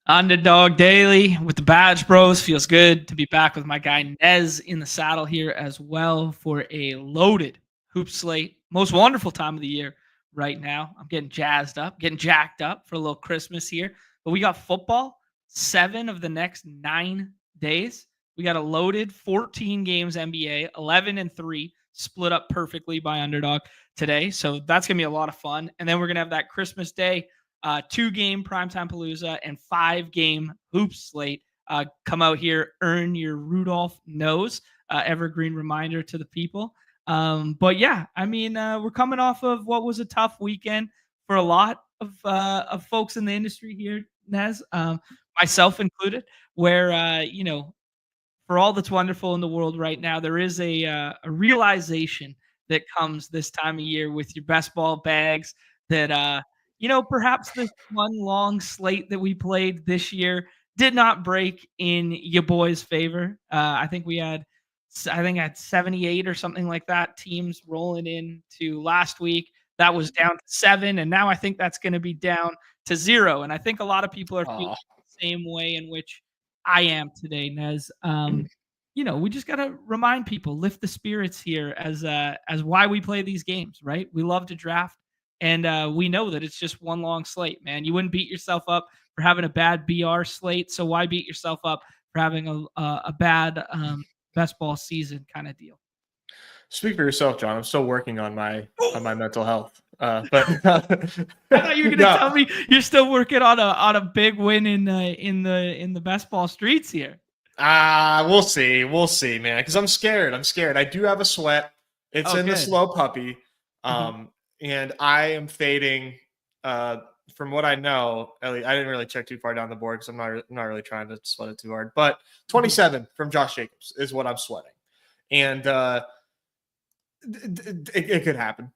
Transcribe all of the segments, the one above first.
Underdog Daily with the Badge Bros. Feels good to be back with my guy Nez in the saddle here as well for a loaded hoop slate. Most wonderful time of the year right now. I'm getting jazzed up, getting jacked up for a little Christmas here. But we got football 7 of the next 9 days. We got a loaded 14 games NBA, 11 and 3, split up perfectly by Underdog today. So that's going to be a lot of fun. And then we're going to have that Christmas Day 2-game primetime palooza and 5-game hoop slate. Come out here, earn your Rudolph nose. Evergreen reminder to the people. But yeah, I mean, we're coming off of what was a tough weekend for a lot of folks in the industry here, Nez, myself included, where for all that's wonderful in the world right now, there is a realization that comes this time of year with your best ball bags that perhaps this one long slate that we played this year did not break in your boys' favor. I think I had 78 or something like that teams rolling into last week. That was down to 7, and now I think that's going to be down to 0. And I think a lot of people are feeling the same way in which I am today, Nez. We just got to remind people, lift the spirits here as why we play these games, right? We love to draft. And we know that it's just one long slate, man. You wouldn't beat yourself up for having a bad BR slate. So why beat yourself up for having a bad best ball season kind of deal? Speak for yourself, John. I'm still working on my mental health. But I thought you were going to tell me you're still working on a big win in the best ball streets here. We'll see, man. Because I'm scared. I do have a sweat. It's in the slow puppy. And I am fading. From what I know, Ellie, I didn't really check too far down the board because I'm not really trying to sweat it too hard. But 27 from Josh Jacobs is what I'm sweating, and it could happen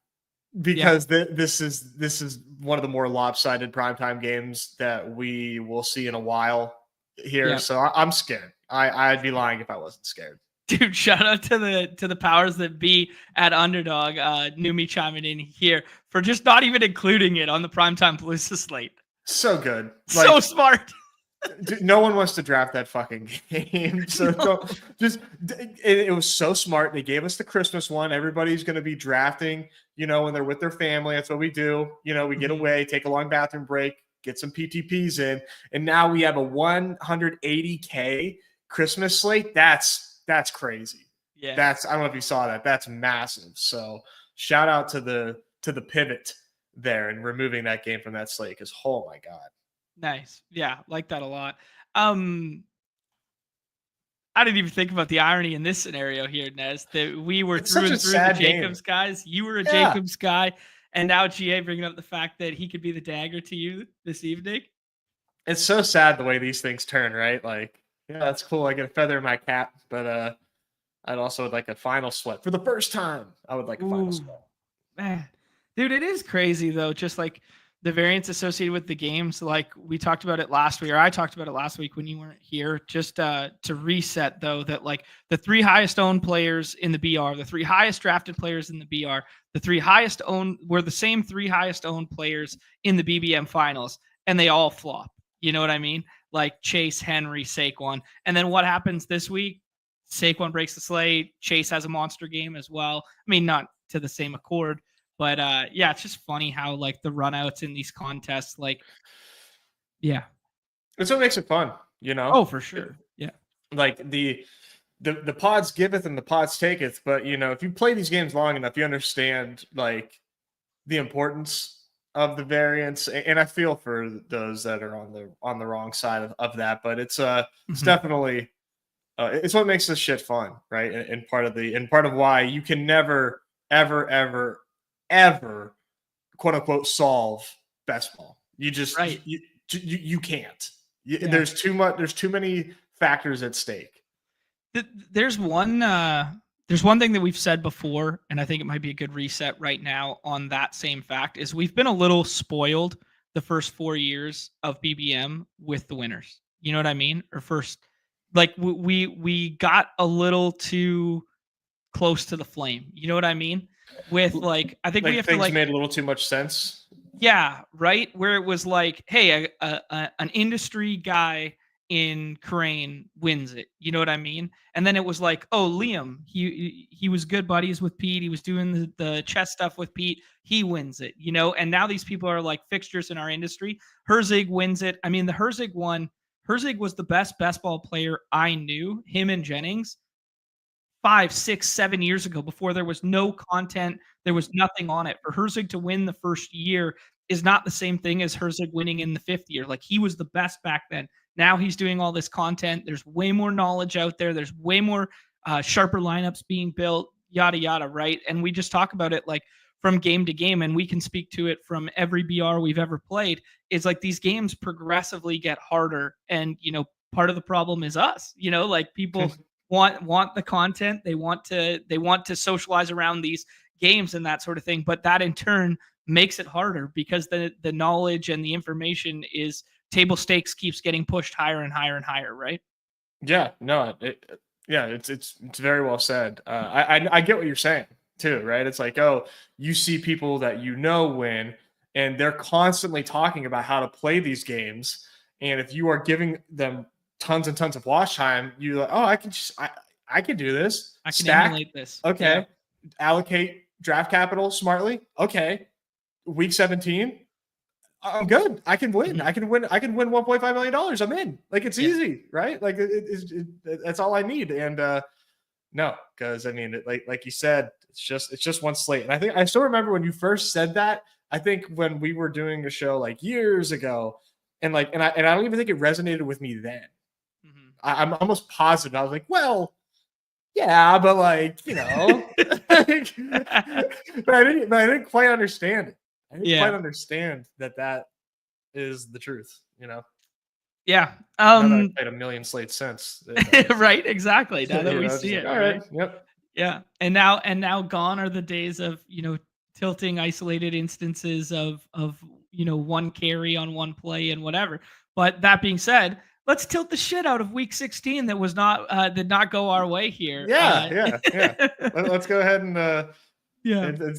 because this is one of the more lopsided primetime games that we will see in a while here. Yeah. So I'm scared. I'd be lying if I wasn't scared. Dude, shout out to the powers that be at Underdog. Numi chiming in here for just not even including it on the primetime Palooza slate. So good. So smart. No one wants to draft that fucking game. So no. It was so smart. They gave us the Christmas one. Everybody's going to be drafting, when they're with their family. That's what we do. We get away, take a long bathroom break, get some PTPs in. And now we have a 180K Christmas slate. That's crazy. Yeah. I don't know if you saw that. That's massive. So shout out to the pivot there and removing that game from that slate because oh my God. Nice. Yeah, like that a lot. I didn't even think about the irony in this scenario here, Nez, that we were through and through the Jacobs guys. You were a Jacobs guy, and now GA bringing up the fact that he could be the dagger to you this evening. It's so sad the way these things turn, right? Like, yeah, that's cool. I get a feather in my cap, but I'd also like a final sweat. For the first time, I would like a final sweat. Man. Dude, it is crazy, though, just like the variance associated with the games. Like we talked about it last week, or I talked about it last week when you weren't here. Just to reset, though, that like the 3 highest owned players in the BR, the 3 highest drafted players in the BR, the 3 highest owned were the same 3 highest owned players in the BBM finals, and they all flop. You know what I mean? Like Chase, Henry, Saquon. And then what happens this week? Saquon breaks the slate. Chase has a monster game as well. I mean, not to the same accord, but yeah, it's just funny how like the runouts in these contests, like, yeah. It's what makes it fun, Oh, for sure. Yeah. Like the pods giveth and the pods taketh. But, if you play these games long enough, you understand like the importance of the variance, and I feel for those that are on the wrong side of that, but it's definitely it's what makes this shit fun, right? And part of why you can never ever quote unquote solve best ball. You just you can't. Yeah. There's too many factors at stake. There's one thing that we've said before, and I think it might be a good reset right now on that same fact, is we've been a little spoiled the first 4 years of BBM with the winners. You know what I mean? Or first, like we got a little too close to the flame. You know what I mean? With like, I think we have to like made a little too much sense. Yeah, right. Where it was like, hey, an industry guy in Crane wins it. You know what I mean? And then it was like, oh, Liam, he was good buddies with Pete. He was doing the chess stuff with Pete. He wins it. You know. And now these people are like fixtures in our industry. Herzig wins it. I mean, the Herzig one. Herzig was the best ball player I knew. Him and Jennings 5, 6, 7 years ago before there was no content, there was nothing on it. For Herzig to win the first year is not the same thing as Herzig winning in the 5th year. Like, he was the best back then. Now he's doing all this content. There's way more knowledge out there. There's way more sharper lineups being built, yada, yada, right? And we just talk about it like from game to game, and we can speak to it from every BR we've ever played. Is like these games progressively get harder. And, part of the problem is us, like people want the content. They want to socialize around these games and that sort of thing. But that in turn makes it harder because the knowledge and the information is table stakes keeps getting pushed higher and higher and higher, right? Yeah, no, it's very well said. I get what you're saying too, right? It's like, oh, you see people that win, and they're constantly talking about how to play these games, and if you are giving them tons and tons of watch time, you're like, oh, I can do this. I can emulate this. Okay. Yeah. Allocate draft capital smartly. Okay. Week 17. I'm good. I can win. I can win $1.5 million. I'm in. Like, it's easy, right? Like that's all I need. And no, because I mean, like you said, it's just one slate. And I think I still remember when you first said that. I think when we were doing a show like years ago, and I don't even think it resonated with me then. Mm-hmm. I'm almost positive. I was like, well, yeah, but like, but I didn't quite understand it. I didn't quite understand that is the truth, Yeah. Now that I've played a million slates since. Right, exactly. Now that we see it. Like, all right. Yep. Yeah. And now gone are the days of, tilting isolated instances of one carry on one play and whatever. But that being said, let's tilt the shit out of week 16 that was not did not go our way here. Yeah. Let's go ahead and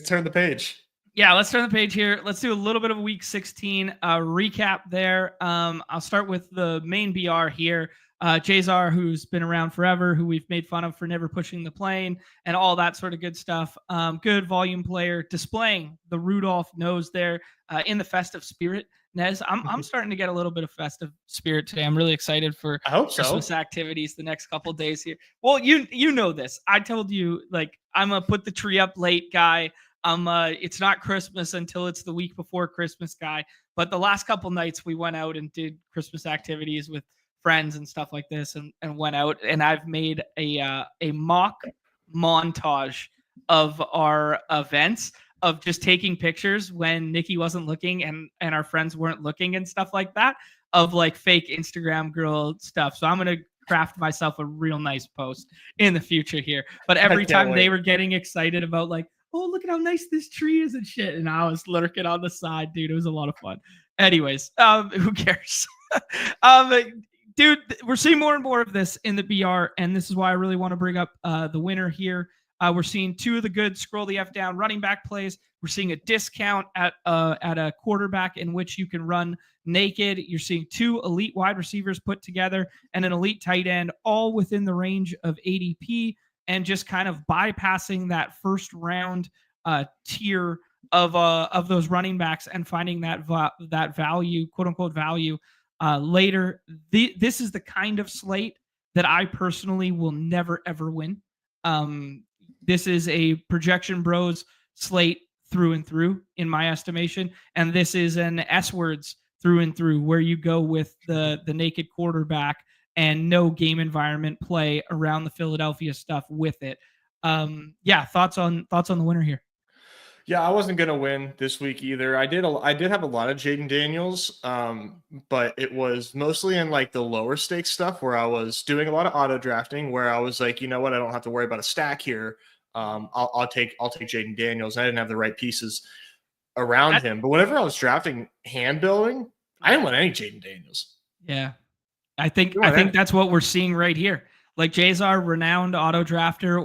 turn the page. Yeah, let's turn the page here. Let's do a little bit of week 16 recap there. I'll start with the main BR here. Jazar, who's been around forever, who we've made fun of for never pushing the plane and all that sort of good stuff. Good volume player, displaying the Rudolph nose there in the festive spirit. Nez, I'm starting to get a little bit of festive spirit today. I'm really excited for Christmas activities the next couple of days here. Well, you know this. I told you, like, I'm a put the tree up late guy. It's not Christmas until it's the week before Christmas guy. But the last couple nights we went out and did Christmas activities with friends and stuff like this and went out, and I've made a mock montage of our events of just taking pictures when Nikki wasn't looking and our friends weren't looking and stuff like that, of like fake Instagram girl stuff. So I'm going to craft myself a real nice post in the future here. But every time they were getting excited about like, oh, look at how nice this tree is and shit, and I was lurking on the side, dude. It was a lot of fun. Anyways, who cares? Dude, we're seeing more and more of this in the BR, and this is why I really want to bring up the winner here. We're seeing two of the good scroll the F down running back plays. We're seeing a discount at a quarterback in which you can run naked. You're seeing two elite wide receivers put together and an elite tight end, all within the range of ADP, and just kind of bypassing that first round tier of those running backs and finding that value, quote unquote value, later. This is the kind of slate that I personally will never ever win. This is a projection bros slate through and through, in my estimation, and this is an S words through and through, where you go with the naked quarterback and no game environment play around the Philadelphia stuff with it. Thoughts on the winner here? Yeah, I wasn't gonna win this week either. I did have a lot of Jaden Daniels, but it was mostly in like the lower stakes stuff where I was doing a lot of auto drafting, where I was like, you know what, I don't have to worry about a stack here. I'll take Jaden Daniels. I didn't have the right pieces around him, but whenever I was drafting hand building, I didn't want any Jaden Daniels. Yeah, I think that's what we're seeing right here. Like Jazar, renowned auto drafter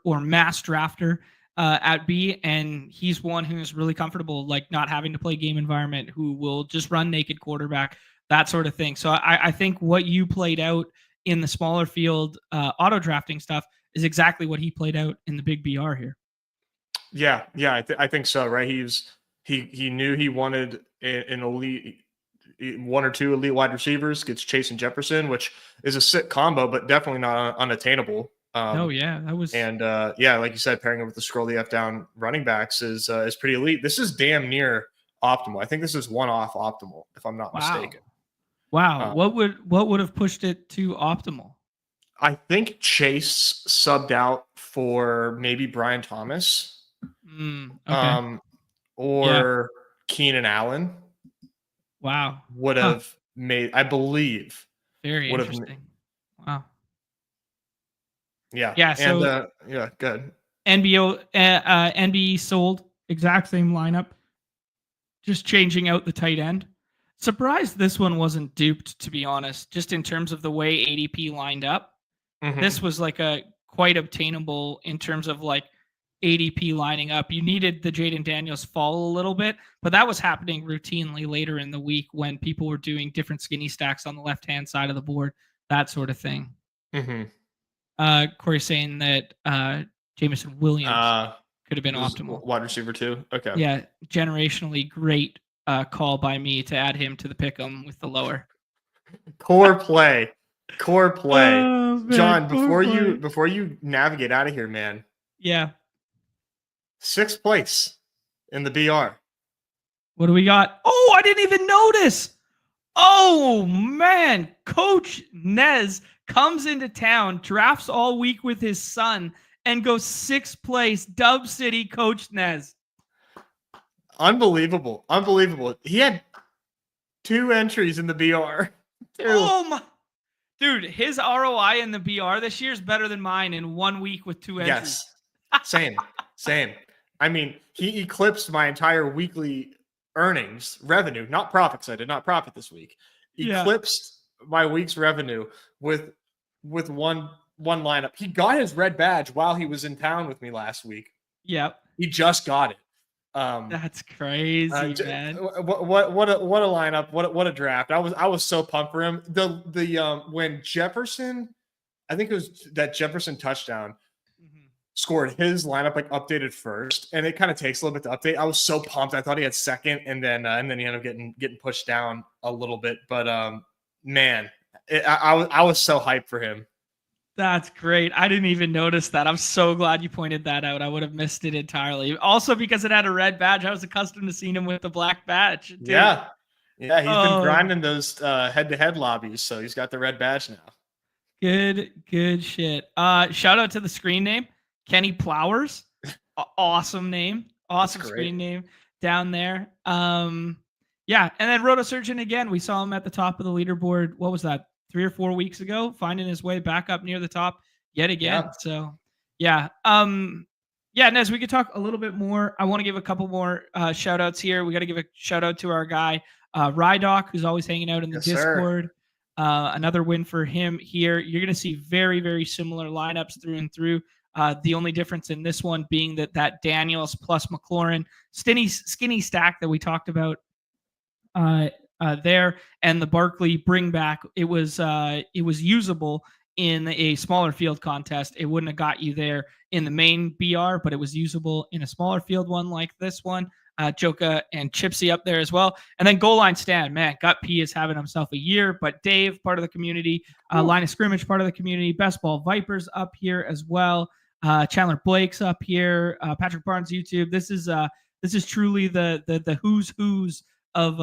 or mass drafter. at B, and he's one who's really comfortable, like not having to play game environment, who will just run naked quarterback, that sort of thing. So I think what you played out in the smaller field auto drafting stuff is exactly what he played out in the big BR here. Yeah, I think so. Right, he knew he wanted an elite, one or two elite wide receivers. Gets Chase and Jefferson, which is a sick combo, but definitely not unattainable. No, yeah, that was. And yeah, like you said, pairing it with the scroll the F down running backs is pretty elite. This is damn near optimal. I think this is one off optimal, if I'm not mistaken. Wow, what would have pushed it to optimal? I think Chase subbed out for maybe Brian Thomas, Okay. or Keenan Allen. Wow, would have made, I believe. Very interesting. Wow. Yeah. Yeah. So and, yeah, good. NBE sold exact same lineup, just changing out the tight end. Surprised this one wasn't duped, to be honest, just in terms of the way ADP lined up. This was like a quite obtainable in terms of like ADP lining up. You needed the Jaden Daniels fall a little bit, but that was happening routinely later in the week when people were doing different skinny stacks on the left-hand side of the board, that sort of thing. Corey saying that Jameson Williams could have been optimal. Wide receiver too. Okay. Yeah, generationally great call by me to add him to the pick'em with the lower. Core play. Oh, man, John, before you navigate out of here, man. Yeah. 6th place in the BR. What do we got? Oh, I didn't even notice. Oh, man. Coach Nez comes into town, drafts all week with his son, and goes 6th place. Dub City Coach Nez. Unbelievable. He had 2 entries in the BR. Oh, my. Dude, his ROI in the BR this year is better than mine in 1 week with 2 entries. Yes. Same. I mean, he eclipsed my entire weekly earnings revenue, not profits. I did not profit this week. Eclipsed my week's revenue with one lineup. He got his red badge while he was in town with me last week. Yep. He just got it. That's crazy, man. What a lineup. What a draft. I was so pumped for him. The when Jefferson, I think it was that Jefferson touchdown, scored, his lineup like updated first, and it kind of takes a little bit to update. I was so pumped. I thought he had second, and then he ended up getting pushed down a little bit. But man, I was so hyped for him. That's great. I didn't even notice that. I'm so glad you pointed that out. I would have missed it entirely. Also, because it had a red badge, I was accustomed to seeing him with the black badge. Dude. Yeah. He's been grinding those head-to-head lobbies, so he's got the red badge now. Good shit. Shout out to the screen name, Kenny Plowers. Awesome name. Awesome screen name down there. Yeah, and then Rotosurgeon again. We saw him at the top of the leaderboard. What was that? 3 or 4 weeks ago, finding his way back up near the top yet again. Yeah. So, yeah. Nez, we could talk a little bit more. I want to give a couple more shout outs here. We got to give a shout out to our guy, Rydoc, who's always hanging out in the Discord. Another win for him here. You're going to see very, very similar lineups through and through. The only difference in this one being that Daniels plus McLaurin skinny stack that we talked about there, and the Barkley bring back, it was usable in a smaller field contest. It wouldn't have got you there in the main BR, but it was usable in a smaller field one like this one. Joka and Chipsy up there as well. And then goal line stand, man, Gut P is having himself a year, but Dave, part of the community, line of scrimmage, part of the community, Best Ball Vipers up here as well. Chandler Blake's up here, Patrick Barnes YouTube. This is truly the who's of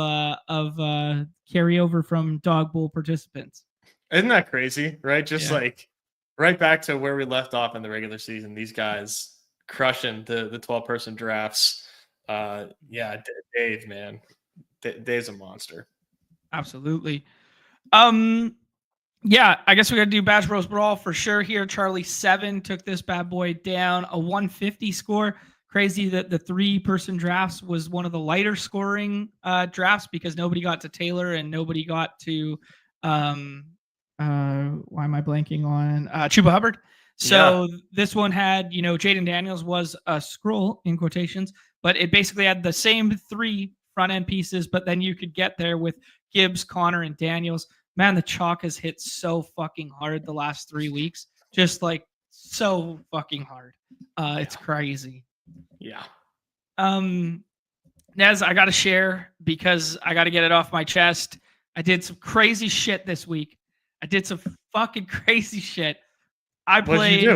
carryover from Dog Bowl participants. Isn't that crazy? Right? Just like right back to where we left off in the regular season. These guys crushing the 12-person drafts. Dave, man. Dave's a monster. Absolutely. I guess we got to do Badge Bros Brawl for sure here. Charlie 7 took this bad boy down, a 150 score. Crazy that the 3-person drafts was one of the lighter scoring drafts because nobody got to Taylor and nobody got to why am I blanking on Chuba Hubbard? So this one had, Jaden Daniels was a scroll in quotations, but it basically had the same 3 front end pieces, but then you could get there with Gibbs, Connor, and Daniels. Man, the chalk has hit so fucking hard the last 3 weeks. Just like so fucking hard. It's crazy. Yeah. Nez, I got to share because I got to get it off my chest. I did some crazy shit this week. I did some fucking crazy shit. I played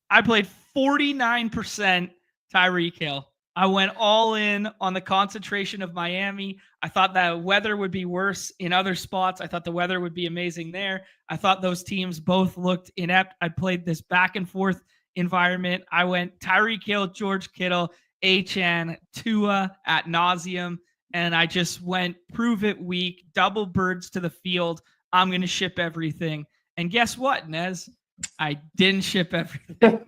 49% Tyreek Hill. I went all in on the concentration of Miami. I thought that weather would be worse in other spots. I thought the weather would be amazing there. I thought those teams both looked inept. I played this back and forth environment. I went Tyreek Hill, George Kittle, Achan, Tua at nauseum, and I just went prove it week, double birds to the field. I'm going to ship everything. And guess what, Nez? I didn't ship everything.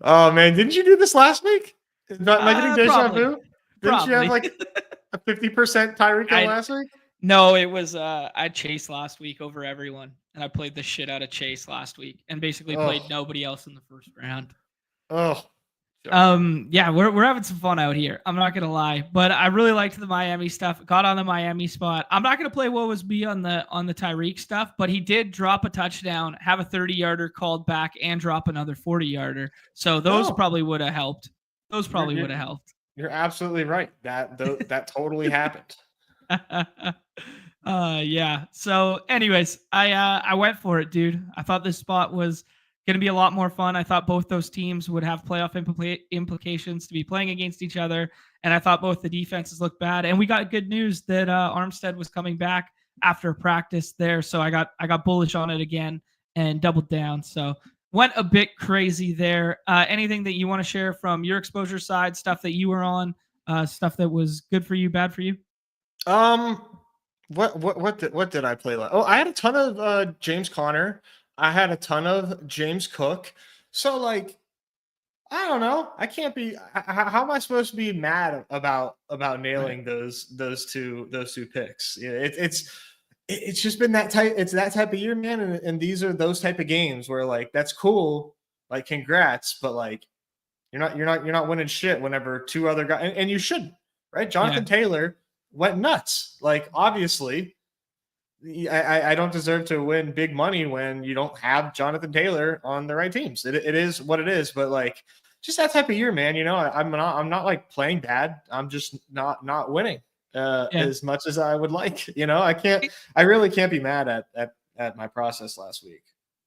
Oh man, didn't you do this last week? Am I getting deja vu? Didn't you have like a 50% Tyreek Hill last week? No, it was I had Chase last week over everyone, and I played the shit out of Chase last week, and basically played nobody else in the first round. Yeah, we're having some fun out here. I'm not gonna lie, but I really liked the Miami stuff. Got on the Miami spot. I'm not gonna play what was me on the Tyreek stuff, but he did drop a touchdown, have a 30-yarder called back, and drop another 40-yarder. So those probably would have helped. You're absolutely right. That totally happened. Yeah. So, anyways, I went for it, dude. I thought this spot was going to be a lot more fun. I thought both those teams would have playoff implications to be playing against each other, and I thought both the defenses looked bad. And we got good news that Armstead was coming back after practice there, so I got bullish on it again and doubled down. So went a bit crazy there. Anything that you want to share from your exposure side, stuff that you were on, stuff that was good for you, bad for you? What did I play? I had a ton of James Conner. I had a ton of James Cook. So like, I don't know. I can't be. How am I supposed to be mad about nailing those two picks? Yeah, it's just been that type. It's that type of year, man. And these are those type of games where like that's cool. Like congrats, but like you're not winning shit whenever 2 other guys and you shouldn't, right? Jonathan Taylor went nuts. Like obviously. I don't deserve to win big money when you don't have Jonathan Taylor on the right teams. It is what it is, but like just that type of year, man. I'm not like playing bad. I'm just not winning as much as I would like. I really can't be mad at my process last week.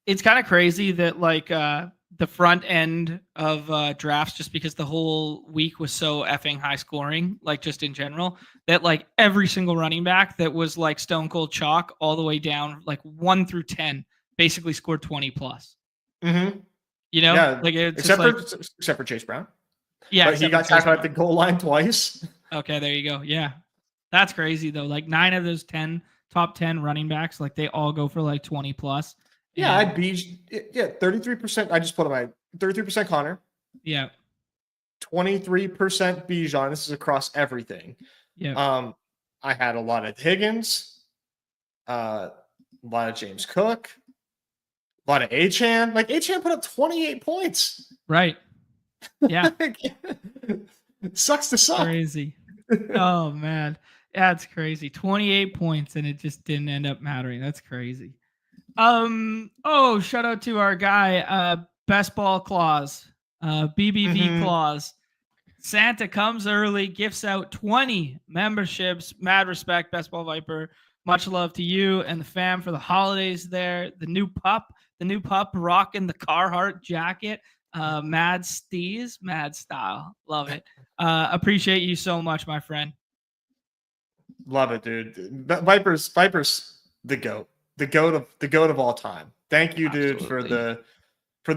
It's kind of crazy that like the front end of drafts, just because the whole week was so effing high scoring, like just in general, that like every single running back that was like stone cold chalk all the way down like 1 through 10 basically scored 20 plus. Mm-hmm. Like except for Chase Brown. Yeah, but he got tackled at the goal line twice. Okay, there you go. Yeah, that's crazy though. Like 9 of those top 10 running backs, like they all go for like 20 plus. Yeah, I'd be 33%. I just put on my 33% Connor. Yeah. 23% Bijan. This is across everything. Yeah. I had a lot of Higgins, a lot of James Cook, a lot of Achan. Like Achan put up 28 points. Right. Yeah. It sucks to suck. Crazy. Oh man. That's crazy. 28 points and it just didn't end up mattering. That's crazy. Shout out to our guy, Best Ball Claus, BBV Claus. Santa comes early, gifts out 20 memberships. Mad respect, Best Ball Viper. Much love to you and the fam for the holidays there. The new pup rocking the Carhartt jacket. Mad Steez, mad style. Love it. Appreciate you so much, my friend. Love it, dude. Viper's the GOAT. The goat of all time. Thank you, dude, for the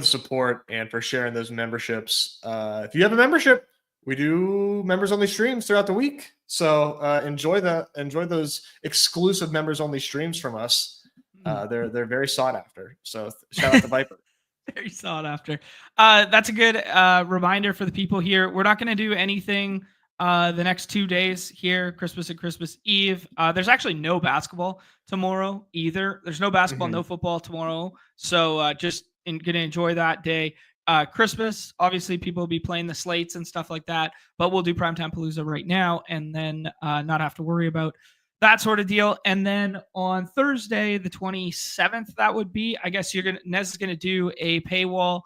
support and for sharing those memberships. If you have a membership, we do members only streams throughout the week. So enjoy those exclusive members only streams from us. They're very sought after. So shout out to Viper. Very sought after. That's a good reminder for the people here. We're not going to do anything the next 2 days here, Christmas and Christmas Eve. There's actually no basketball tomorrow either. There's no basketball, Mhm. no football tomorrow. So just going to enjoy that day. Christmas, obviously, people will be playing the slates and stuff like that, but we'll do primetime palooza right now and then not have to worry about that sort of deal. And then on Thursday, the 27th, that would be, I guess Nez is going to do a paywall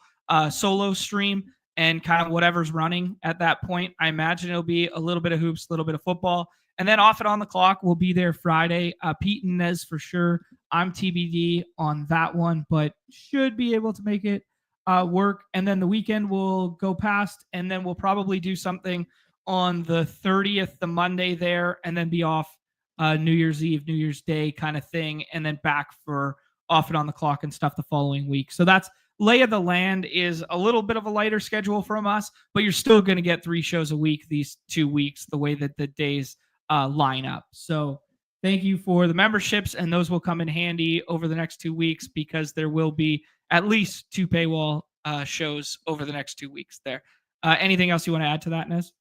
solo stream and kind of whatever's running at that point. I imagine it'll be a little bit of hoops, a little bit of football. And then off and on the clock, we'll be there Friday. Pete and Nez for sure. I'm TBD on that one, but should be able to make it work. And then the weekend will go past, and then we'll probably do something on the 30th, the Monday there, and then be off New Year's Eve, New Year's Day kind of thing, and then back for off and on the clock and stuff the following week. So that's lay of the land is a little bit of a lighter schedule from us, but you're still going to get 3 shows a week these 2 weeks, the way that the days line up. So thank you for the memberships, and those will come in handy over the next 2 weeks because there will be at least 2 paywall shows over the next 2 weeks there. Anything else you want to add to that, Nez?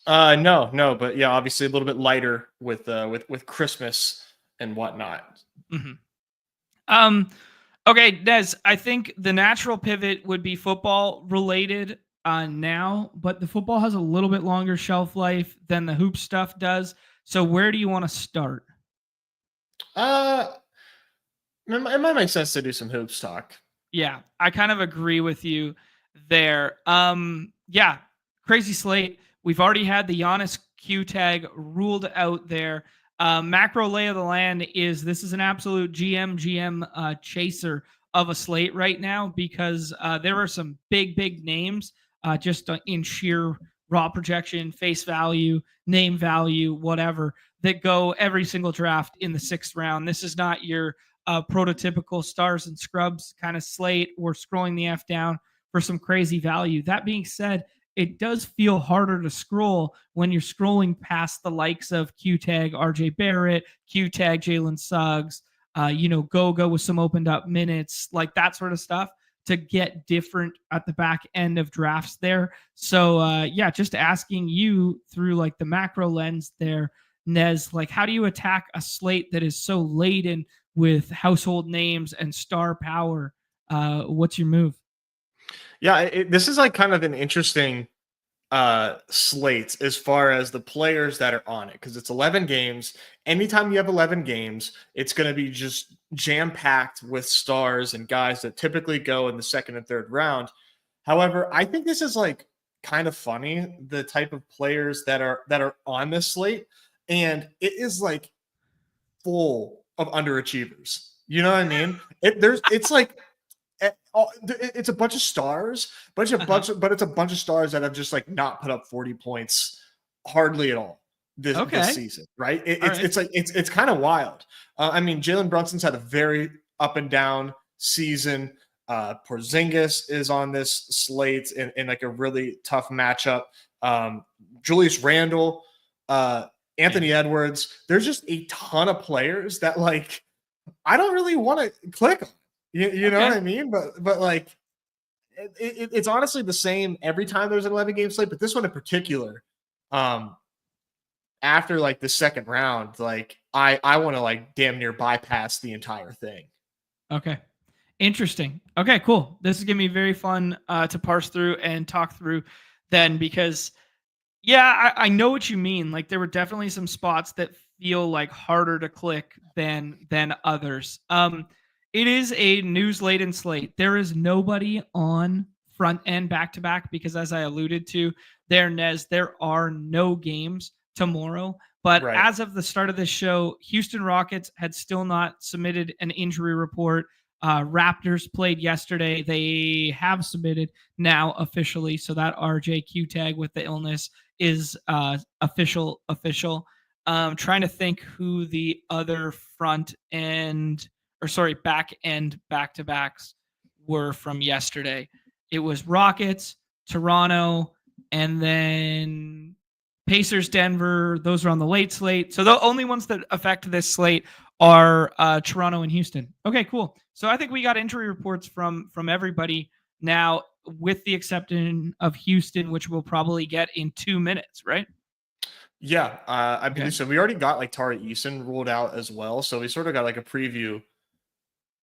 No, but yeah, obviously a little bit lighter with Christmas and whatnot. Mm-hmm. Okay, Des, I think the natural pivot would be football related now, but the football has a little bit longer shelf life than the hoop stuff does. So where do you want to start? It might make sense to do some hoops talk. Yeah, I kind of agree with you there. Yeah, crazy slate. We've already had the Giannis Q tag ruled out there. Macro lay of the land is this is an absolute GM chaser of a slate right now because there are some big names just in sheer raw projection, face value, name value, whatever, that go every single draft in the 6th round. This is not your prototypical stars and scrubs kind of slate or scrolling the F down for some crazy value. That being said, it does feel harder to scroll when you're scrolling past the likes of Q Tag, RJ Barrett, Q Tag, Jalen Suggs, Go with some opened up minutes, like that sort of stuff to get different at the back end of drafts there. So, just asking you through like the macro lens there, Nez, like how do you attack a slate that is so laden with household names and star power? What's your move? Yeah, this is like kind of an interesting slate as far as the players that are on it because it's 11 games. Anytime you have 11 games, it's going to be just jam packed with stars and guys that typically go in the 2nd and 3rd round. However, I think this is like kind of funny, the type of players that are on this slate, and it is like full of underachievers. You know what I mean? It's like it's a bunch of stars, but it's a bunch of stars that have just like not put up 40 points hardly at all this season, right? It's kind of wild. I mean, Jalen Brunson's had a very up and down season. Porzingis is on this slate in like a really tough matchup. Julius Randle, Anthony Edwards. There's just a ton of players that like I don't really want to click on. You know what I mean? But like, it's honestly the same every time there's an 11 game slate. But this one in particular, after like the 2nd round, like I want to like damn near bypass the entire thing. Okay, interesting. Okay, cool. This is gonna be very fun to parse through and talk through then because I know what you mean. Like there were definitely some spots that feel like harder to click than others. It is a news laden slate. There is nobody on front end back to back because, as I alluded to there, Nez, there are no games tomorrow. But as of the start of this show, Houston Rockets had still not submitted an injury report. Raptors played yesterday. They have submitted now officially. So that RJQ tag with the illness is official. Trying to think who the other back end back to backs were from yesterday. It was Rockets, Toronto, and then Pacers, Denver. Those are on the late slate. So the only ones that affect this slate are Toronto and Houston. Okay, cool. So I think we got injury reports from everybody now, with the exception of Houston, which we'll probably get in 2 minutes, right? Yeah, I Okay. believe so. We already got like Tari Eason ruled out as well, so we sort of got like a preview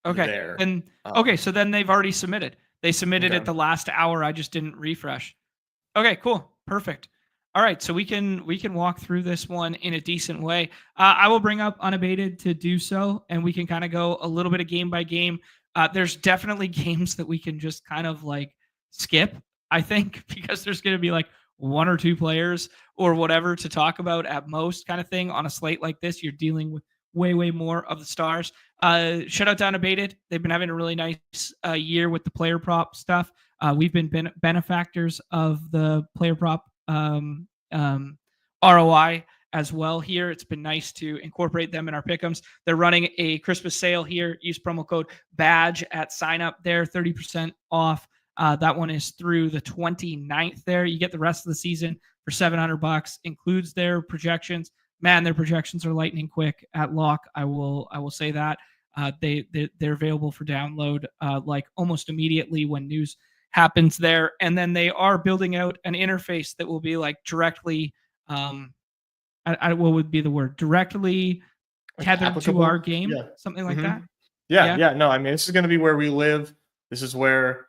Okay. there. And okay, Um, so then they've already submitted. They submitted it okay. the last hour. I just didn't refresh. Okay, cool. Perfect. All right, so we can walk through this one in a decent way. I will bring up unabated to do so, and we can kind of go a little bit of game by game. There's definitely games that we can just kind of like skip, I think, because there's going to be like one or two players or whatever to talk about at most, kind of thing. On a slate like this, you're dealing with way more of the stars. Shout out to unabated. They've been having a really nice year with the player prop stuff. We've been benefactors of the player prop ROI as well here. It's been nice to incorporate them in our pick'ems. They're running a Christmas sale here. Use promo code BADGE at sign up there, 30% off. That one is through the 29th there. You get the rest of the season for $700, includes their projections. Man, their projections are lightning quick at lock. I will say that. They're available for download like almost immediately when news happens there. And then they are building out an interface that will be like directly, what would be the word? Directly Like tethered to our applicable. game, Yeah. something like hmm that. Yeah, Yeah. yeah. No, I mean, this is going to be where we live. This is where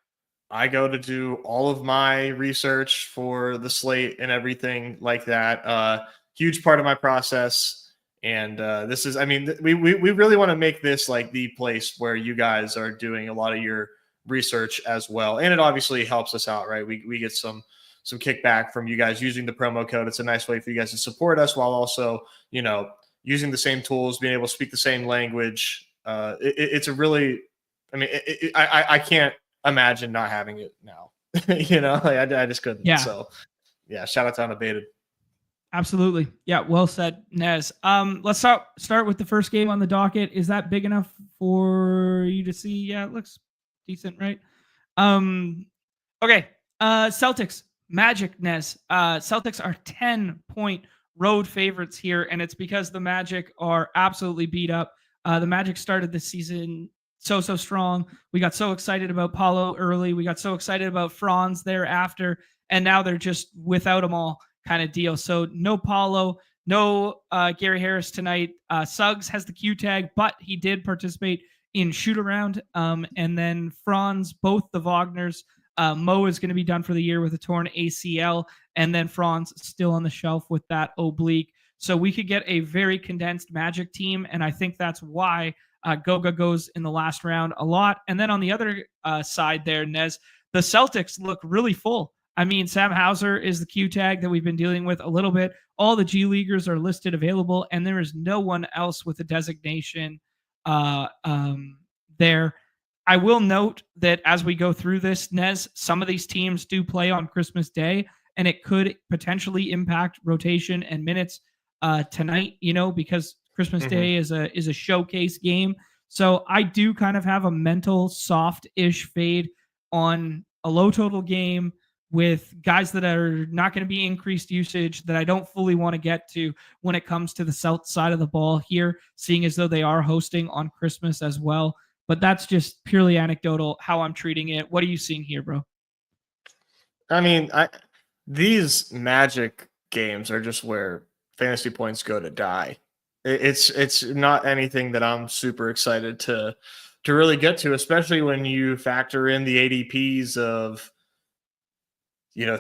I go to do all of my research for the slate and everything like that. Huge part of my process. And this is, I mean, we really want to make this like the place where you guys are doing a lot of your research as well. And it obviously helps us out, right? We get some kickback from you guys using the promo code. It's a nice way for you guys to support us while also, using the same tools, being able to speak the same language. It's a really, I mean, I can't imagine not having it now. Like I just couldn't. Yeah. So yeah, shout out to unabated. Absolutely. Yeah, well said, Nez. Let's start with the first game on the docket. Is that big enough for you to see? Yeah, it looks decent, right? Um, okay. Celtics, Magic, Nez. Celtics are 10-point road favorites here, and it's because the Magic are absolutely beat up. The Magic started the season so strong. We got so excited about Paulo early. We got so excited about Franz thereafter, and now they're just without them all kind of deal. So no Paulo, no Gary Harris tonight. Suggs has the Q tag, but he did participate in shoot around. And then Franz, both the Wagners. Mo is going to be done for the year with a torn ACL, and then Franz still on the shelf with that oblique. So we could get a very condensed Magic team, and I think that's why Goga goes in the last round a lot. And then on the other side there, Nez, the Celtics look really full. I mean, Sam Hauser is the Q tag that we've been dealing with a little bit. All the G Leaguers are listed available, and there is no one else with a designation there. I will note that as we go through this, Nez, some of these teams do play on Christmas Day, and it could potentially impact rotation and minutes tonight, because Christmas Day is a showcase game. So I do kind of have a mental soft-ish fade on a low total game with guys that are not going to be increased usage that I don't fully want to get to when it comes to the south side of the ball here, seeing as though they are hosting on Christmas as well. But that's just purely anecdotal how I'm treating it. What are you seeing here, bro? I mean, these Magic games are just where fantasy points go to die. It's not anything that I'm super excited to really get to, especially when you factor in the ADPs of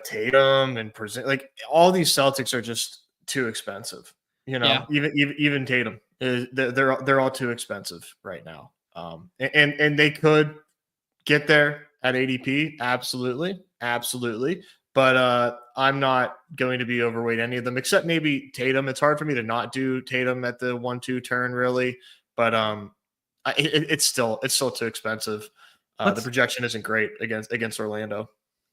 Tatum and present, like all these Celtics are just too expensive. Yeah. Even Tatum is they're all too expensive right now. And they could get there at ADP, absolutely. But I'm not going to be overweight any of them except maybe Tatum. It's hard for me to not do Tatum at the 1-2 turn really, but it's still too expensive. The projection isn't great against Orlando.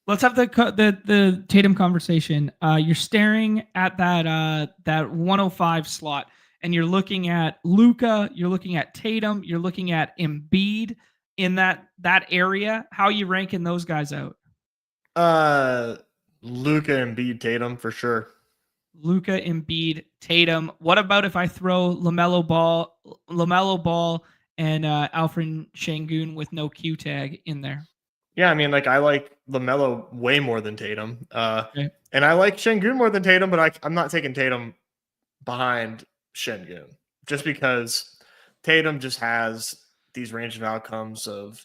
Let's have the Tatum conversation. You're staring at that 105 slot, and you're looking at Luka, you're looking at Tatum, you're looking at Embiid in that area. How are you ranking those guys out? Luka, Embiid, Tatum for sure. Luka, Embiid, Tatum. What about if I throw LaMelo Ball, and Alfred Şengün with no Q tag in there? Yeah, I mean, like I like LaMelo way more than Tatum, Okay. and I like Şengün more than Tatum, but I'm not taking Tatum behind Şengün, just because Tatum just has these range of outcomes of,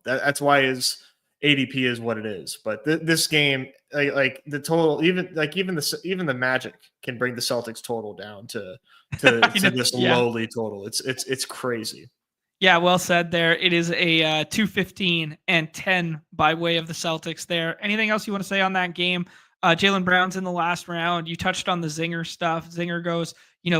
that's why his ADP is what it is. But this game, like the total, even the Magic can bring the Celtics total down to this Yeah. lowly total. It's crazy. Yeah, well said there. It is a 215 and 10 by way of the Celtics there. Anything else you want to say on that game? Jaylen Brown's in the last round. You touched on the Zinger stuff. Zinger goes,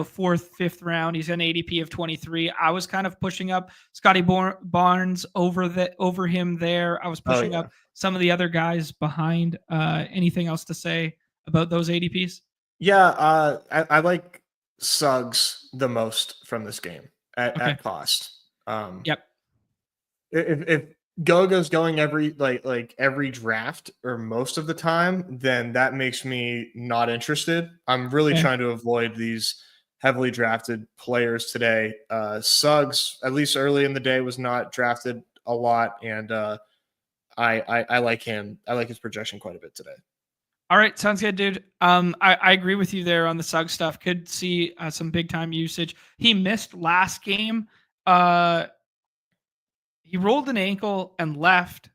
fourth, fifth round. He's an ADP of 23. I was kind of pushing up Scotty Barnes over him there. I was Oh pushing yeah. up some of the other guys behind. Anything else to say about those ADPs? Yeah, I like Suggs the most from this game at cost. Yep. If Goga's going every draft or most of the time, then that makes me not interested. I'm really Okay. trying to avoid these heavily drafted players today. Suggs, at least early in the day, was not drafted a lot, and I like him. I like his projection quite a bit today. All right, sounds good, dude. I agree with you there on the Suggs stuff. Could see some big time usage. He missed last game. He rolled an ankle and left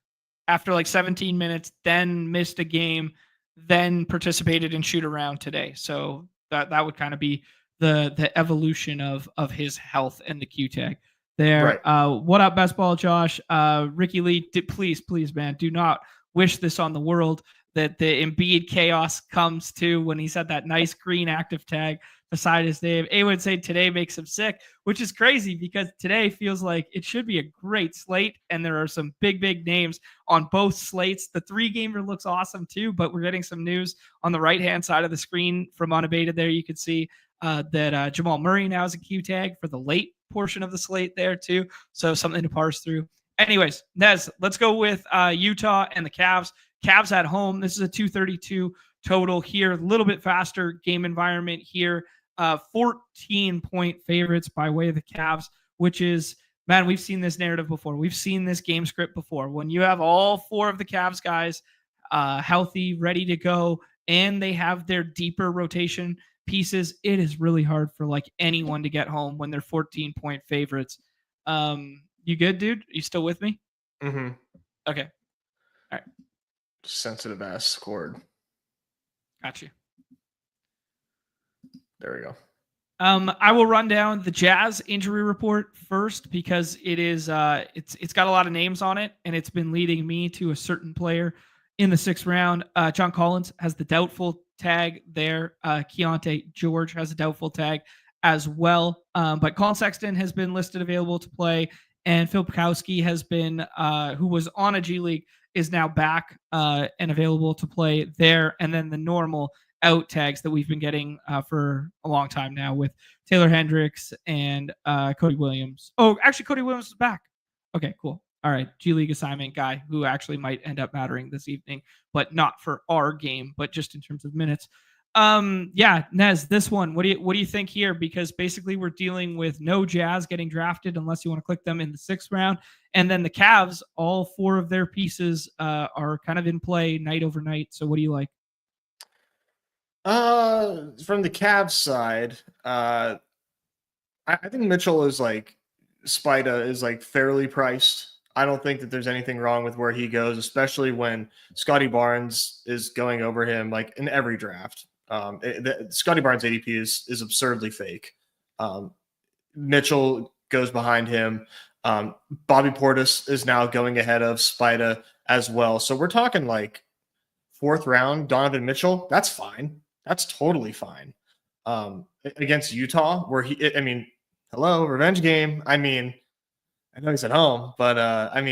after like 17 minutes, then missed a game, then participated in shoot around today. So that would kind of be the evolution of his health and the Q tag there. Right. What up, best ball, Josh? Ricky Lee, please, man, do not wish this on the world that the Embiid chaos comes to when he's had that nice green active tag beside his name. A would say today makes him sick, which is crazy because today feels like it should be a great slate, and there are some big names on both slates. The 3-gamer looks awesome too, but we're getting some news on the right-hand side of the screen from Unabated there. You can see that Jamal Murray now has a Q tag for the late portion of the slate there too, so something to parse through. Anyways, Nez, let's go with Utah and the Cavs. Cavs at home. This is a 232 total here. A little bit faster game environment here. 14-point favorites by way of the Cavs, which is, man, we've seen this narrative before. We've seen this game script before. When you have all 4 of the Cavs guys healthy, ready to go, and they have their deeper rotation pieces, it is really hard for like anyone to get home when they're 14-point favorites. You good, dude? Are you still with me? Mm-hmm. Okay. All right. Sensitive ass scored. Got you. There we go. I will run down the Jazz injury report first because it is it's got a lot of names on it, and it's been leading me to a certain player in the 6th round. John Collins has the doubtful tag there. Keontae George has a doubtful tag as well. But Colin Sexton has been listed available to play, and Phil Pukowski has been who was on a G League is now back and available to play there. And then the normal out tags that we've been getting for a long time now with Taylor Hendricks and Cody Williams. Oh, actually, Cody Williams is back. Okay, cool. All right, G League assignment guy who actually might end up mattering this evening, but not for our game, but just in terms of minutes. Yeah, Nez, this one, what do you think here? Because basically we're dealing with no Jazz getting drafted unless you want to click them in the 6th round. And then the Cavs, all 4 of their pieces are kind of in play night over night. So what do you like? From the Cavs side, I think Mitchell is like Spida is like fairly priced. I don't think that there's anything wrong with where he goes, especially when Scotty Barnes is going over him like in every draft. Scotty Barnes ADP is absurdly fake. Mitchell goes behind him. Bobby Portis is now going ahead of Spida as well. So we're talking like 4th round Donovan Mitchell. That's fine. That's totally fine. Against Utah, where hello, revenge game. I know he's at home, but I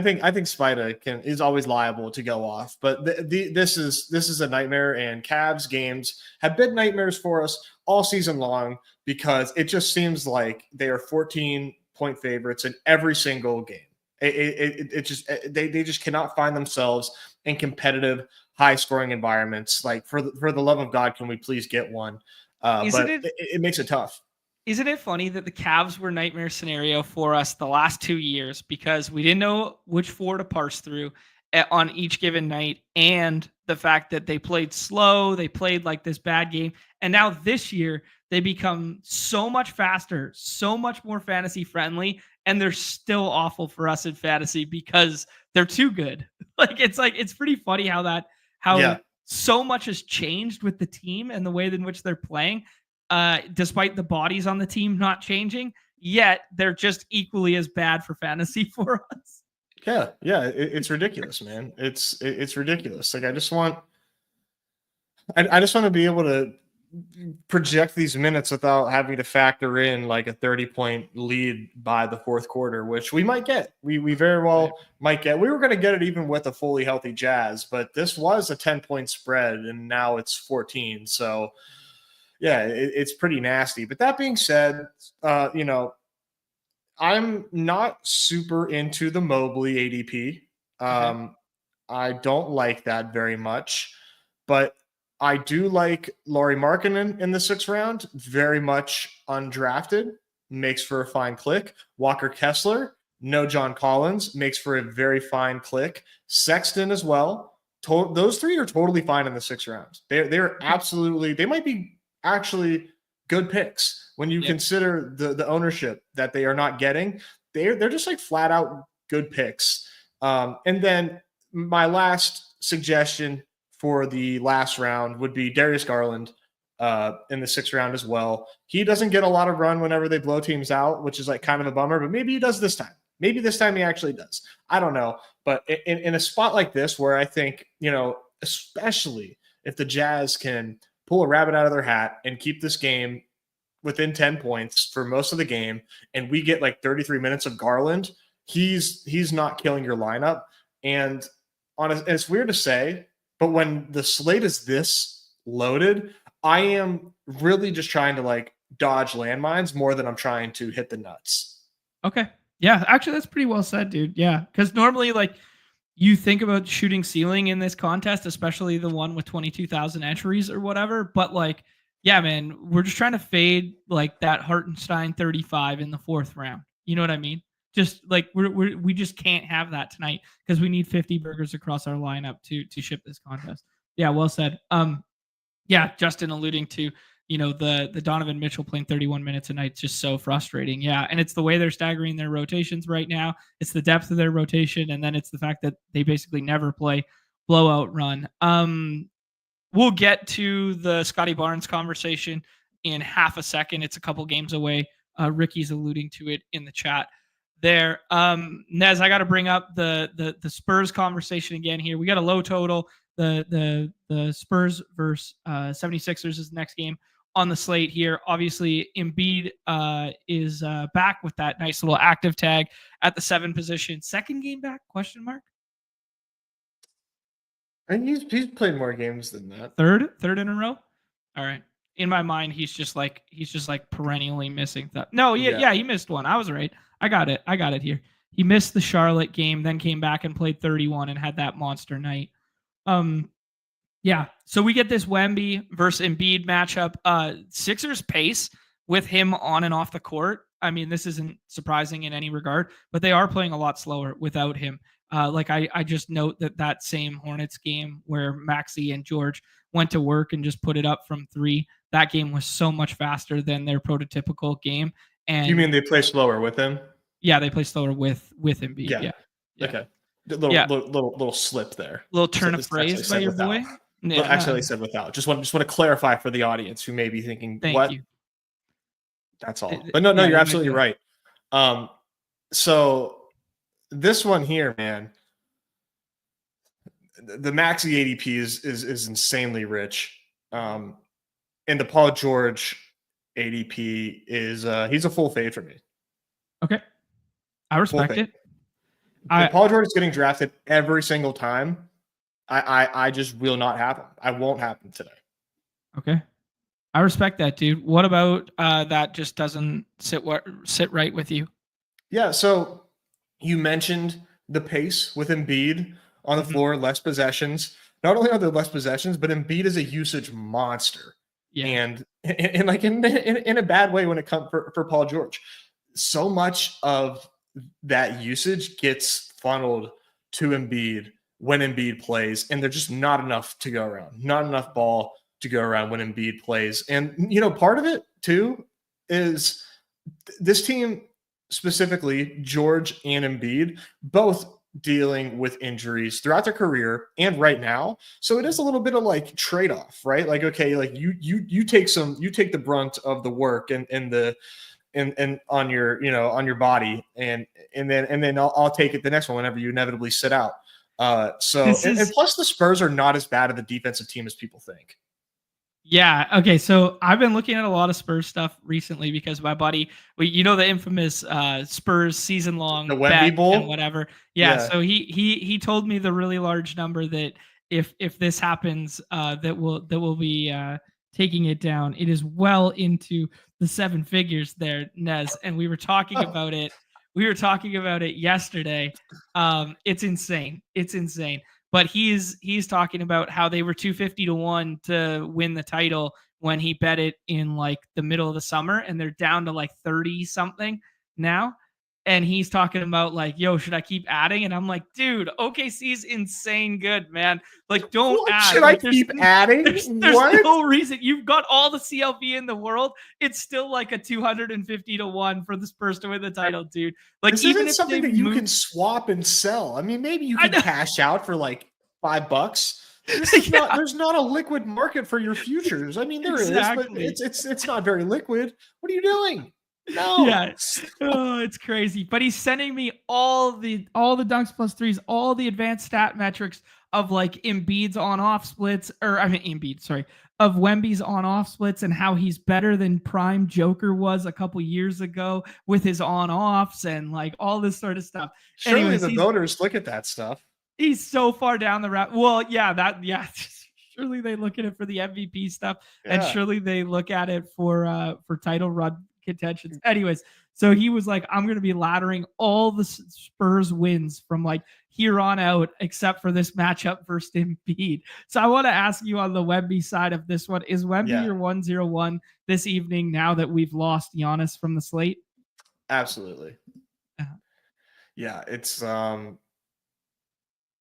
think Spida is always liable to go off. But this is a nightmare, and Cavs games have been nightmares for us all season long because it just seems like they are 14-point favorites in every single game. They just cannot find themselves in competitive, high-scoring environments. Like for the love of God, can we please get one? But it makes it tough. Isn't it funny that the Cavs were nightmare scenario for us the last 2 years because we didn't know which 4 to parse through, on each given night, and the fact that they played slow, they played like this bad game. And now this year, they become so much faster, so much more fantasy friendly, and they're still awful for us in fantasy because they're too good. It's pretty funny how Yeah. so much has changed with the team and the way in which they're playing, despite the bodies on the team not changing. Yet they're just equally as bad for fantasy for us. Yeah, it's ridiculous, man. It's ridiculous. Like I just want to be able to project these minutes without having to factor in like a 30-point lead by the fourth quarter, which we might get. We very well might get. We were going to get it even with a fully healthy Jazz, but this was a 10-point spread and now it's 14. So yeah, it's pretty nasty. But that being said, I'm not super into the Mobley ADP. I don't like that very much, but I do like Lauri Markkanen in the 6th round. Very much undrafted, makes for a fine click. Walker Kessler, no John Collins, makes for a very fine click. Sexton as well. Those 3 are totally fine in the 6th round. They're absolutely, they might be actually good picks when you consider the ownership that they are not getting. They're just like flat out good picks. And then my last suggestion for the last round would be Darius Garland in the 6th round as well. He doesn't get a lot of run whenever they blow teams out, which is like kind of a bummer, but maybe he does this time. Maybe this time he actually does. I don't know. But in a spot like this where I think, especially if the Jazz can pull a rabbit out of their hat and keep this game within 10 points for most of the game, and we get like 33 minutes of Garland, he's not killing your lineup. And it's weird to say, but when the slate is this loaded, I am really just trying to like dodge landmines more than I'm trying to hit the nuts. Okay. Yeah, actually that's pretty well said, dude. Yeah, because normally like you think about shooting ceiling in this contest, especially the one with 22,000 entries or whatever, but like, yeah, man, we're just trying to fade like that Hartenstein 35 in the 4th round. You know what I mean? Just like we just can't have that tonight because we need 50 burgers across our lineup to ship this contest. Yeah, well said. Yeah, Justin alluding to the Donovan Mitchell playing 31 minutes a night is just so frustrating. Yeah, and it's the way they're staggering their rotations right now. It's the depth of their rotation, and then it's the fact that they basically never play blowout run. We'll get to the Scotty Barnes conversation in half a second. It's a couple games away. Ricky's alluding to it in the chat there. Nez, I got to bring up the Spurs conversation again here. We got a low total. The Spurs versus 76ers is the next game on the slate here. Obviously, Embiid is back with that nice little active tag at the 7 position. Second game back? Question mark. And he's played more games than that. Third in a row. All right. In my mind, he's just like perennially missing stuff. No, yeah, he missed one. I was right. I got it here. He missed the Charlotte game, then came back and played 31 and had that monster night. Yeah. So we get this Wemby versus Embiid matchup. Sixers pace with him on and off the court. I mean, this isn't surprising in any regard, but they are playing a lot slower without him. I just note that same Hornets game where Maxey and George went to work and just put it up from 3. That game was so much faster than their prototypical game. And you mean they play slower with him? Yeah, they play slower with Embiid. Yeah. Okay. Little slip there. Little turn of phrase by your boy. Yeah, actually, I said without. Just want to clarify for the audience who may be thinking, Thank you. That's all. But no, you're absolutely right. So this one here, man, the Maxey ADP is insanely rich. And the Paul George ADP is he's a full fade for me. Okay. I respect it. Paul George is getting drafted every single time. I just will not happen. I won't happen today. Okay. I respect that, dude. What about that just doesn't sit right with you? Yeah, so you mentioned the pace with Embiid on the floor, less possessions. Not only are there less possessions, but Embiid is a usage monster. Yeah. And like in a bad way when it comes for Paul George. So much of that usage gets funneled to Embiid when Embiid plays, and there's just not enough to go around, not enough ball to go around when Embiid plays. And, part of it too is this team, specifically George and Embiid, both dealing with injuries throughout their career and right now. So it is a little bit of like trade-off, right? Like, okay, like you take the brunt of the work and on your body, and then I'll take it the next one whenever you inevitably sit out. And plus the Spurs are not as bad of a defensive team as people think. Yeah. Okay. So I've been looking at a lot of Spurs stuff recently because my buddy, the infamous Spurs season long the Wemby Bowl and whatever. Yeah. So he told me the really large number that if this happens, that will be taking it down. It is well into the 7 figures there, Nez, and we were talking about it. We were talking about it yesterday. It's insane. It's insane. But he's talking about how they were 250 to 1 to win the title when he bet it in like the middle of the summer, and they're down to like 30 something now. And he's talking about like, yo, should I keep adding? And I'm like, dude, OKC's insane good, man. Like, don't add. Should like, I keep adding? There's no reason. You've got all the CLV in the world. It's still like a 250 to 1 for the Spurs to win the title, dude. Like, this isn't something that you can swap and sell. I mean, maybe you can cash out for like $5. There's not a liquid market for your futures. I mean, there is, but it's not very liquid. What are you doing? No. Yeah. Oh, it's crazy. But he's sending me all the dunks plus threes, all the advanced stat metrics of like Embiid's on-off splits, of Wemby's on-off splits, and how he's better than prime Joker was a couple years ago with his on-offs and like all this sort of stuff. Surely anyways, the voters look at that stuff. He's so far down the route. Well, yeah. Surely they look at it for the MVP stuff, and surely they look at it for title run contentions. Anyways, so he was like, I'm going to be laddering all the Spurs wins from like here on out, except for this matchup versus Embiid. So I want to ask you on the Wemby side of this one, is Wemby your 101 this evening now that we've lost Giannis from the slate? Absolutely. Yeah, it's I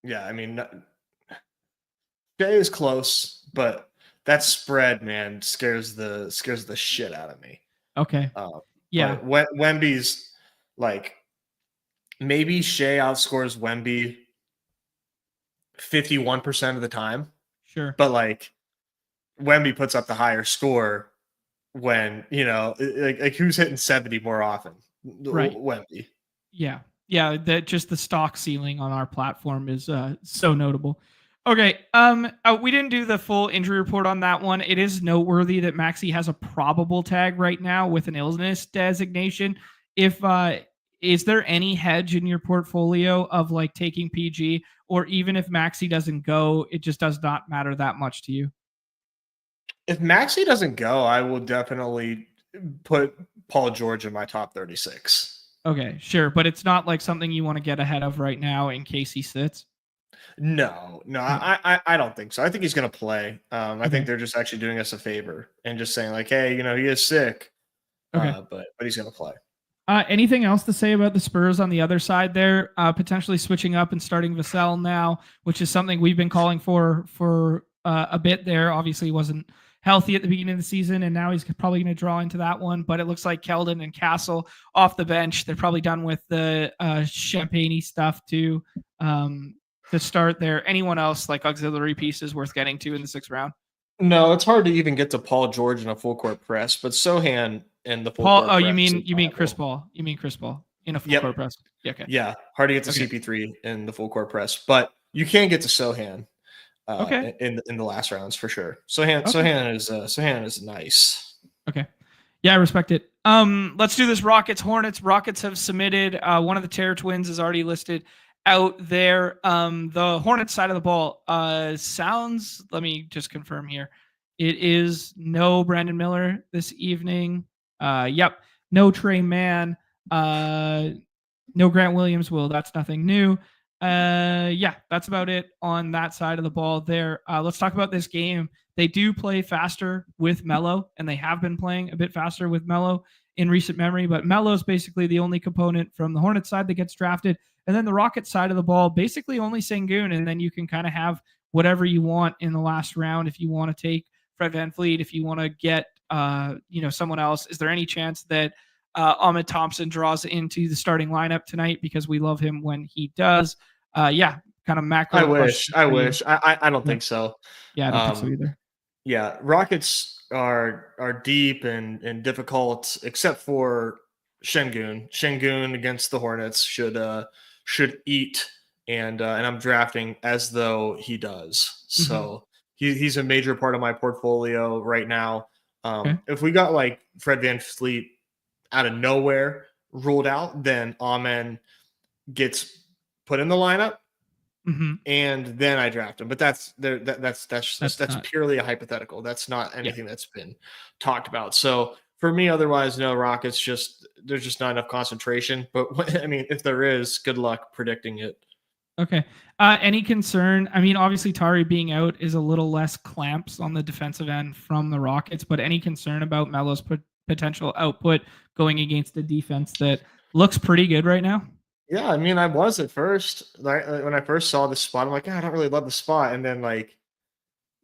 mean, Jay is close, but that spread, man, scares the shit out of me. Okay. Wemby's like, maybe Shea outscores Wemby 51% of the time. Sure. But like, Wemby puts up the higher score when, like who's hitting 70 more often? Right. Wemby. Yeah. Yeah. Just the stock ceiling on our platform is so notable. Okay. We didn't do the full injury report on that one. It is noteworthy that Maxey has a probable tag right now with an illness designation. Is there any hedge in your portfolio of like taking PG, or even if Maxey doesn't go, it just does not matter that much to you? If Maxey doesn't go, I will definitely put Paul George in my top 36. Okay, sure. But it's not like something you want to get ahead of right now in case he sits? No, I don't think so. I think he's going to play. I think they're just actually doing us a favor and just saying like, hey, he is sick, but he's going to play. Anything else to say about the Spurs on the other side there? Potentially switching up and starting Vassell now, which is something we've been calling for a bit there. Obviously, he wasn't healthy at the beginning of the season, and now he's probably going to draw into that one. But it looks like Keldon and Castle off the bench. They're probably done with the Champagne stuff too. To start there, anyone else like auxiliary pieces worth getting to in the 6th round? No, it's hard to even get to Paul George in a full court press, but Sohan in the full court press. Oh, you mean Chris Paul? You mean Chris Paul in a full court press? Yeah, okay. Yeah, hard to get to CP3 in the full court press, but you can get to Sohan in the last rounds for sure. Sohan is nice. Okay. Yeah, I respect it. Let's do this Rockets Hornets. Rockets have submitted one of the Terror Twins is already listed out there. The Hornets side of the ball sounds, let me just confirm here. It is no Brandon Miller this evening. Yep. No Trey Mann. No Grant Williams. Well, that's nothing new. Yeah, that's about it on that side of the ball there. Let's talk about this game. They do play faster with Melo, and they have been playing a bit faster with Melo. in recent memory, but Melo's basically the only component from the Hornets side that gets drafted. And then the Rockets side of the ball, basically only Sengun. And then you can kind of have whatever you want in the last round. If you want to take Fred VanVleet, if you want to get, someone else, is there any chance that Ahmed Thompson draws into the starting lineup tonight? Because we love him when he does. Kind of macro. I wish. I don't Yeah. think so. Yeah, I don't think so either. Yeah, Rockets are deep and difficult, except for Sengun. Sengun against the Hornets should eat, and I'm drafting as though he does. So he's a major part of my portfolio right now. If we got like Fred VanVleet out of nowhere ruled out, then Amen gets put in the lineup. And then I draft him, but that's purely a hypothetical. That's not anything that's been talked about. So for me, otherwise, no, Rockets there's just not enough concentration. But I mean, if there is, good luck predicting it. Okay. Any concern? I mean, obviously Tari being out is a little less clamps on the defensive end from the Rockets, but any concern about Melo's potential output going against a defense that looks pretty good right now? Yeah, I mean, I was at first. When I first saw this spot, I'm like, I don't really love the spot. And then like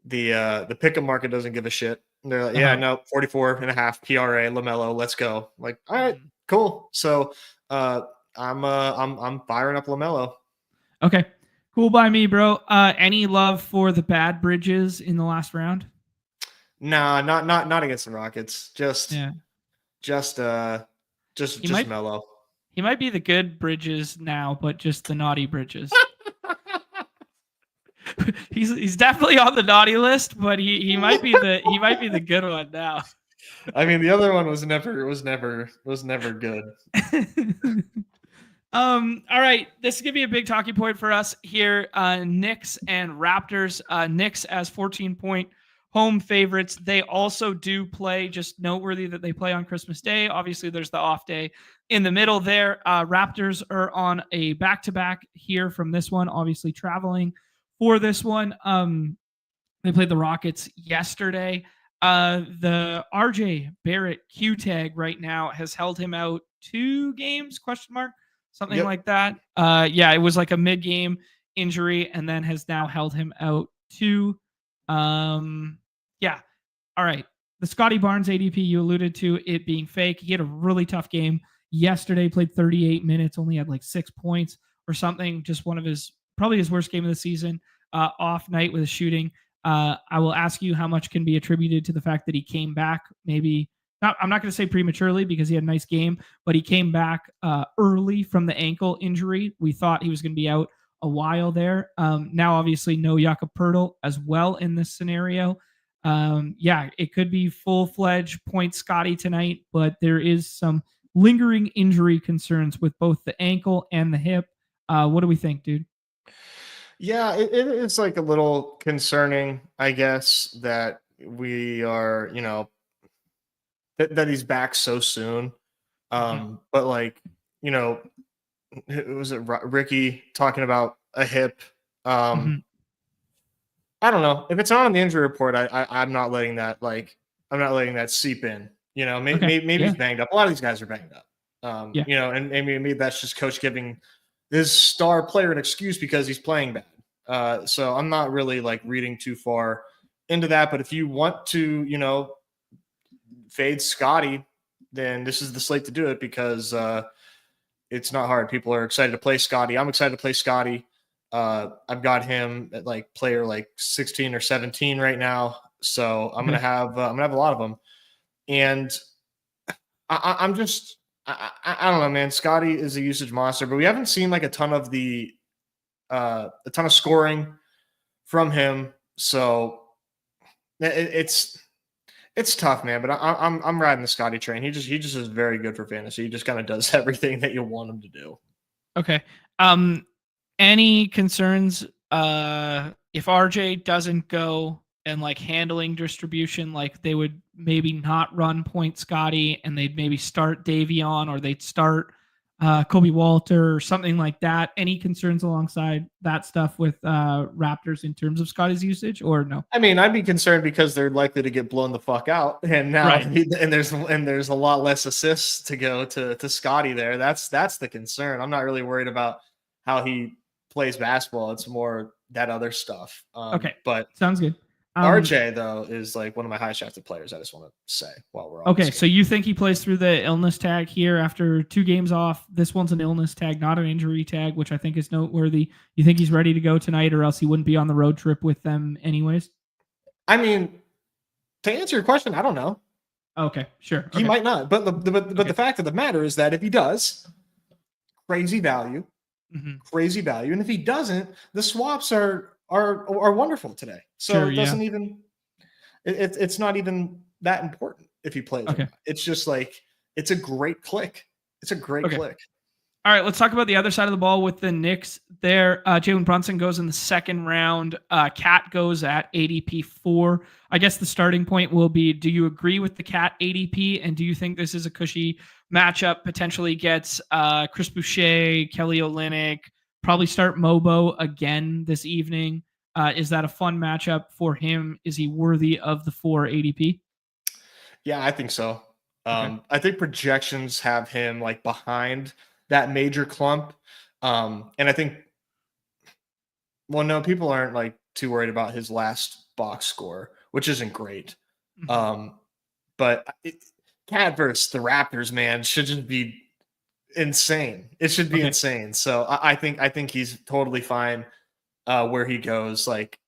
the pickup market doesn't give a shit. And they're like, no, 44.5 PRA, LaMelo, let's go. I'm like, all right, cool. So I'm firing up LaMelo. Okay, cool by me, bro. Any love for the bad bridges in the last round? Nah, not against the Rockets. Just Melo. He might be the good Bridges now, but just the naughty Bridges. he's definitely on the naughty list, but he might be the good one now. I mean, the other one was never good. All right, this is gonna be a big talking point for us here. Knicks and Raptors. Knicks as 14-point home favorites. They also do play, just noteworthy that they play on Christmas Day. Obviously, there's the off day in the middle there. Raptors are on a back-to-back here from this one, obviously traveling for this one. They played the Rockets yesterday. The RJ Barrett Q tag right now has held him out 2 games, ? Something like that. It was like a mid-game injury and then has now held him out 2. All right. The Scotty Barnes ADP, you alluded to it being fake. He had a really tough game yesterday, played 38 minutes, only had like 6 points or something. Just probably his worst game of the season. Off night with a shooting. I will ask you how much can be attributed to the fact that he came back. Maybe not. I'm not going to say prematurely because he had a nice game, but he came back early from the ankle injury. We thought he was going to be out a while there. Now, obviously, no Jakob Poeltl as well in this scenario. It could be full-fledged point Scotty tonight, but there is some lingering injury concerns with both the ankle and the hip. What do we think, dude? Yeah, it is like a little concerning, I guess, that we are, that he's back so soon. But like, was it Ricky talking about a hip? I don't know if it's not on the injury report. I'm not letting that seep in. Maybe he's banged up. A lot of these guys are banged up. And maybe that's just coach giving his star player an excuse because he's playing bad. So I'm not really like reading too far into that. But if you want to, fade Scotty, then this is the slate to do it because it's not hard. People are excited to play Scotty. I'm excited to play Scotty. I've got him at like player like 16 or 17 right now. So I'm gonna have a lot of them. And I'm just I don't know, man. Scotty is a usage monster, but we haven't seen like a ton of scoring from him. So it's tough, man. But I'm riding the Scotty train. He just is very good for fantasy. He just kind of does everything that you want him to do. Okay. Any concerns if RJ doesn't go and like handling distribution, like they would maybe not run point Scotty and they'd maybe start Davion or they'd start Kobe Walter or something like that. Any concerns alongside that stuff with Raptors in terms of Scotty's usage, or no? I mean, I'd be concerned because they're likely to get blown the fuck out, and now Right. and there's a lot less assists to go to Scotty there. That's the concern. I'm not really worried about how he plays basketball. It's more that other stuff. Okay, But sounds good. RJ though is like one of my highest drafted players. I just want to say while we're on. Okay, so you think he plays through the illness tag here after 2 games off? This one's an illness tag, not an injury tag, which I think is noteworthy. You think he's ready to go tonight, or else he wouldn't be on the road trip with them anyways? I mean, to answer your question, I don't know. Okay, sure. He might not, but the fact of the matter is that if he does, crazy value, crazy value, and if he doesn't, the swaps are wonderful today. So Sure, it doesn't even it's not even that important if he plays. Okay. It's just like it's a great click. It's a great click. All right, let's talk about the other side of the ball with the Knicks. There, Jalen Brunson goes in the second round. Cat goes at ADP 4. I guess the starting point will be: do you agree with the Cat ADP, and do you think this is a cushy matchup? Potentially gets Chris Boucher, Kelly Olynyk. Probably start Mobo again this evening. Is that a fun matchup for him? Is he worthy of the 4 ADP? Yeah, I think so. I think projections have him like behind that major clump. And I think, well, no, people aren't like too worried about his last box score, which isn't great. But Cat versus the Raptors, man, should just be insane. It should be insane. So I think he's totally fine where he goes. Like,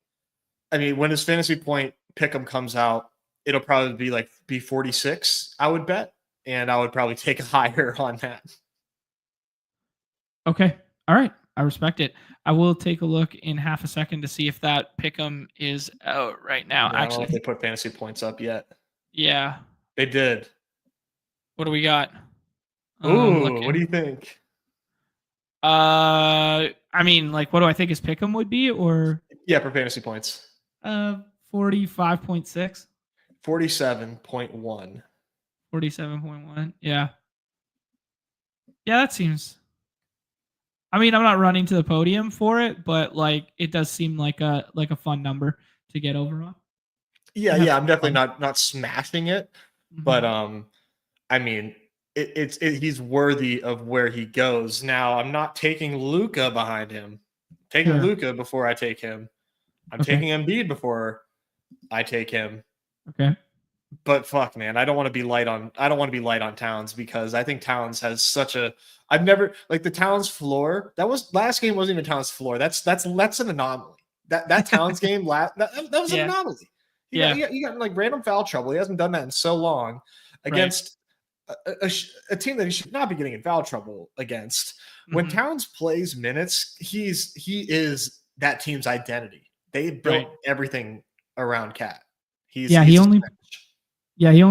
I mean, when his fantasy point pick'em comes out, it'll probably be 46, I would bet. And I would probably take a higher on that. Okay. All right. I respect it. I will take a look in half a second to see if that pick'em is out right now. Yeah, Actually, I don't know if they put fantasy points up yet. Yeah. They did. What do we got? Ooh, what do you think? I mean, like, what do I think his pick'em would be, or yeah, for fantasy points? 45.6. 47.1. 47.1. Yeah. Yeah, that seems. I mean, I'm not running to the podium for it, but like it does seem like a fun number to get over on. Yeah, I'm definitely not smashing it, but I mean, he's worthy of where he goes. Now, I'm not taking Luka behind him. Taking Luka before I take him. I'm taking Embiid before I take him. Okay. But fuck, man, I don't want to be light on Towns because I think Towns has such a. I've never like the Towns floor. That was last game wasn't even Towns floor. That's an anomaly. That Towns game that was an anomaly. He got like random foul trouble. He hasn't done that in so long against a team that he should not be getting in foul trouble against. When Towns plays minutes, he is that team's identity. They built everything around Cat. He only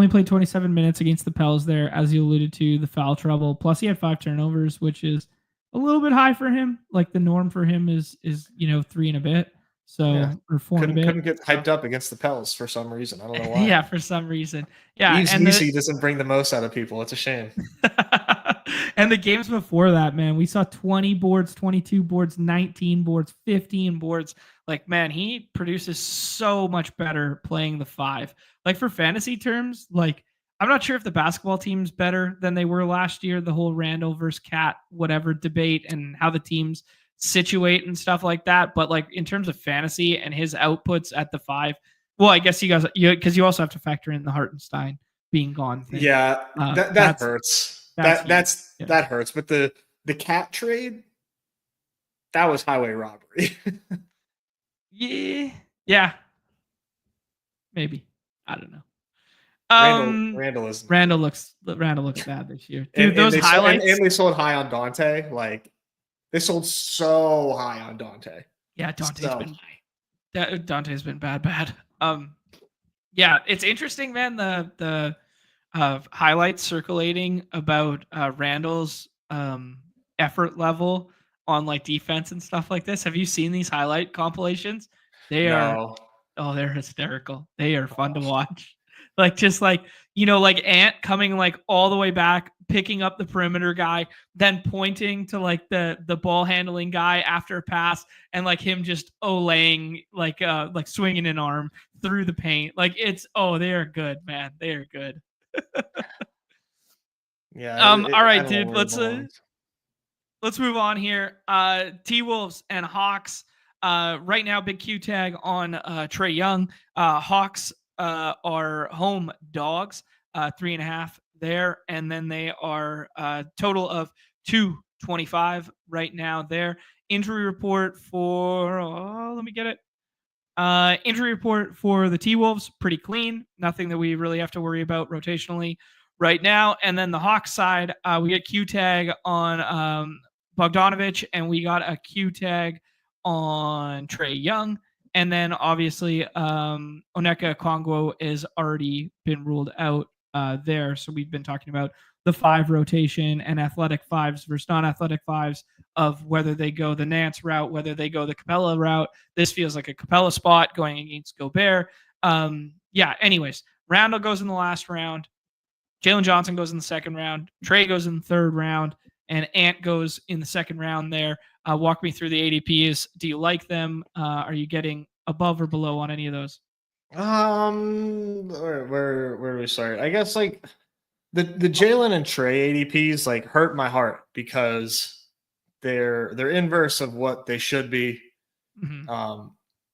played 27 minutes against the Pels there, as you alluded to, the foul trouble. Plus, he had 5 turnovers, which is a little bit high for him. Like the norm for him is 3 and a bit. So or 4 and a bit. Couldn't get hyped up against the Pels for some reason. I don't know why. Yeah, for some reason. Yeah, Eves Nisi doesn't bring the most out of people. It's a shame. And the games before that, man, we saw 20 boards, 22 boards, 19 boards, 15 boards. Like, man, he produces so much better playing the 5. Like for fantasy terms, like I'm not sure if the basketball team's better than they were last year. The whole Randall versus Cat, whatever debate and how the teams situate and stuff like that. But like in terms of fantasy and his outputs at the 5, well, I guess because you also have to factor in the Hartenstein being gone thing. Yeah, that hurts. That hurts. But the Cat trade, that was highway robbery. Yeah. Maybe. I don't know. Randall looks bad this year. Dude, those highlights. And they sold high on Dante. Like they sold so high on Dante. Yeah, Dante's been bad. Yeah, it's interesting, man. The highlights circulating about Randall's effort level on like defense and stuff like this. Have you seen these highlight compilations? They're hysterical. They are fun to watch. Like just like like Ant coming like all the way back, picking up the perimeter guy, then pointing to like the ball handling guy after a pass, and like him just olaying like swinging an arm through the paint. Like they are good, man. They are good. Yeah. All I right, don't know dude. where it belongs. Let's move on here. T-Wolves and Hawks. Right now, big Q tag on Trae Young. Hawks are home dogs, 3.5 there, and then they are total of 225 right now there. Injury report for let me get it. Injury report for the T-Wolves, pretty clean. Nothing that we really have to worry about rotationally right now. And then the Hawks side, we get Q tag on Bogdanovich, and we got a Q tag on Trae Young. And then obviously Onyeka Okongwu has already been ruled out there. So we've been talking about the 5 rotation and athletic 5s versus non-athletic 5s of whether they go the Nance route, whether they go the Capella route. This feels like a Capella spot going against Gobert. Anyways, Randall goes in the last round. Jalen Johnson goes in the second round. Trae goes in the third round. And Ant goes in the second round there. Walk me through the ADPs. Do you like them? Are you getting above or below on any of those? Where do we start? I guess like the Jalen and Trae ADPs like hurt my heart because they're inverse of what they should be. Mm-hmm.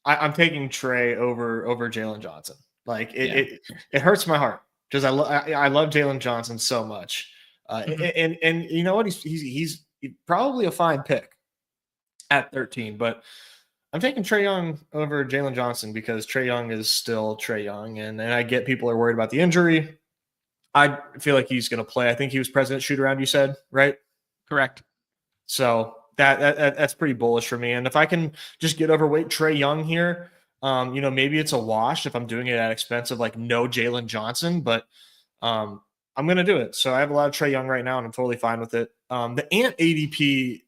I'm taking Trae over Jalen Johnson. Like it hurts my heart because I love Jalen Johnson so much. And you know what? He's probably a fine pick at 13, but I'm taking Trae Young over Jalen Johnson because Trae Young is still Trae Young, and I get people are worried about the injury. I feel like he's going to play. I think he was president shoot around. You said right? Correct. So that's pretty bullish for me. And if I can just get overweight Trae Young here, maybe it's a wash if I'm doing it at expense of like no Jalen Johnson, but I'm going to do it. So I have a lot of Trae Young right now, and I'm totally fine with it. The Ant ADP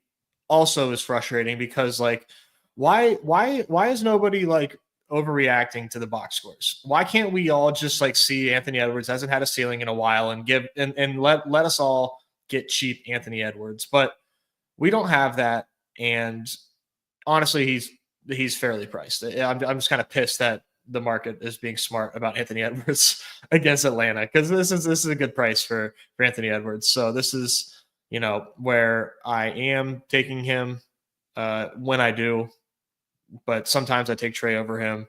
also is frustrating because like, why is nobody like overreacting to the box scores? Why can't we all just like see Anthony Edwards hasn't had a ceiling in a while and give and let us all get cheap Anthony Edwards? But we don't have that, and honestly, he's fairly priced. I'm just kind of pissed that the market is being smart about Anthony Edwards against Atlanta because this is a good price for Anthony Edwards. So this is where I am taking him when I do, but sometimes I take Trae over him.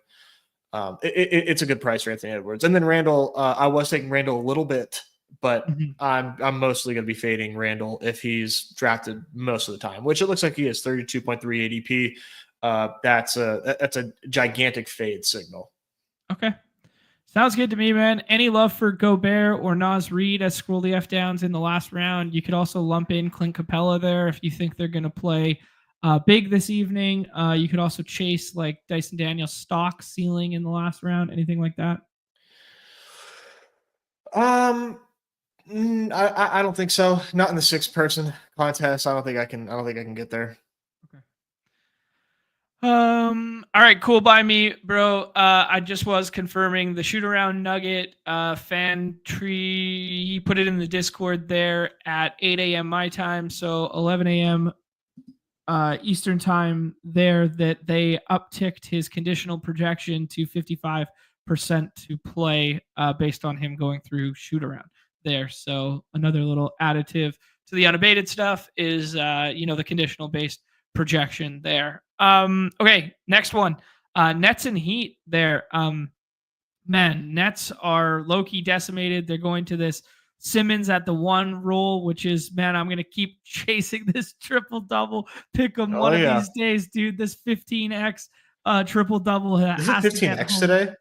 It's a good price for Anthony Edwards, and then Randall. I was taking Randall a little bit, but I'm mostly going to be fading Randall if he's drafted most of the time, which it looks like he is 32.3 ADP. That's a gigantic fade signal. Okay. Sounds good to me, man. Any love for Gobert or Naz Reid as scroll the F downs in the last round? You could also lump in Clint Capella there if you think they're going to play big this evening. You could also chase like Dyson Daniels stock ceiling in the last round. Anything like that? I don't think so. Not in the 6-person contest. I don't think I can get there. Okay. All right, cool by me, bro. I just was confirming the shoot around nugget fan tree. He put it in the Discord there at 8 a.m. my time, so 11 a.m. Eastern time there, that they upticked his conditional projection to 55% to play based on him going through shoot around there. So another little additive to the unabated stuff is the conditional based projection there. Okay, next one. Nets and Heat there. Man, Nets are low-key decimated. They're going to this Simmons at the 1 rule, which is, man, I'm going to keep chasing this triple-double. Pick them one of these days, dude. This 15x triple-double is it 15x today?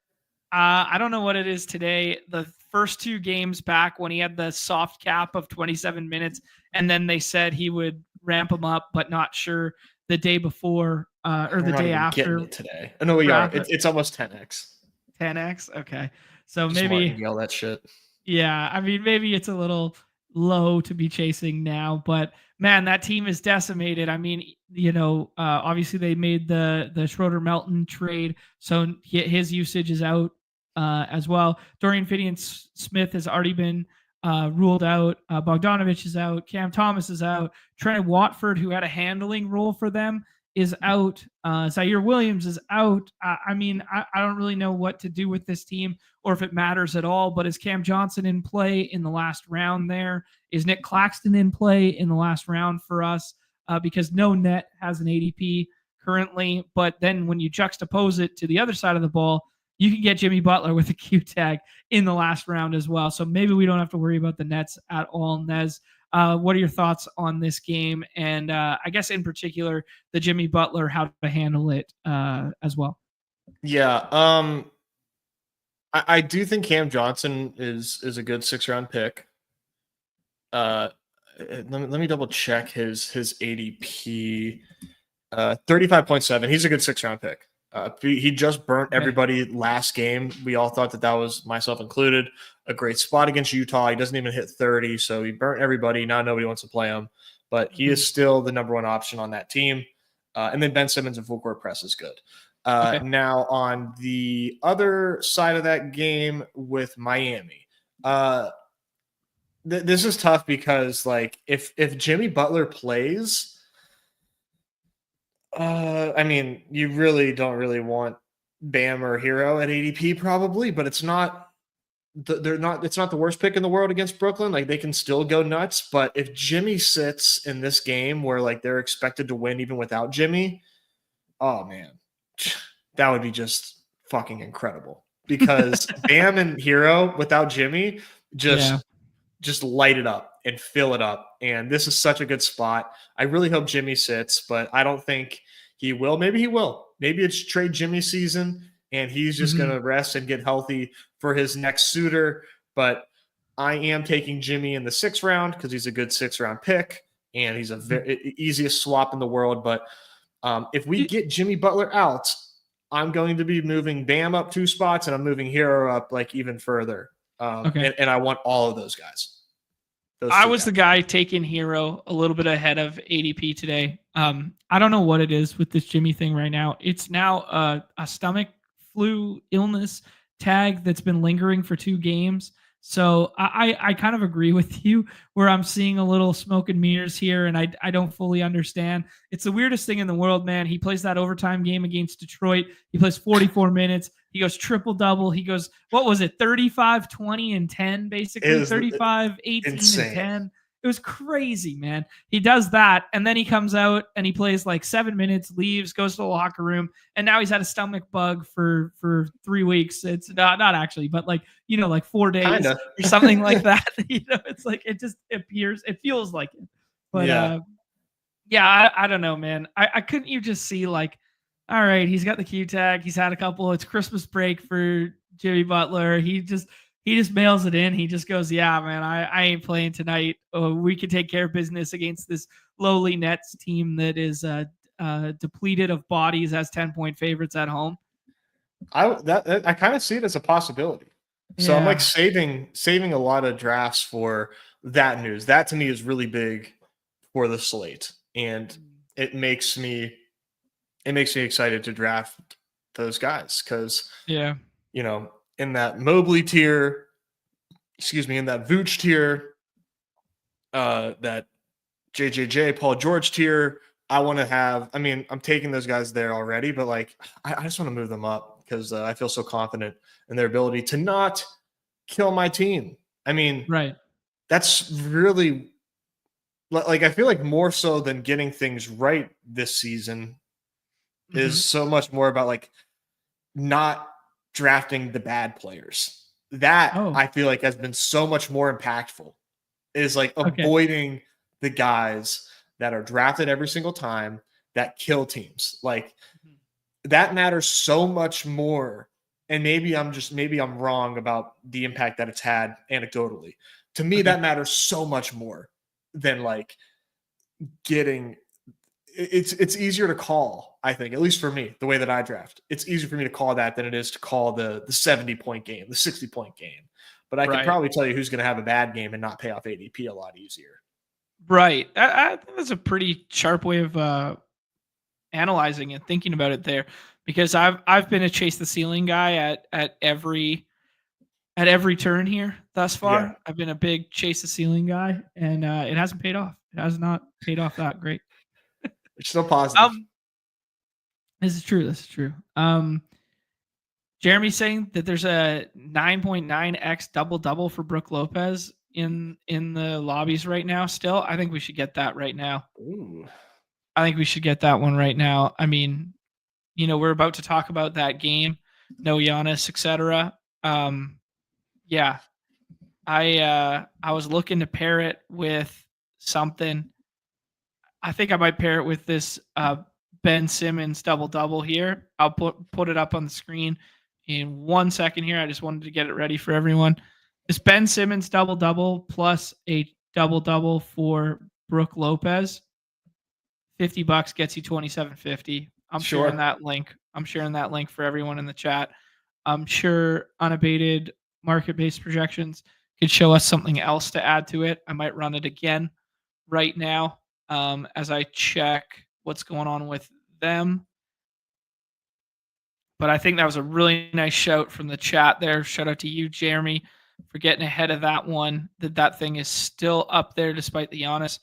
I don't know what it is today. The first 2 games back when he had the soft cap of 27 minutes, and then they said he would ramp him up, but not sure the day before or the day after. It today. Oh, no, we are. It's almost 10x. 10x. Okay, so just maybe yell that shit. Yeah, I mean, maybe it's a little low to be chasing now, but man, that team is decimated. I mean, obviously they made the Schroeder Melton trade, so his usage is out as well. Dorian Finney-Smith has already been ruled out. Bogdanovich is out. Cam Thomas is out. Trent Watford, who had a handling role for them, is out. Zaire Williams is out. I don't really know what to do with this team or if it matters at all. But is Cam Johnson in play in the last round there? Is Nick Claxton in play in the last round for us? Because no net has an ADP currently. But then when you juxtapose it to the other side of the ball, you can get Jimmy Butler with a Q tag in the last round as well. So maybe we don't have to worry about the Nets at all. Nez, what are your thoughts on this game? And I guess in particular, the Jimmy Butler, how to handle it as well. Yeah. I do think Cam Johnson is a good 6-round pick. Let me double check his ADP. 35.7. He's a good 6-round pick. He just burnt everybody last game. We all thought that was, myself included, a great spot against Utah. He doesn't even hit 30, so he burnt everybody. Now nobody wants to play him, but he is still the number one option on that team. And then Ben Simmons and full court press is good. Now on the other side of that game with Miami, this is tough because like if Jimmy Butler plays, you really don't really want Bam or Hero at ADP probably, but it's not the worst pick in the world against Brooklyn. Like they can still go nuts, but if Jimmy sits in this game where like they're expected to win even without Jimmy, oh man, that would be just fucking incredible because Bam and Hero without Jimmy just light it up and fill it up. And this is such a good spot. I really hope Jimmy sits, but I don't think he will. Maybe he will. Maybe it's trade Jimmy season and he's just going to rest and get healthy for his next suitor. But I am taking Jimmy in the 6th round because he's a good 6-round pick and he's a very easiest swap in the world. But if we get Jimmy Butler out, I'm going to be moving Bam up 2 spots and I'm moving Hero up like even further. And I want all of those guys. I was the guy taking Hero a little bit ahead of ADP today. I don't know what it is with this Jimmy thing right now. It's now a stomach flu illness tag that's been lingering for 2 games. So I kind of agree with you where I'm seeing a little smoke and mirrors here, and I don't fully understand. It's the weirdest thing in the world, man. He plays that overtime game against Detroit. He plays 44 minutes. He goes triple-double. He goes, what was it, 35, 20, and 10, basically? 35, 18, insane. And 10. It was crazy, man. He does that, and then he comes out and he plays like 7 minutes, leaves, goes to the locker room, and now he's had a stomach bug for 3 weeks. It's not actually, but like 4 days Kinda. Or something like that. It's like it just appears. It feels like it. But I don't know, man. I couldn't you just see like, all right, he's got the Q tag. He's had a couple. It's Christmas break for Jimmy Butler. He just mails it in. He just goes, yeah, man, I ain't playing tonight. Oh, we can take care of business against this lowly Nets team that is depleted of bodies as 10-point favorites at home. I kind of see it as a possibility. So I'm like saving a lot of drafts for that news. That to me is really big for the slate. And it makes me excited to draft those guys because, in that Mobley tier, in that Vooch tier, that JJJ, Paul George tier, I want to have, I'm taking those guys there already, but like, I just want to move them up because I feel so confident in their ability to not kill my team. Right. That's really like, I feel like more so than getting things right this season is so much more about like not drafting the bad players. That I feel like has been so much more impactful is like avoiding the guys that are drafted every single time that kill teams. Like that matters so much more. And maybe I'm wrong about the impact that it's had anecdotally. To me, that matters so much more than like getting it's easier to call, I think, at least for me, the way that I draft. It's easier for me to call that than it is to call the 70-point game, the 60-point game. But I can probably tell you who's going to have a bad game and not pay off ADP a lot easier. Right. I think that's a pretty sharp way of analyzing and thinking about it there, because I've been a chase the ceiling guy at every at every turn here thus far. Yeah. I've been a big chase the ceiling guy, and it hasn't paid off. It has not paid off that great. It's still positive. This is true. This is true. Jeremy's saying that there's a 9.9x double for Brook Lopez in the lobbies right now. Still, I think we should get that right now. Ooh. I think we should get that one right now. I mean, we're about to talk about that game. No Giannis, etc. Yeah, I was looking to pair it with something. I think I might pair it with this Ben Simmons double here. I'll put it up on the screen in 1 second here. I just wanted to get it ready for everyone. This Ben Simmons double plus a double for Brook Lopez. $50 gets you $27.50. I'm sharing that link. I'm sharing that link for everyone in the chat. I'm sure unabated market-based projections could show us something else to add to it. I might run it again right now as I check what's going on with them. But I think that was a really nice shout from the chat there. Shout out to you, Jeremy, for getting ahead of that one. That thing is still up there despite the Giannis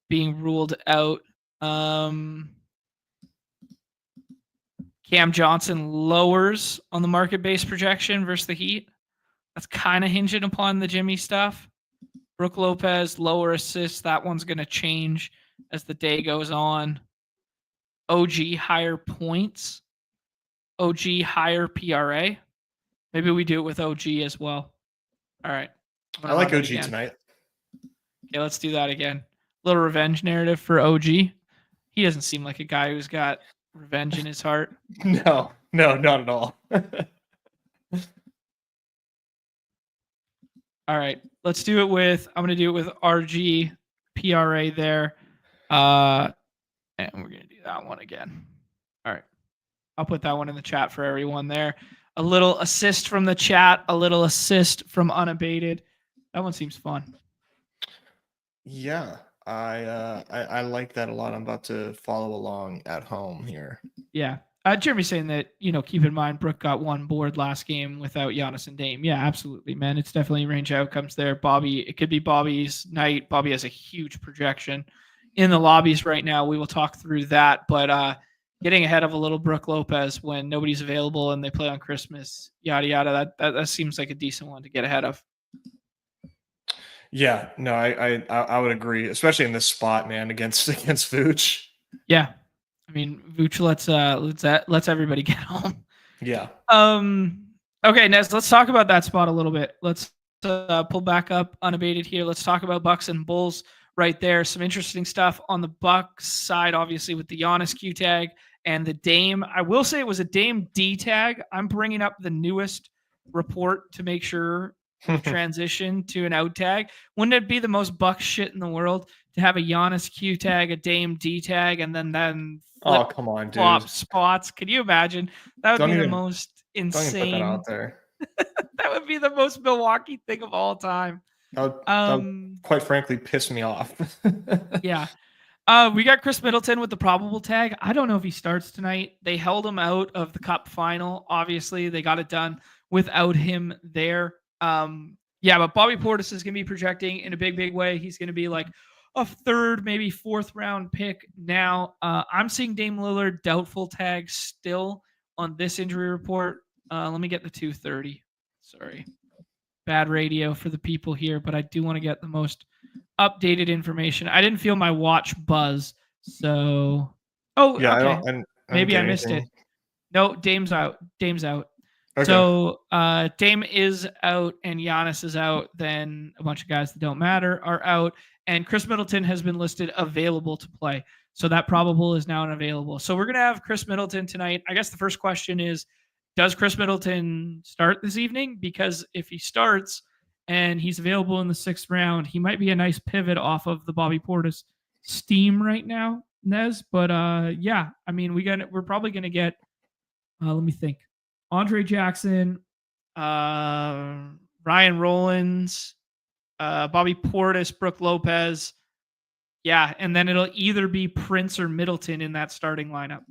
being ruled out. Cam Johnson lowers on the market-based projection versus the Heat. That's kind of hinging upon the Jimmy stuff. Brook Lopez, lower assists. That one's going to change as the day goes on. OG, higher points. OG, higher PRA. Maybe we do it with OG as well. All right. I like OG tonight. Okay, let's do that again. Little revenge narrative for OG. He doesn't seem like a guy who's got revenge in his heart. No, not at all. All right, let's do it with. I'm going to do it with RG PRA there, and we're going to do that one again. All right, I'll put that one in the chat for everyone there. A little assist from the chat, a little assist from unabated. That one seems fun. Yeah, I like that a lot. I'm about to follow along at home here. Yeah. Jeremy's saying that, keep in mind, Brook got one board last game without Giannis and Dame. Yeah, absolutely, man. It's definitely range outcomes there. Bobby, it could be Bobby's night. Bobby has a huge projection in the lobbies right now. We will talk through that. But getting ahead of a little Brook Lopez when nobody's available and they play on Christmas, yada, yada, that seems like a decent one to get ahead of. Yeah, no, I would agree, especially in this spot, man, against Vooch. Yeah. I mean, Vooch lets everybody get home. Yeah. Okay, Nez, let's talk about that spot a little bit. Let's pull back up unabated here. Let's talk about Bucks and Bulls right there. Some interesting stuff on the Bucks side, obviously, with the Giannis Q tag and the Dame. I will say it was a Dame D tag. I'm bringing up the newest report to make sure transition to an out tag. Wouldn't it be the most Bucks shit in the world to have a Giannis Q tag, a Dame D tag, and then flip, come on, dude, flop spots? Could you imagine? That would be the most insane. Don't even put that out there. That would be the most Milwaukee thing of all time. That would quite frankly piss me off. Yeah. We got Chris Middleton with the probable tag. I don't know if he starts tonight. They held him out of the Cup final. Obviously, they got it done without him there. Yeah, but Bobby Portis is going to be projecting in a big way. He's going to be like a third, maybe fourth round pick now. I'm seeing Dame Lillard doubtful tag still on this injury report. Let me get the 230. Sorry. Bad radio for the people here, but I do want to get the most updated information. I didn't feel my watch buzz, so... Oh, yeah, okay. Maybe I missed it. No, Dame's out. Okay. So Dame is out and Giannis is out. Then a bunch of guys that don't matter are out. And Chris Middleton has been listed available to play. So that probable is now unavailable. So we're going to have Chris Middleton tonight. I guess the first question is, does Chris Middleton start this evening? Because if he starts and he's available in the 6th round, he might be a nice pivot off of the Bobby Portis steam right now, Nez. But yeah, I mean, we're probably going to get, let me think. Andre Jackson, Ryan Rollins, Bobby Portis, Brook Lopez. Yeah, and then it'll either be Prince or Middleton in that starting lineup.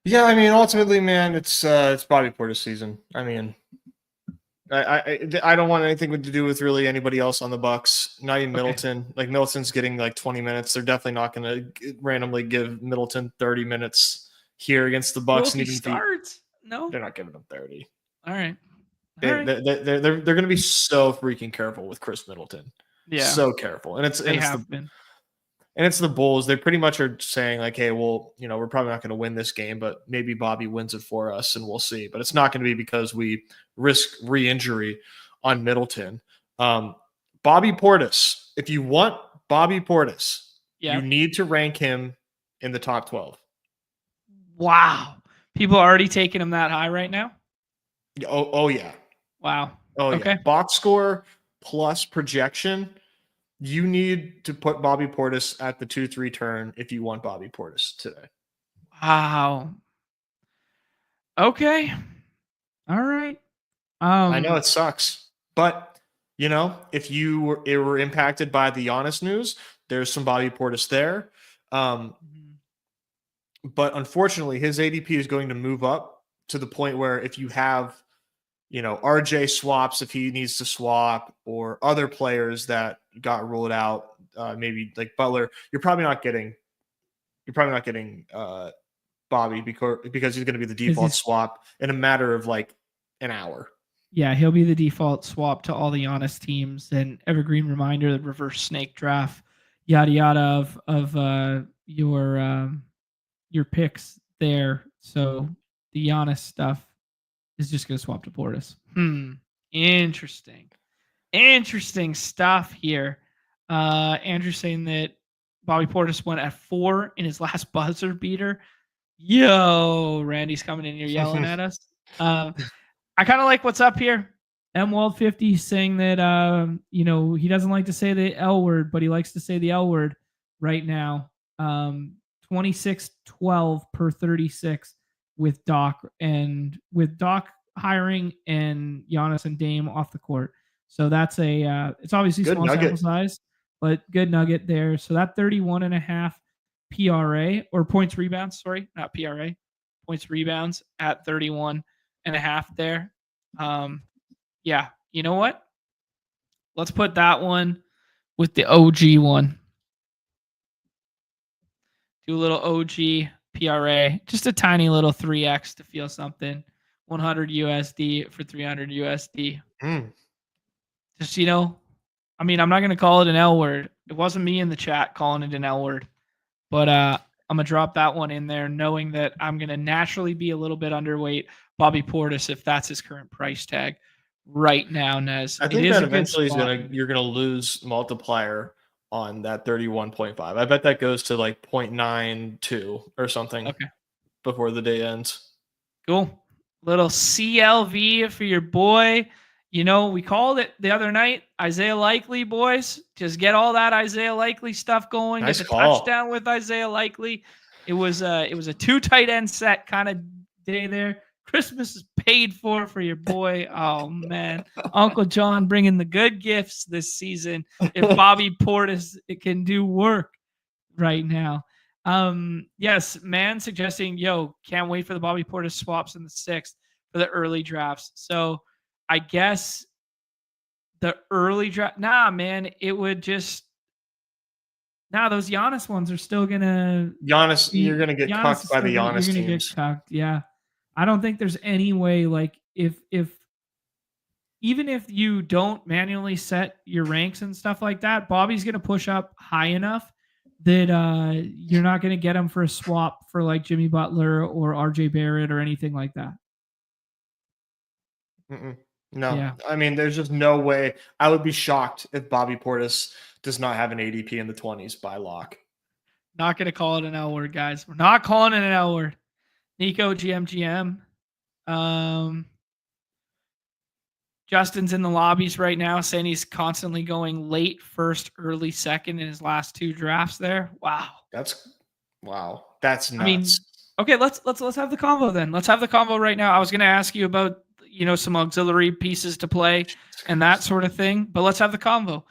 Yeah, I mean, ultimately, man, it's Bobby Portis season. I mean, I don't want anything to do with really anybody else on the Bucks. Not even Okay. Middleton. Like Middleton's getting like 20 minutes. They're definitely not going to randomly give Middleton 30 minutes here against the Well, Bucks. if And he even if he, starts, no. they're not giving him 30. All right. All They right. they're going to be so freaking careful with Chris Middleton. Yeah, So careful, and they have been. it's the Bulls. They pretty much are saying like, hey, well, we're probably not going to win this game, but maybe Bobby wins it for us, and we'll see. But it's not going to be because we risk re-injury on Middleton. Bobby Portis. If you want Bobby Portis, Yeah. you need to rank him in the top 12. Wow. People are already taking him that high right now. Oh yeah. Wow. Oh yeah. Okay. Box score plus projection. You need to put Bobby Portis at the 2-3 turn if you want Bobby Portis today. Wow. Okay. All right. I know it sucks, but if you were impacted by the Giannis news, there's some Bobby Portis there. But unfortunately, his ADP is going to move up to the point where if you have, RJ swaps if he needs to swap, or other players that got ruled out, maybe like Butler, you're probably not getting Bobby because he's going to be the default swap in a matter of like an hour. Yeah, he'll be the default swap to all the Giannis teams. And evergreen reminder, the reverse snake draft, yada yada of your picks there. So the Giannis stuff is just going to swap to Portis. Interesting stuff here. Andrew saying that Bobby Portis went at 4 in his last buzzer beater. Yo, Randy's coming in here yelling at us. I kind of like what's up here. MWald50 saying that he doesn't like to say the L word, but he likes to say the L word right now. 26-12 per 36 with Doc hiring and Giannis and Dame off the court. So that's it's obviously Good small nugget. sample size, but good nugget there. So that 31.5 PRA or points rebounds, sorry, not PRA, points rebounds at 31.5 there. Yeah, you know what? Let's put that one with the OG one. Do a little OG PRA, just a tiny little 3x to feel something. 100 USD for 300 USD. Just, I'm not going to call it an L word. It wasn't me in the chat calling it an L word. But I'm going to drop that one in there knowing that I'm going to naturally be a little bit underweight Bobby Portis if that's his current price tag right now, Nez. I think that eventually you're going to lose multiplier on that 31.5. I bet that goes to like 0.92 or something before the day ends. Cool. Little CLV for your boy. We called it the other night, Isaiah Likely, boys. Just get all that Isaiah Likely stuff going. Nice get the call. Touchdown with Isaiah Likely. It was a 2 tight end set kind of day there. Christmas is paid for your boy. Oh man, Uncle John bringing the good gifts this season. If Bobby Portis can do work right now. Yes, man suggesting, can't wait for the Bobby Portis swaps in the 6th for the early drafts. So I guess the early draft, man, it would just, those Giannis ones are still gonna you're gonna get cucked by the Giannis teams. Get cucked, yeah. I don't think there's any way, like, even if you don't manually set your ranks and stuff like that, Bobby's gonna push up high enough that you're not going to get him for a swap for like Jimmy Butler or RJ Barrett or anything like that. No, yeah. I mean, there's just no way. I would be shocked if Bobby Portis does not have an ADP in the 20s by lock. Not going to call it an L word, guys. We're not calling it an L word. Nico GM. Justin's in the lobbies right now saying he's constantly going late first, early second in his last 2 drafts there. Wow. That's nuts. I mean, okay, let's have the convo then. Let's have the convo right now. I was going to ask you about, some auxiliary pieces to play and that sort of thing, but let's have the convo.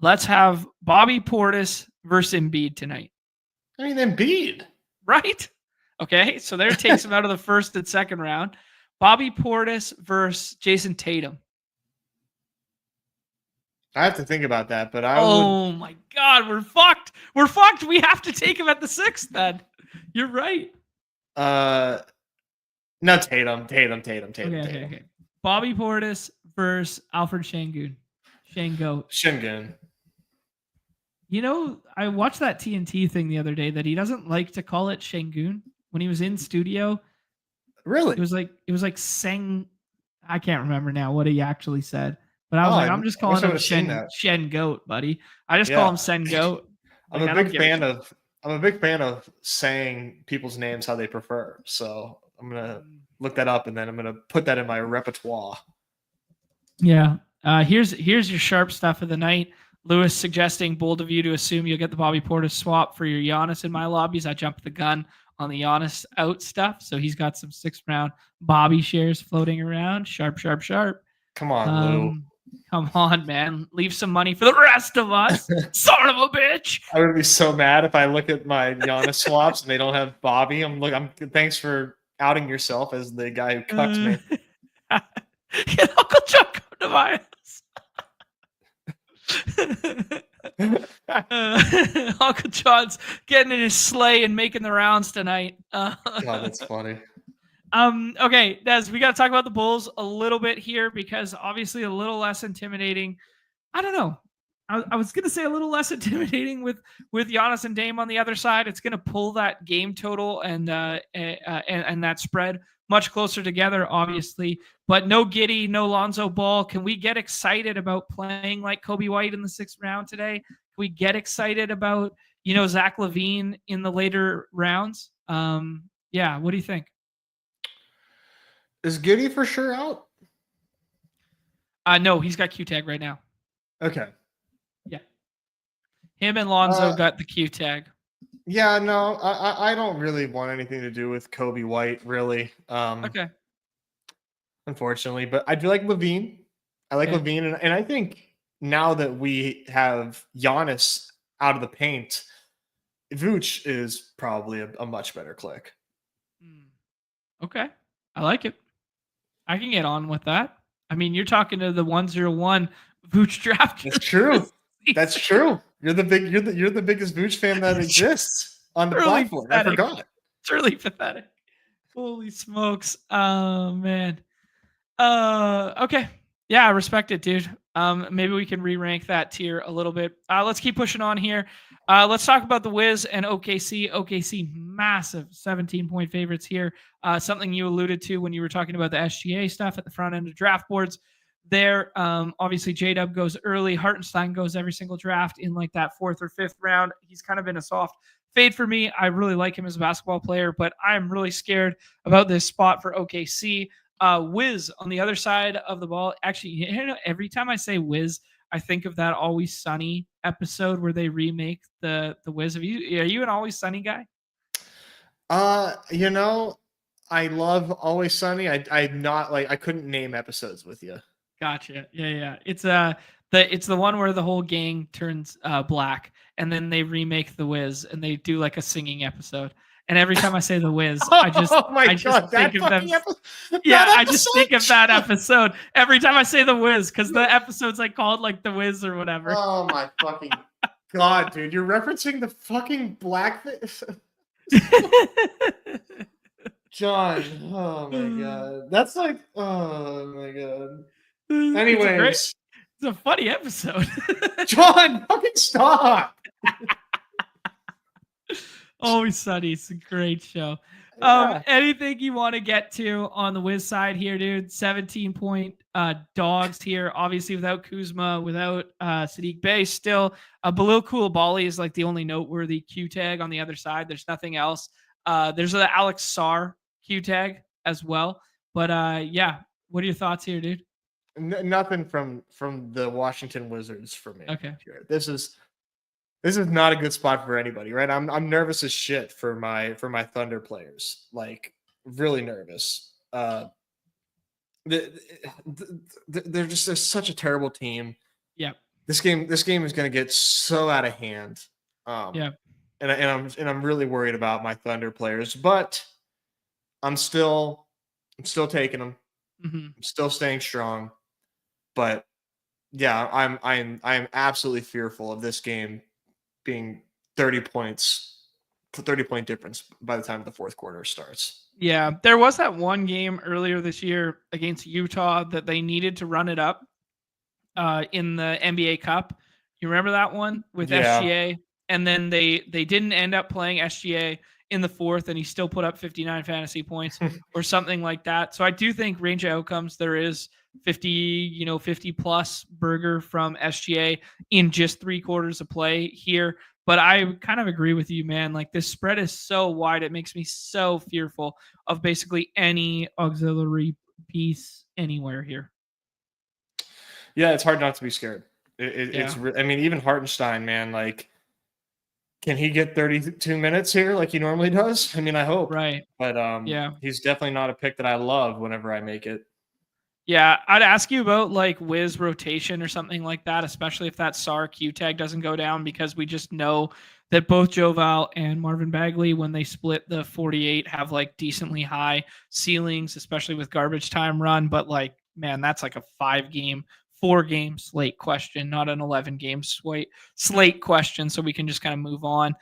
Let's have Bobby Portis versus Embiid tonight. I mean, Embiid. Right? Okay, so there takes him out of the first and second round. Bobby Portis versus Jason Tatum. I have to think about that, but I would. Oh my God, we're fucked. We're fucked. We have to take him at the 6th then. You're right. No, Tatum. Okay. Bobby Portis versus Alfred Şengün. Şengün. You know, I watched that TNT thing the other day that he doesn't like to call it Şengün when he was in studio. Really? It was like Seng. I can't remember now what he actually said, but I was like, I'm just calling him Shen Goat, buddy. I just call him Sen Goat. Like, I'm a big fan of saying people's names how they prefer. So I'm gonna look that up and then I'm gonna put that in my repertoire. Yeah. Here's your sharp stuff of the night. Lewis suggesting bold of you to assume you'll get the Bobby Portis swap for your Giannis in my lobbies. I jumped the gun on the Giannis out stuff, so he's got some 6th round Bobby shares floating around. Sharp. Come on, Lou. Come on, man. Leave some money for the rest of us. Son of a bitch. I would be so mad if I look at my Giannis swaps and they don't have Bobby. Thanks for outing yourself as the guy who cucked me. Can Uncle John come to my house? Uncle John's getting in his sleigh and making the rounds tonight. God, that's funny. Okay, Des, we got to talk about the Bulls a little bit here because obviously a little less intimidating. I don't know. I was going to say a little less intimidating with Giannis and Dame on the other side. It's going to pull that game total and that spread much closer together, obviously. But no Giddey, no Lonzo Ball. Can we get excited about playing like Kobe White in the 6th round today? Can we get excited about, Zach LaVine in the later rounds? Yeah, what do you think? Is Giddey for sure out? No, he's got Q tag right now. Okay. Yeah. Him and Lonzo got the Q tag. Yeah, no, I don't really want anything to do with Kobe White, really. Okay. Unfortunately, but I do like LaVine. I like LaVine, and I think now that we have Giannis out of the paint, Vooch is probably a much better click. Okay. I like it. I can get on with that. I mean, you're talking to the 101 Vooch draft. That's true. That's true. You're the biggest Vooch fan that exists on the platform. Pathetic. I forgot. It's really pathetic. Holy smokes. Oh man. Okay. Yeah, I respect it, dude. Maybe we can re-rank that tier a little bit. Let's keep pushing on here. Let's talk about the Wiz and OKC. OKC, massive 17-point favorites here. Something you alluded to when you were talking about the SGA stuff at the front end of draft boards. There, obviously, J-Dub goes early. Hartenstein goes every single draft in like that 4th or 5th round. He's kind of been a soft fade for me. I really like him as a basketball player, but I'm really scared about this spot for OKC. Wiz on the other side of the ball. Actually, every time I say Wiz, I think of that Always Sunny episode where they remake the Wiz. Are you an Always Sunny guy? I love Always Sunny. I'm not like I couldn't name episodes with you. Gotcha. Yeah. It's the one where the whole gang turns black, and then they remake the Wiz, and they do like a singing episode. And every time I say the Wiz, I just think of them. I just think of that episode every time I say the Wiz because the episode's like called like the Wiz or whatever. Oh my fucking God, dude! You're referencing the fucking blackface. John, oh my God, that's like, oh my God. Anyways, it's a funny episode. John, fucking stop. Always Sunny. It's a great show. Anything you want to get to on the Wiz side here, dude? 17-point dogs here. Obviously, without Kuzma, without Sadiq Bey, still Bilal Coulibaly is like the only noteworthy Q tag on the other side. There's nothing else. There's the Alex Sarr Q tag as well. But yeah, what are your thoughts here, dude? Nothing from the Washington Wizards for me. Okay. This is not a good spot for anybody, right? I'm nervous as shit for my Thunder players. Like really nervous. They're such a terrible team. Yeah. This game is going to get so out of hand. Yeah. And I'm really worried about my Thunder players, but I'm still taking them. Mm-hmm. I'm still staying strong, but yeah, I'm absolutely fearful of this game being 30 points, 30-point difference by the time the fourth quarter starts. Yeah, there was that one game earlier this year against Utah that they needed to run it up in the NBA Cup. You remember that one with Yeah. SGA? And then they didn't end up playing SGA in the fourth, and he still put up 59 fantasy points or something like that. So I do think range of outcomes there is 50 plus burger from SGA in just 3 quarters of play here. But I kind of agree with you, man. Like this spread is so wide, it makes me so fearful of basically any auxiliary piece anywhere here. Yeah, it's hard not to be scared. Yeah. I mean, even Hartenstein, man, like, can he get 32 minutes here like he normally does? I mean, I hope, Right. but Yeah. he's definitely not a pick that I love whenever I make it. Yeah, I'd ask you about like Wiz rotation or something like that, especially if that SAR Q tag doesn't go down, because we just know that both Joval and Marvin Bagley, when they split the 48, have like decently high ceilings, especially with garbage time run. But like, man, that's like a 4-game slate question, not an 11-game slate question. So we can just kind of move on.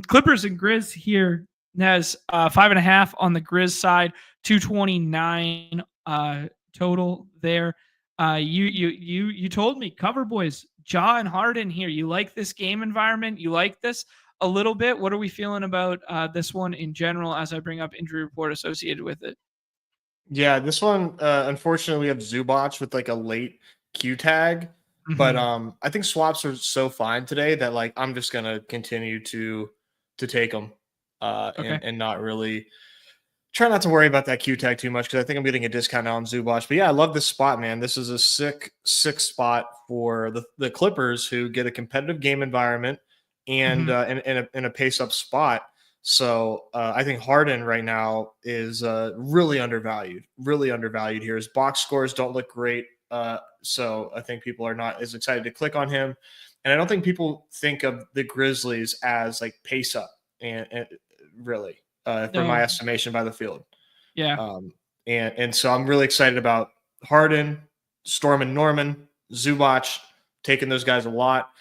Clippers and Grizz here. Has 5.5 on the Grizz side, 229 total there. You told me cover boys, Ja and Harden here. You like this game environment? You like this a little bit? What are we feeling about this one in general as I bring up injury report associated with it? Yeah, this one, unfortunately, we have Zubac with like a late Q tag, but Mm-hmm. I think swaps are so fine today that like I'm just gonna continue to take them, Okay. and not really try not to worry about that Q tag too much because I think I'm getting a discount on Zubac. But yeah, I love this spot, man. This is a sick spot for the Clippers who get a competitive game environment and Mm-hmm. in a pace up spot. So I think Harden right now is really undervalued. Really undervalued here. His box scores don't look great. So I think people are not as excited to click on him. And I don't think people think of the Grizzlies as like pace up and really for my No. estimation by the field. Yeah. Um, and so I'm really excited about Harden, Storm and Norman, Zubac, taking those guys a lot.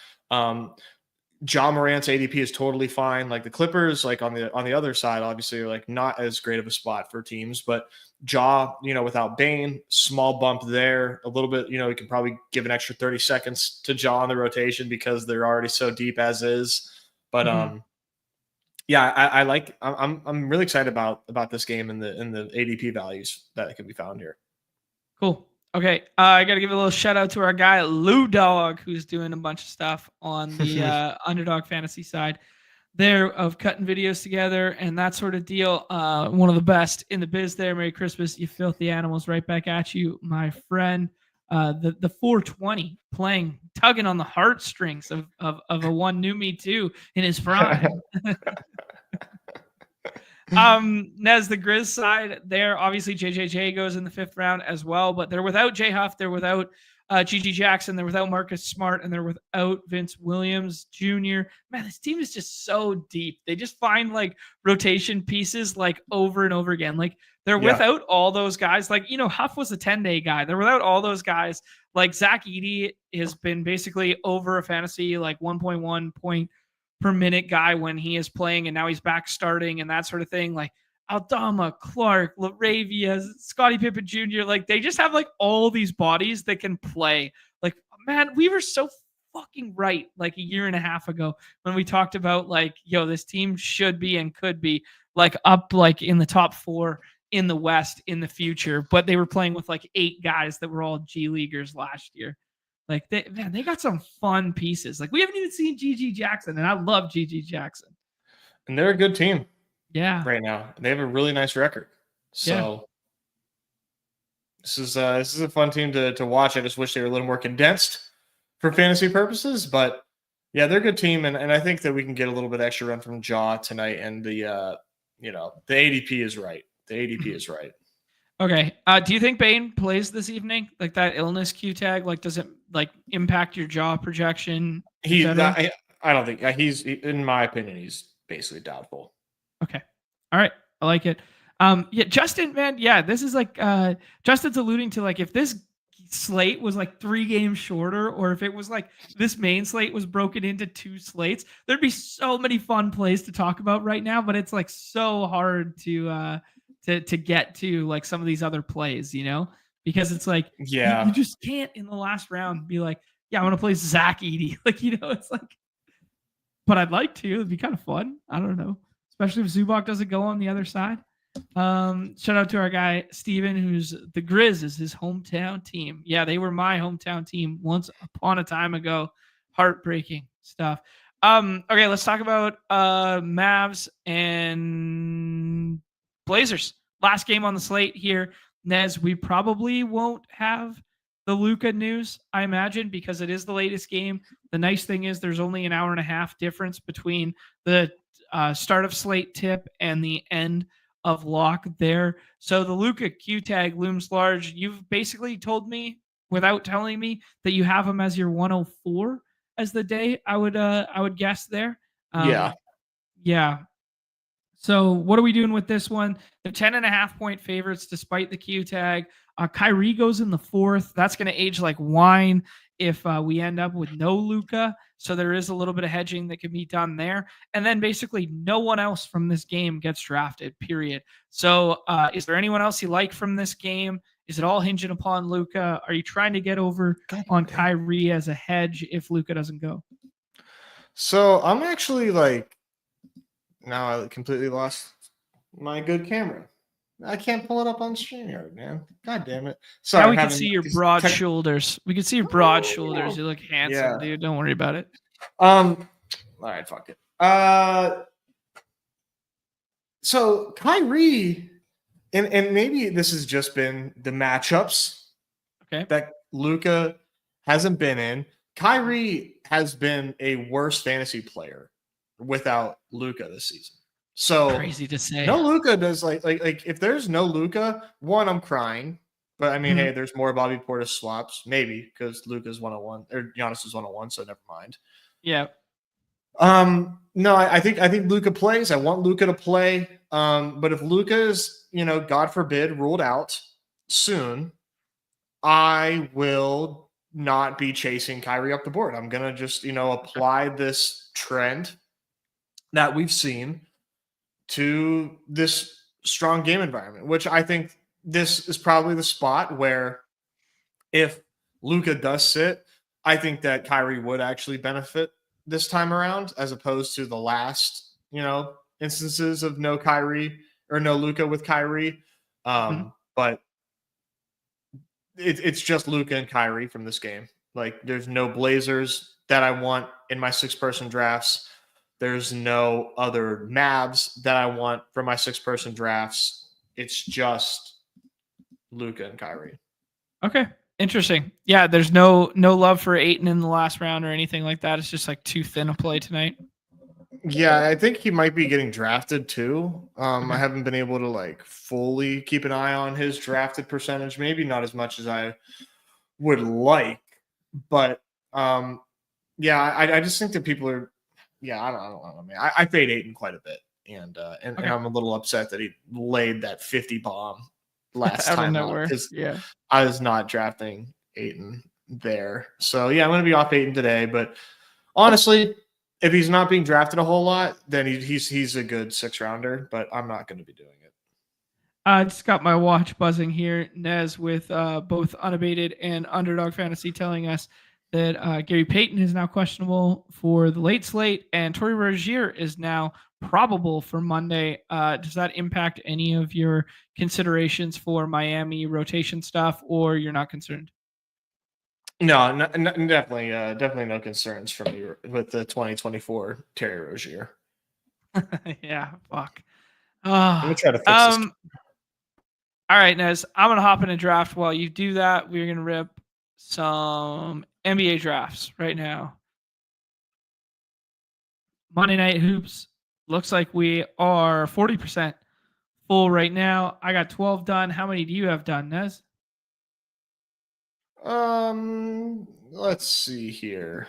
Ja Morant's ADP is totally fine. Like the Clippers, like on the other side, obviously are like not as great of a spot for teams, but Ja, without Bane, small bump there, a little bit, we can probably give an extra 30 seconds to Ja on the rotation because they're already so deep as is. But Mm-hmm. yeah, I'm really excited about this game and the ADP values that can be found here. Cool. Okay, I got to give a little shout out to our guy Lou Dog, who's doing a bunch of stuff on the Underdog Fantasy side there of cutting videos together and that sort of deal. One of the best in the biz there. Merry Christmas, you filthy animals! Right back at you, my friend. The 420 playing, tugging on the heartstrings of a one new me too in his prime. Nez, the Grizz side there, obviously JJJ goes in the 5th round as well, but they're without Jay Huff, they're without GG Jackson, they're without Marcus Smart, and they're without Vince Williams Jr. Man, this team is just so deep. They just find like rotation pieces like over and over again. Like they're Yeah. without all those guys. Like, Huff was a 10-day guy. They're without all those guys. Like Zach Edey has been basically over a fantasy like 1.1 point per minute guy when he is playing, and now he's back starting and that sort of thing. Like Aldama, Clark, Laravia, Scottie Pippen Jr. Like they just have like all these bodies that can play. Like, man, we were so fucking right like a year and a half ago when we talked about like, this team should be and could be like up like in the top 4 in the West in the future, but they were playing with like 8 guys that were all G Leaguers last year. Like they got some fun pieces. Like we haven't even seen GG Jackson, and I love GG Jackson. And they're a good team Yeah, right now. They have a really nice record. yeah, So this is a fun team to watch. I just wish they were a little more condensed for fantasy purposes, but yeah, they're a good team, and I think that we can get a little bit extra run from Ja tonight. And the ADP is right. The ADP is right. Okay. Do you think Bane plays this evening? Like that illness Q tag? Like, does it like impact your jaw projection, etc.? I don't think he's, in my opinion, he's basically doubtful. Okay. All right. I like it. Yeah, Justin, man, yeah, this is like Justin's alluding to like if this slate was like 3 games shorter, or if it was like this main slate was broken into 2 slates, there'd be so many fun plays to talk about right now. But it's like so hard to get to like some of these other plays, because it's like you Yeah. just can't in the last round be like, yeah, I want to play Zach Edey. Like, it's like, but I'd like to. It'd be kind of fun. I don't know. Especially if Zubac doesn't go on the other side. Shout out to our guy Steven, who's the Grizz is his hometown team. Yeah, they were my hometown team once upon a time ago. Heartbreaking stuff. Okay, let's talk about Mavs and Blazers. Last game on the slate here. Nez, we probably won't have the Luka news, I imagine, because it is the latest game. The nice thing is there's only an hour and a half difference between the start of slate tip and the end of lock there. So the Luka Q tag looms large. You've basically told me without telling me that you have him as your 104 as the day. I would guess there. Yeah. Yeah. So what are we doing with this one? They're 10.5-point favorites despite the Q tag. Kyrie goes in the 4th. That's going to age like wine if we end up with no Luka. So there is a little bit of hedging that can be done there. And then basically no one else from this game gets drafted, period. So is there anyone else you like from this game? Is it all hinging upon Luka? Are you trying to get over on Kyrie as a hedge if Luka doesn't go? So I'm actually like, now I completely lost my good camera. I can't pull it up on StreamYard, man. God damn it. Sorry, Now we can see your broad shoulders. We can see your broad shoulders. You look handsome, Yeah. dude. Don't worry about it. All right, fuck it. So Kyrie, and maybe this has just been the matchups that Luka hasn't been in. Kyrie has been a worse fantasy player without Luka this season. So crazy to say. No Luka does like if there's no Luka, one, I'm crying. But I mean, hey, there's more Bobby Portis swaps, maybe, because Luka's 101 or Giannis is 101, so never mind. Yeah. No, I think Luka plays. I want Luka to play. But if Luka is, God forbid, ruled out soon, I will not be chasing Kyrie up the board. I'm gonna just, apply this trend that we've seen to this strong game environment, which I think this is probably the spot where if Luka does sit, I think that Kyrie would actually benefit this time around as opposed to the last, instances of no Kyrie or no Luka with Kyrie. But it's just Luka and Kyrie from this game. Like there's no Blazers that I want in my 6-person drafts. There's no other Mavs that I want for my 6-person drafts. It's just Luka and Kyrie. Okay. Interesting. Yeah, there's no love for Ayton in the last round or anything like that. It's just like too thin a play tonight. Yeah, I think he might be getting drafted too. I haven't been able to like fully keep an eye on his drafted percentage. Maybe not as much as I would like, but yeah, I just think that people are. Yeah, I don't know, man. I fade Ayton quite a bit, and I'm a little upset that he laid that 50 bomb last time out because I was not drafting Ayton there. So yeah, I'm going to be off Ayton today. But honestly, if he's not being drafted a whole lot, then he's a good 6-rounder. But I'm not going to be doing it. I just got my watch buzzing here, Nez, with both Unabated and Underdog Fantasy telling us that Gary Payton is now questionable for the late slate, and Tory Rozier is now probable for Monday. Does that impact any of your considerations for Miami rotation stuff, or you're not concerned? No, definitely no concerns from me with the 2024 Terry Rozier. Yeah, fuck. I'm gonna try to fix this. All right, Nez, I'm gonna hop in a draft. While you do that, we're gonna rip some NBA drafts right now. Monday Night Hoops. Looks like we are 40% full right now. I got 12 done. How many do you have done, Nez? Let's see here.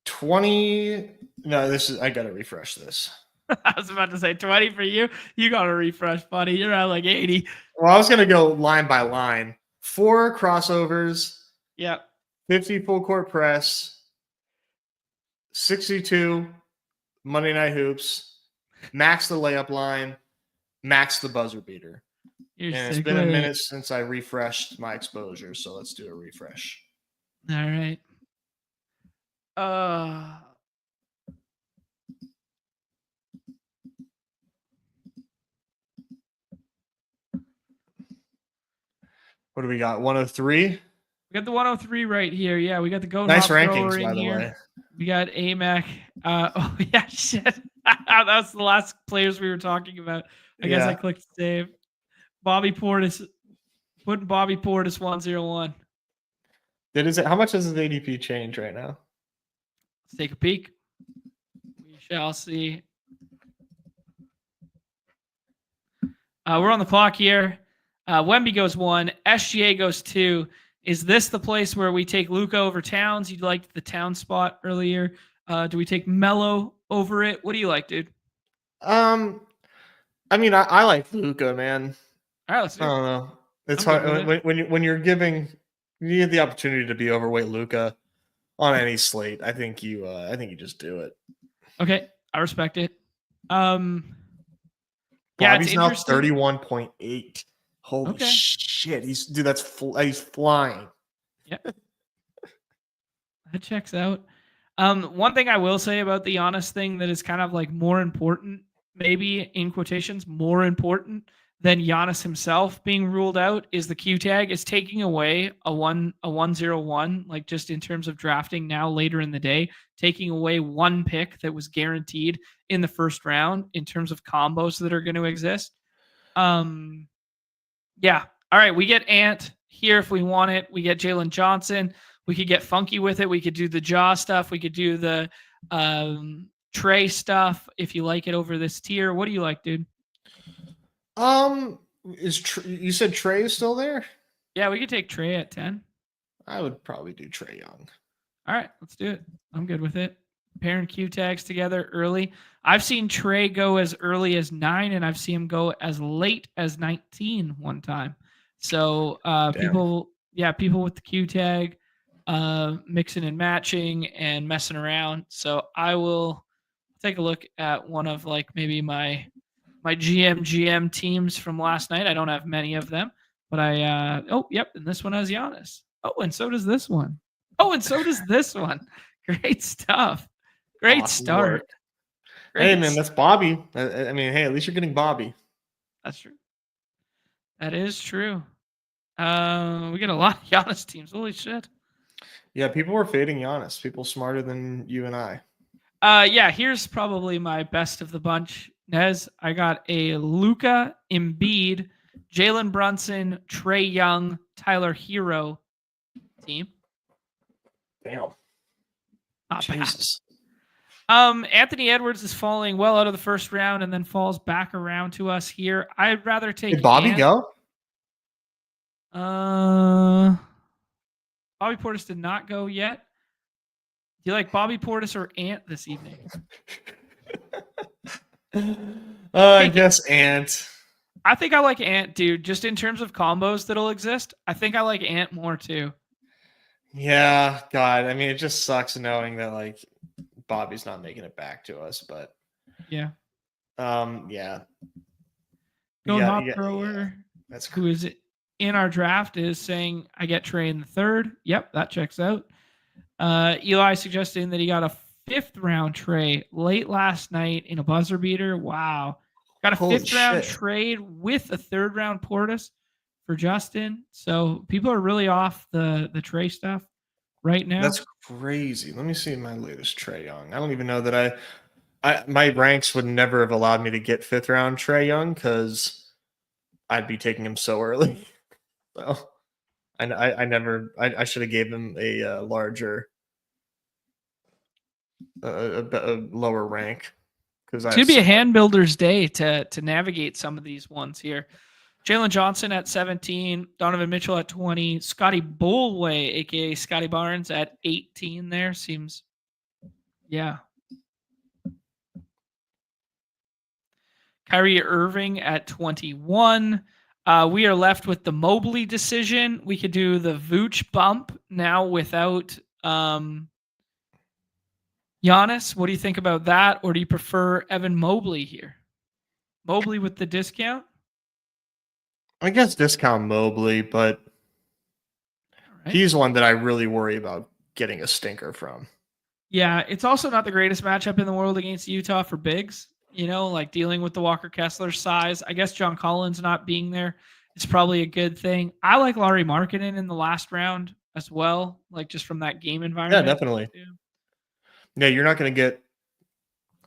20. No, I gotta refresh this. I was about to say 20 for you. You got to refresh, buddy. You're at like 80. Well, I was going to go line by line. 4 crossovers, Yep. 50 full court press, 62 Monday Night Hoops, max the layup line, max the buzzer beater. You're And it's sick been a with minute it. since I refreshed my exposure, so let's do a refresh. All right. What do we got? 103? We got the 103 right here. Yeah, we got the Goat Nice Hop thrower rankings, in by the here. way. We got AMAC. Oh, yeah, shit. That was the last players we were talking about. I guess I clicked save. Bobby Portis. Putting Bobby Portis 101. How much does his ADP change right now? Let's take a peek. We shall see. We're on the clock here. Wemby goes 1. SGA goes 2. Is this the place where we take Luka over Towns? You liked the Towns spot earlier. Do we take Melo over it? What do you like, dude? I mean, I like Luka, man. All right, let's do it. I don't know. It's hard when you're giving you have the opportunity to be overweight Luka on any slate. I think you just do it. Okay, I respect it. Bobby's now 31.8. Holy shit! He's flying. Yeah, that checks out. One thing I will say about the Giannis thing that is kind of like more important, maybe in quotations, more important than Giannis himself being ruled out is the Q tag is taking away a 101, like just in terms of drafting now later in the day, taking away one pick that was guaranteed in the first round in terms of combos that are going to exist. Yeah. All right. We get Ant here if we want it. We get Jalen Johnson. We could get funky with it. We could do the jaw stuff. We could do the Trey stuff if you like it over this tier. What do you like, dude? You said Trey is still there? Yeah, we could take Trey at 10. I would probably do Trey Young. All right, let's do it. I'm good with it. Pairing Q tags together early. I've seen Trey go as early as 9, and I've seen him go as late as 19 one time. So people with the Q tag, mixing and matching and messing around. So I will take a look at one of like maybe my GM teams from last night. I don't have many of them, but and this one has Giannis. Oh, and so does this one. Oh, and so does this one. Great stuff. Great awesome start. Hey, man, that's Bobby. I mean, hey, at least you're getting Bobby. That's true. That is true. We get a lot of Giannis teams. Holy shit. Yeah, people were fading Giannis. People smarter than you and I. Here's probably my best of the bunch. Nez, I got a Luka, Embiid, Jalen Brunson, Trey Young, Tyler Hero team. Damn. Not Jesus. Bad. Anthony Edwards is falling well out of the first round and then falls back around to us here. I'd rather take. Did Bobby go? Bobby Portis did not go yet. Do you like Bobby Portis or Ant this evening? I guess Ant. I think I like Ant, dude. Just in terms of combos that'll exist, I think I like Ant more too. Yeah, God. I mean, it just sucks knowing that like Bobby's not making it back to us, but yeah. Yeah. Go Hop Thrower. That's who is in our draft is saying I get Trey in the 3rd. Yep, that checks out. Eli suggesting that he got a 5th round Trey late last night in a buzzer beater. Wow. Got a 5th round trade with a 3rd round Portis for Justin. So people are really off the Trey stuff right now. That's crazy. Let me see my latest Trey Young. I don't even know that my ranks would never have allowed me to get 5th round Trey Young because I'd be taking him so early. So I should have gave him a larger, a lower rank. Because it's going to be a hand builder's day to navigate some of these ones here. Jalen Johnson at 17, Donovan Mitchell at 20, Scotty Bolway, a.k.a. Scotty Barnes, at 18 there. Seems, yeah. Kyrie Irving at 21. We are left with the Mobley decision. We could do the Vooch bump now without Giannis. What do you think about that? Or do you prefer Evan Mobley here? Mobley with the discount? I guess discount Mobley, but he's one that I really worry about getting a stinker from. Yeah, it's also not the greatest matchup in the world against Utah for bigs. Like dealing with the Walker Kessler size. I guess John Collins not being there is probably a good thing. I like Lauri Markkanen in the last round as well, like just from that game environment. Yeah, definitely. Yeah, you're not going to get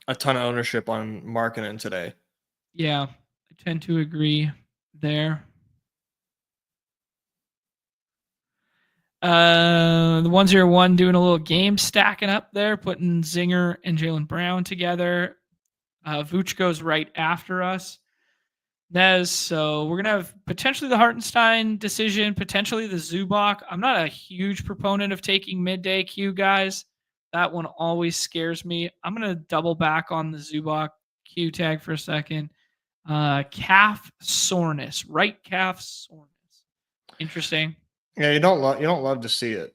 a ton of ownership on Markkanen today. Yeah, I tend to agree there. The 101 doing a little game stacking up there, putting Zinger and Jaylen Brown together. Vooch goes right after us. Nez, so we're going to have potentially the Hartenstein decision, potentially the Zubac. I'm not a huge proponent of taking midday Q guys. That one always scares me. I'm going to double back on the Zubac Q tag for a second. Calf soreness, right calf soreness. Interesting. Yeah, you don't love to see it.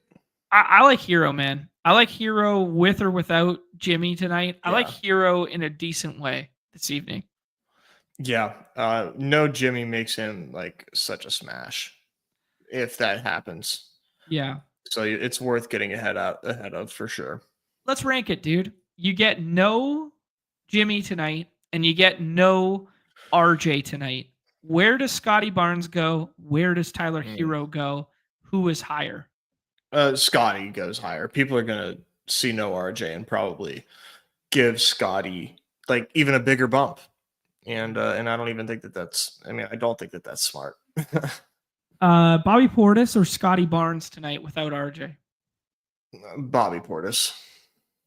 I like Hero, man. I like Hero with or without Jimmy tonight. I like Hero in a decent way this evening. Yeah, no Jimmy makes him like such a smash if that happens. Yeah. So it's worth getting ahead of for sure. Let's rank it, dude. You get no Jimmy tonight, and you get no RJ tonight. Where does Scotty Barnes go? Where does Tyler Hero go? Who is higher? Scotty goes higher. People are gonna see no RJ and probably give Scotty like even a bigger bump. And I don't even think that's. I mean, I don't think that's smart. Bobby Portis or Scotty Barnes tonight without RJ? Bobby Portis.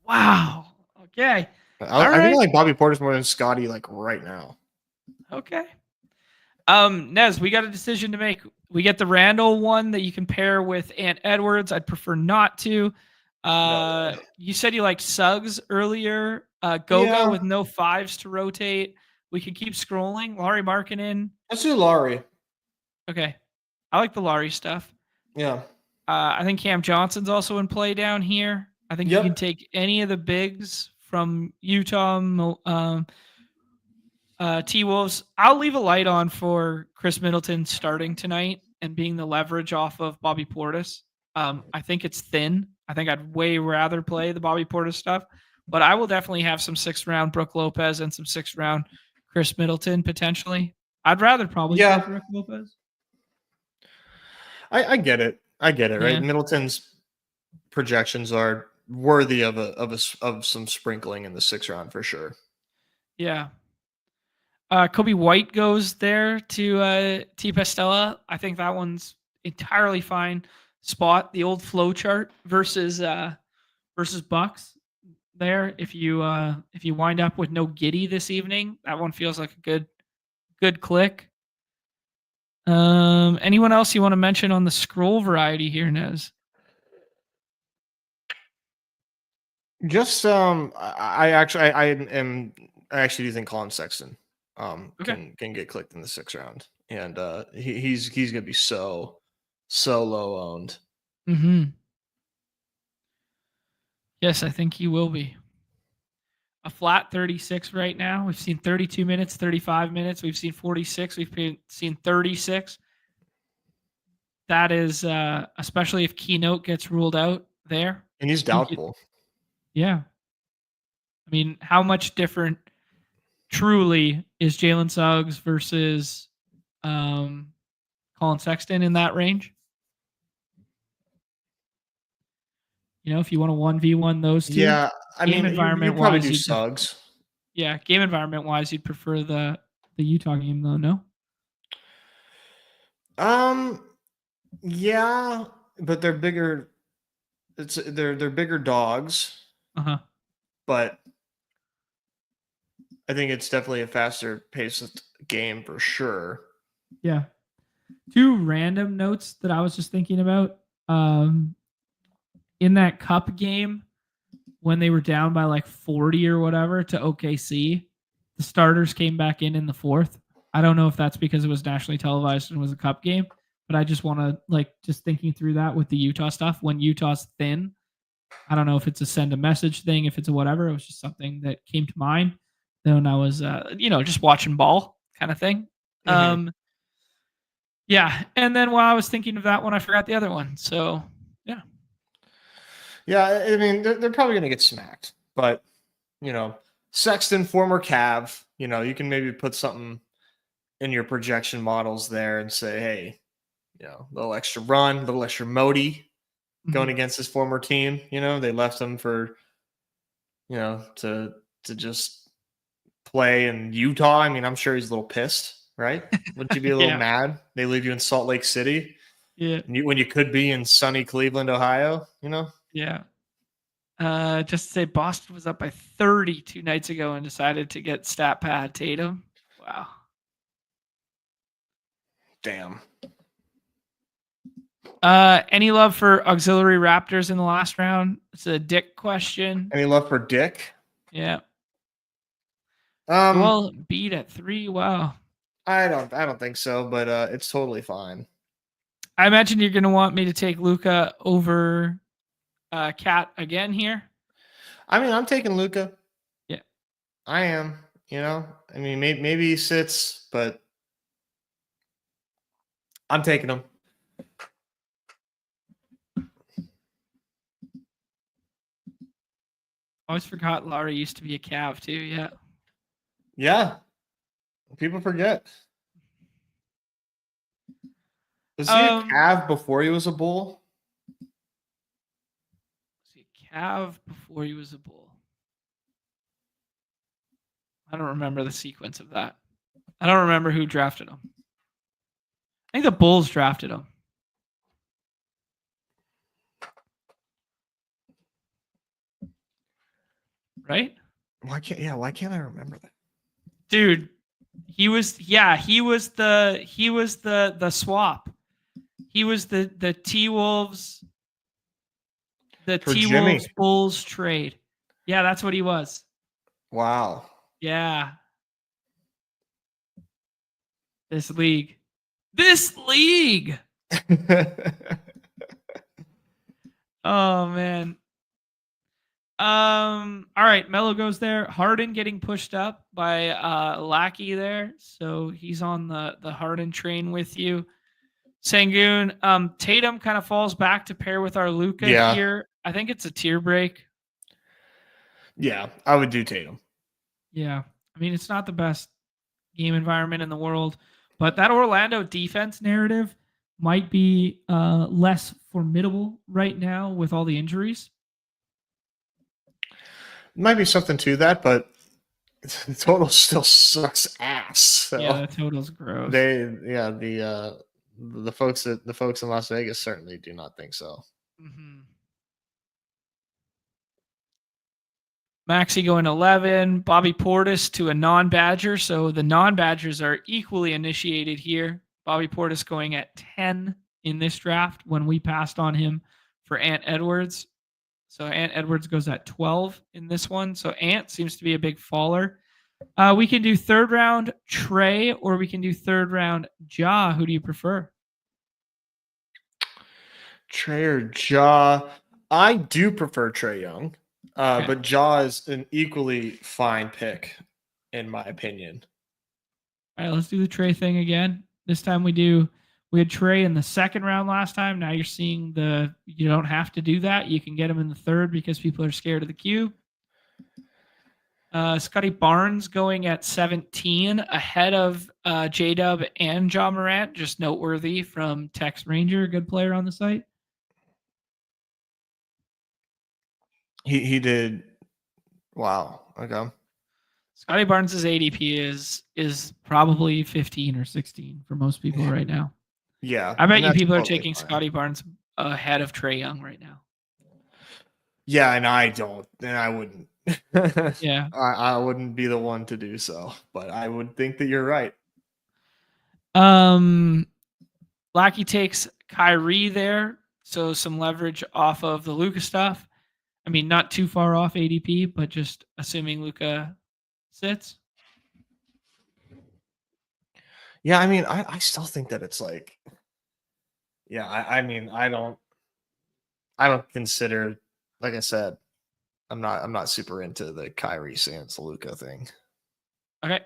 Wow. Okay. I really like Bobby Portis more than Scotty like right now. Okay. Nez, we got a decision to make. We get the Randall one that you can pair with Ant Edwards. I'd prefer not to. No. You said you liked Suggs earlier. Goga with no fives to rotate. We can keep scrolling. Lauri Markkanen. Let's do Lauri. Okay. I like the Lauri stuff. Yeah. I think Cam Johnson's also in play down here. I think you can take any of the bigs from Utah, T-Wolves. I'll leave a light on for Chris Middleton starting tonight and being the leverage off of Bobby Portis. I think it's thin. I think I'd way rather play the Bobby Portis stuff. But I will definitely have some 6th round Brook Lopez and some 6th round Chris Middleton potentially. I'd rather probably play Brook Lopez. I get it. Right? Middleton's projections are worthy of some sprinkling in the 6th round for sure. Yeah. Kobe White goes there to T. Pastella. I think that one's entirely fine spot. The old flow chart versus Bucks there. If you wind up with no Giddey this evening, that one feels like a good click. Anyone else you want to mention on the scroll variety here, Nez? Just I actually do think Colin Sexton can get clicked in the 6th round, and he's gonna be so low owned. Mm-hmm. Yes, I think he will be. A flat 36 right now. We've seen 32 minutes, 35 minutes. We've seen 46. We've seen 36. That is, especially if Keynote gets ruled out there. And he's doubtful. Yeah. I mean, how much different truly is Jalen Suggs versus Colin Sexton in that range? If you want to 1v1 those two. Yeah, I mean, environment you probably do Suggs. Yeah, game environment wise, you'd prefer the Utah game though, no? Yeah, but they're bigger. They're bigger dogs. But I think it's definitely a faster paced game for sure. Yeah. 2 random notes that I was just thinking about. In that cup game when they were down by like 40 or whatever to OKC, the starters came back in the fourth. I don't know if that's because it was nationally televised and was a cup game, but I just want to just thinking through that with the Utah stuff. When Utah's thin, I don't know if it's a send a message thing, if it's a whatever. It was just something that came to mind when I was, just watching ball kind of thing. Mhm. Yeah, and then while I was thinking of that one, I forgot the other one. So yeah, Yeah, I mean, they're probably going to get smacked, but Sexton, former Cav, you can maybe put something in your projection models there and say, hey, a little extra run, a little extra Modi going against his former team. They left him for, to just play in Utah. I mean, I'm sure he's a little pissed, right? Wouldn't you be a little yeah, mad? They leave you in Salt Lake City yeah, when you could be in sunny Cleveland, Ohio, yeah. Just to say, Boston was up by 30 2 nights ago and decided to get stat pad Tatum. Wow. Damn. Any love for auxiliary Raptors in the last round? It's a Dick question. Any love for Dick? Yeah. Um, Well, beat at 3. Wow. I don't think so, but it's totally fine. I imagine you're going to want me to take Luca over Cat again here. I mean, I'm taking Luca. Yeah. I am. I mean, maybe he sits, but I'm taking him. Always forgot Laurie used to be a Cav too. Yeah. Yeah. People forget. Was he a Cav before he was a Bull? Was he a Cav before he was a Bull? I don't remember the sequence of that. I don't remember who drafted him. I think the Bulls drafted him. Right? Why can't I remember that? Dude, he was the swap. He was the T-Wolves T-Wolves Bulls trade. Yeah, that's what he was. Wow. Yeah. This league. Oh man. All right, Melo goes there. Harden getting pushed up by Lackey there, so he's on the Harden train with you. Sangoon, Tatum kind of falls back to pair with our Luka here. I think it's a tier break. Yeah, I would do Tatum. Yeah, I mean it's not the best game environment in the world, but that Orlando defense narrative might be less formidable right now with all the injuries. Might be something to that, but the total still sucks ass. So yeah, the total's gross. The folks in Las Vegas certainly do not think so. Mm-hmm. Maxey going 11, Bobby Portis to a non-Badger, so the non-Badgers are equally initiated here. Bobby Portis going at 10 in this draft when we passed on him for Ant Edwards. So Ant Edwards goes at 12 in this one. So Ant seems to be a big faller. We can do third round Trey or we can do third round Ja. Who do you prefer? Trey or Ja? I do prefer Trey Young, but Ja is an equally fine pick, in my opinion. All right, let's do the Trey thing again. This time we had Trey in the second round last time. Now you're seeing you don't have to do that. You can get him in the third because people are scared of the queue. Scotty Barnes going at 17 ahead of J-Dub and Ja Morant. Just noteworthy from Tex Ranger, a good player on the site. He did. Wow. Okay. Scotty Barnes' ADP is probably 15 or 16 for most people right now. Yeah. I bet you people are taking Scotty Barnes ahead of Trey Young right now. Yeah, and I don't, and I wouldn't. Yeah. I wouldn't be the one to do so, but I would think that you're right. Lackey takes Kyrie there, so some leverage off of the Luka stuff. I mean, not too far off ADP, but just assuming Luka sits. Yeah, I mean, I still think that it's like, yeah, I mean, I don't consider, like I said, I'm not super into the Kyrie Sans Luka thing. Okay.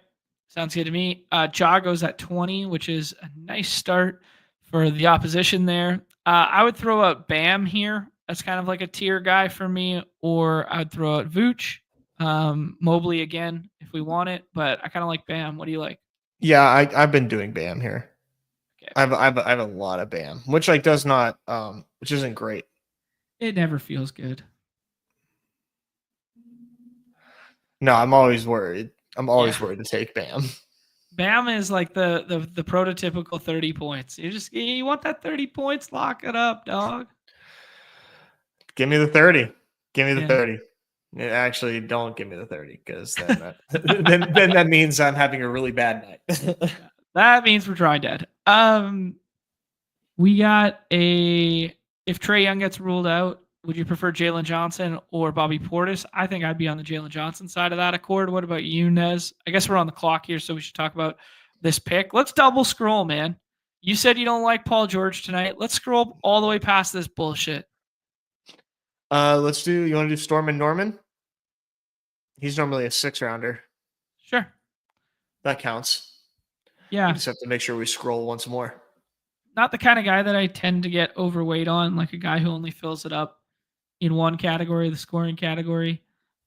Sounds good to me. Ja goes at 20, which is a nice start for the opposition there. I would throw out Bam here. That's kind of like a tier guy for me, or I'd throw out Vooch, Mobley again if we want it, but I kind of like Bam. What do you like? Yeah, I've been doing Bam here. Okay. I have a lot of Bam, which like does not which isn't great. It never feels good. No, I'm always worried. I'm always Yeah. worried to take Bam. Bam is like the prototypical 30 points. You want that 30 points, lock it up, dog. Give me the 30. Give me the Yeah. 30. Actually, don't give me the 30 because then then that means I'm having a really bad night. That means we're drawing dead. We got a if Trae Young gets ruled out, would you prefer Jalen Johnson or Bobby Portis? I think I'd be on the Jalen Johnson side of that accord. What about you, Nez? I guess we're on the clock here, so we should talk about this pick. Let's double scroll, man. You said you don't like Paul George tonight. Let's scroll all the way past this bullshit. Let's do. You want to do Storm and Norman? He's normally a 6-rounder. Sure. That counts. Yeah. We just have to make sure we scroll once more. Not the kind of guy that I tend to get overweight on, like a guy who only fills it up in one category, the scoring category.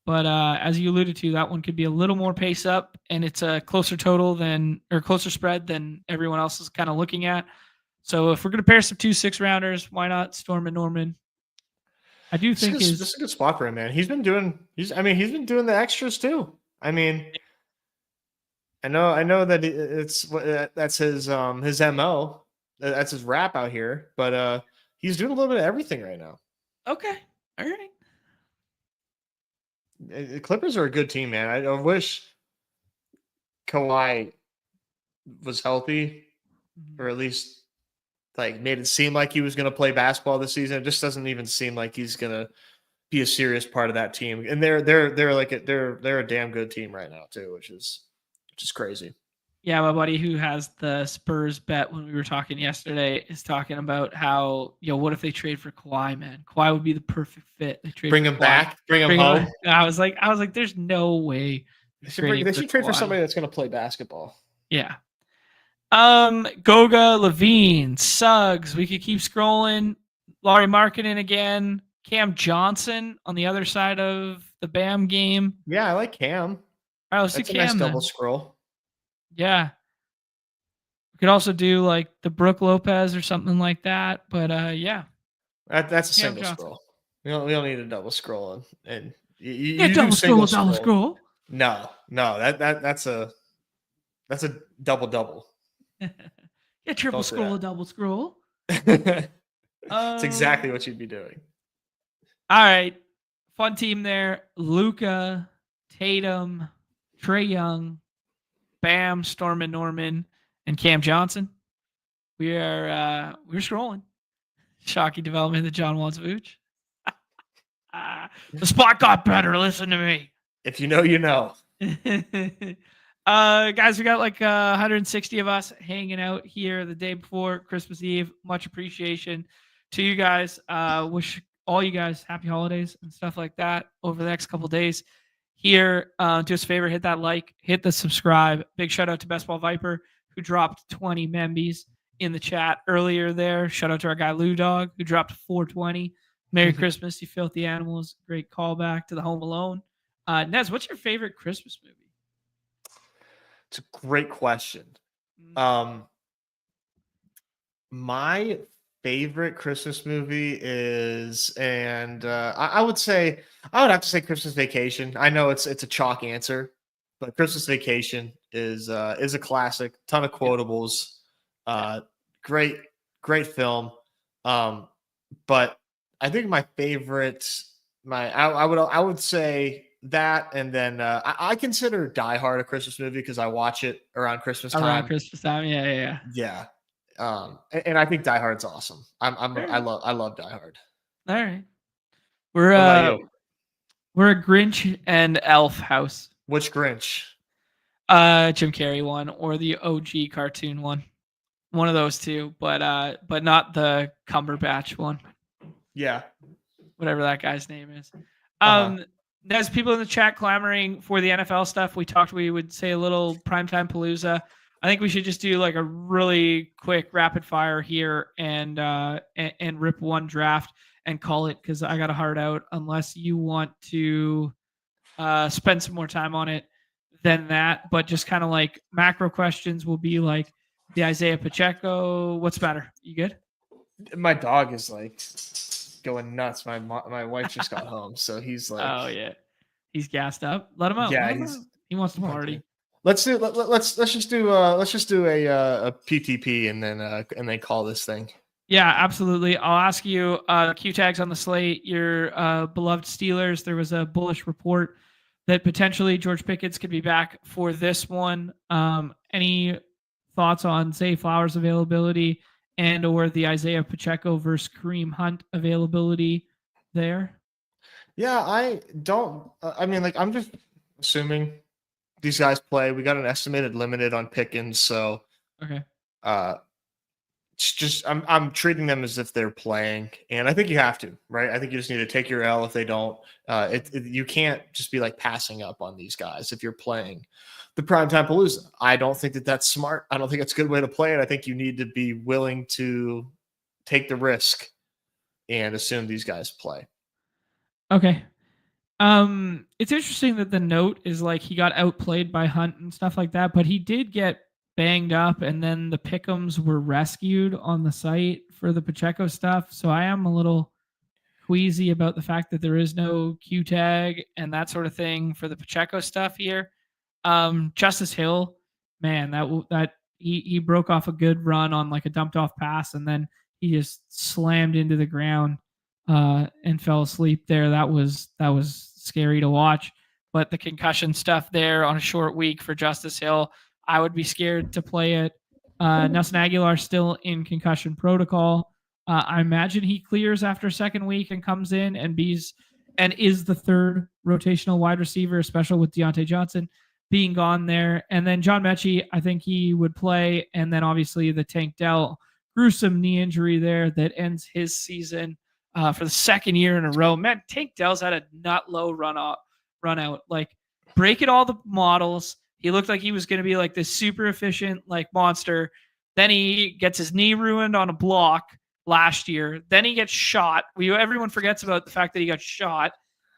But as you alluded to, that one could be a little more pace up, and it's a closer total than or closer spread than everyone else is kind of looking at. So if we're going to pair some 2 6-rounders, why not Storm and Norman? I do think this is a good spot for him, man. He's been doing the extras too. I mean, I know that that's his MO. That's his rap out here, but he's doing a little bit of everything right now. Okay. All right. The Clippers are a good team, man. I wish Kawhi was healthy, or at least like made it seem like he was going to play basketball this season. It just doesn't even seem like he's going to be a serious part of that team. And they're a damn good team right now too, which is crazy. Yeah, my buddy who has the Spurs bet when we were talking yesterday is talking about how, what if they trade for Kawhi, man? Kawhi would be the perfect fit. They trade Bring him back, bring him home. I was like, there's no way. They should trade for somebody that's going to play basketball. Yeah. Goga, Levine, Suggs. We could keep scrolling. Laurie Markkinen again. Cam Johnson on the other side of the Bam game. Yeah, I like Cam. All right, let's do Cam. Nice double scroll. Yeah. We could also do like the Brook Lopez or something like that. But yeah. That's a single scroll. We don't need a double scroll. And you double scroll. No, that's a double. Yeah, triple scroll, double scroll. That's exactly what you'd be doing. All right. Fun team there. Luka, Tatum, Trae Young, Bam, Storm and Norman, and Cam Johnson. We're scrolling. Shocking development that John wants Vooch. The spot got better. Listen to me. If you know, you know. Guys, we got like 160 of us hanging out here the day before Christmas Eve. Much appreciation to you guys. Wish all you guys happy holidays and stuff like that over the next couple of days. Here, do us a favor, hit that like, hit the subscribe. Big shout out to Best Ball Viper, who dropped 20 membies in the chat earlier there. Shout out to our guy Lou Dog, who dropped 420. Merry Christmas, you filthy animals. Great callback to the Home Alone. Nez, what's your favorite Christmas movie? It's a great question. My favorite Christmas movie is, and I would have to say Christmas Vacation. I know it's a chalk answer, but Christmas Vacation is a classic. Ton of quotables. Great film. But I think my favorite, I would say that, and then I consider Die Hard a Christmas movie because I watch it around Christmas time. Around Christmas time, yeah. And I think Die Hard's awesome. I love Die Hard. All right, we're a Grinch and Elf house. Which Grinch? Jim Carrey one or the OG cartoon one. One of those two, but not the Cumberbatch one. Yeah. Whatever that guy's name is. Uh-huh. There's people in the chat clamoring for the NFL stuff. We would say a little primetime palooza. I think we should just do like a really quick rapid fire here and rip one draft and call it, because I got a heart out. Unless you want to spend some more time on it than that, but just kind of like macro questions will be like the Isaiah Pacheco. What's the matter? You good? My dog is like going nuts. My wife just got home, so he's like, oh yeah, he's gassed up. Let him out. Yeah, Let him out. He wants to party. Let's just do a PTP and then call this thing. Yeah, absolutely. I'll ask you Q tags on the slate. Your beloved Steelers. There was a bullish report that potentially George Pickens could be back for this one. Any thoughts on Zay Flowers availability and or the Isaiah Pacheco versus Kareem Hunt availability there? Yeah, I don't. I mean, like, I'm just assuming these guys play. We got an estimated limited on Pickens, so okay. It's just I'm treating them as if they're playing, and I think you have to, right? I think you just need to take your L if they don't. You can't just be like passing up on these guys if you're playing the primetime palooza. I don't think that that's smart. I don't think it's a good way to play it. I think you need to be willing to take the risk and assume these guys play. Okay. It's interesting that the note is like he got outplayed by Hunt and stuff like that, but he did get banged up, and then the pick'ems were rescued on the site for the Pacheco stuff. So I am a little queasy about the fact that there is no Q tag and that sort of thing for the Pacheco stuff here. Justice Hill, man, that he broke off a good run on like a dumped off pass, and then he just slammed into the ground and fell asleep there. That was scary to watch. But the concussion stuff there on a short week for Justice Hill, I would be scared to play it. Nelson Aguilar still in concussion protocol. I imagine he clears after second week and comes in and is the third rotational wide receiver, especially with Deontay Johnson being gone there. And then John Mechie, I think he would play. And then obviously the Tank Dell gruesome knee injury there that ends his season for the second year in a row. Man, Tank Dell's had a nut low run out. Like, breaking all the models. He looked like he was going to be like this super efficient like monster. Then he gets his knee ruined on a block last year. Then he gets shot. Everyone forgets about the fact that he got shot.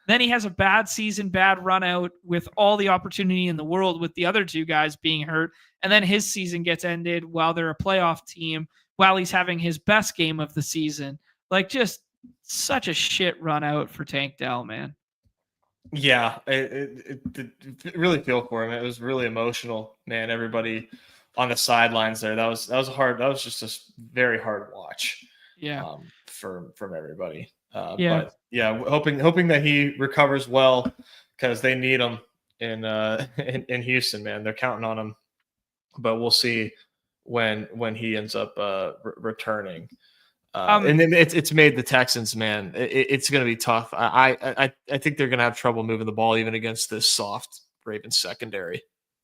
Then he has a bad season, bad run out with all the opportunity in the world with the other two guys being hurt. And then his season gets ended while they're a playoff team, while he's having his best game of the season. Like, just such a shit run out for Tank Dell, man. Yeah, it really feel for him. It was really emotional, man. Everybody on the sidelines there. That was hard. That was just a very hard watch. Yeah. From everybody. Yeah. But yeah, hoping that he recovers well, because they need him in Houston, man. They're counting on him. But we'll see when he ends up returning. And then it's made the Texans, man. It's going to be tough. I think they're going to have trouble moving the ball even against this soft Ravens secondary.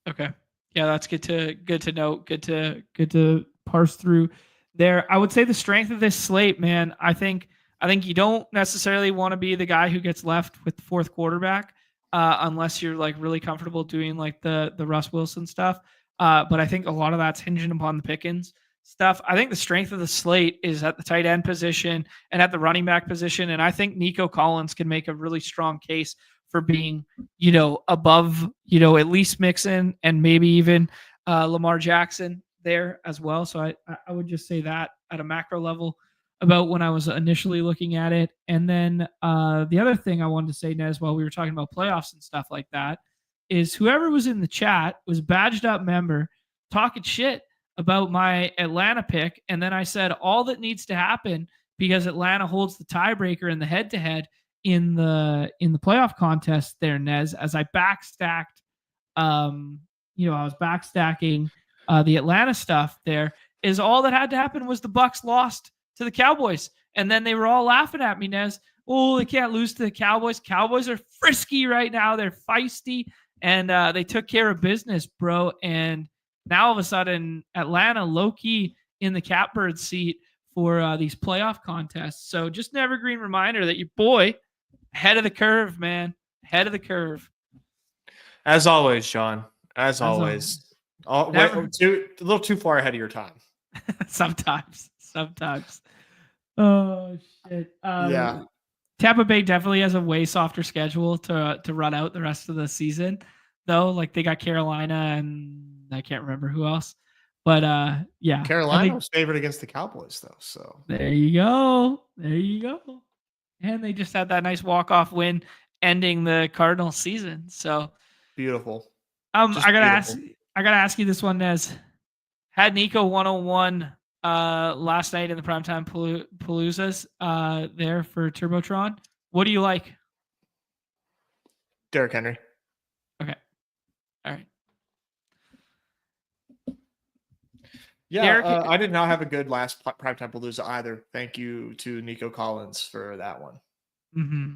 Okay, yeah, that's good to note. Good to parse through there. I would say the strength of this slate, man. I think you don't necessarily want to be the guy who gets left with the fourth quarterback, unless you're like really comfortable doing like the Russ Wilson stuff. But I think a lot of that's hinging upon the Pickens stuff. I think the strength of the slate is at the tight end position and at the running back position. And I think Nico Collins can make a really strong case for being, above, at least Mixon and maybe even Lamar Jackson there as well. So I would just say that at a macro level about when I was initially looking at it. And then the other thing I wanted to say, Nez, while we were talking about playoffs and stuff like that, is whoever was in the chat was badged up member talking shit about my Atlanta pick. And then I said all that needs to happen, because Atlanta holds the tiebreaker in the head-to-head in the playoff contest there, Nez, as I backstacked, I was backstacking the Atlanta stuff there, is all that had to happen was the Bucks lost to the Cowboys. And then they were all laughing at me, Nez. Oh, they can't lose to the Cowboys. Cowboys are frisky right now. They're feisty. and they took care of business, bro. And now all of a sudden, Atlanta low key in the catbird seat for these playoff contests. So just an evergreen reminder that your boy ahead of the curve, man, ahead of the curve. As always, Sean. As always. A little too far ahead of your time. Sometimes. Oh shit. Yeah. Tampa Bay definitely has a way softer schedule to run out the rest of the season, though. Like they got Carolina and I can't remember who else, but yeah, Carolina was favored against the Cowboys, though. So there you go, and they just had that nice walk-off win, ending the Cardinals season. So beautiful. I gotta ask you this one, Nez. Had Nico 101 last night in the primetime paloozas there for Turbotron. What do you like? Derrick Henry. Okay. All right. Yeah, I did not have a good last primetime palooza either. Thank you to Nico Collins for that one. Mm-hmm.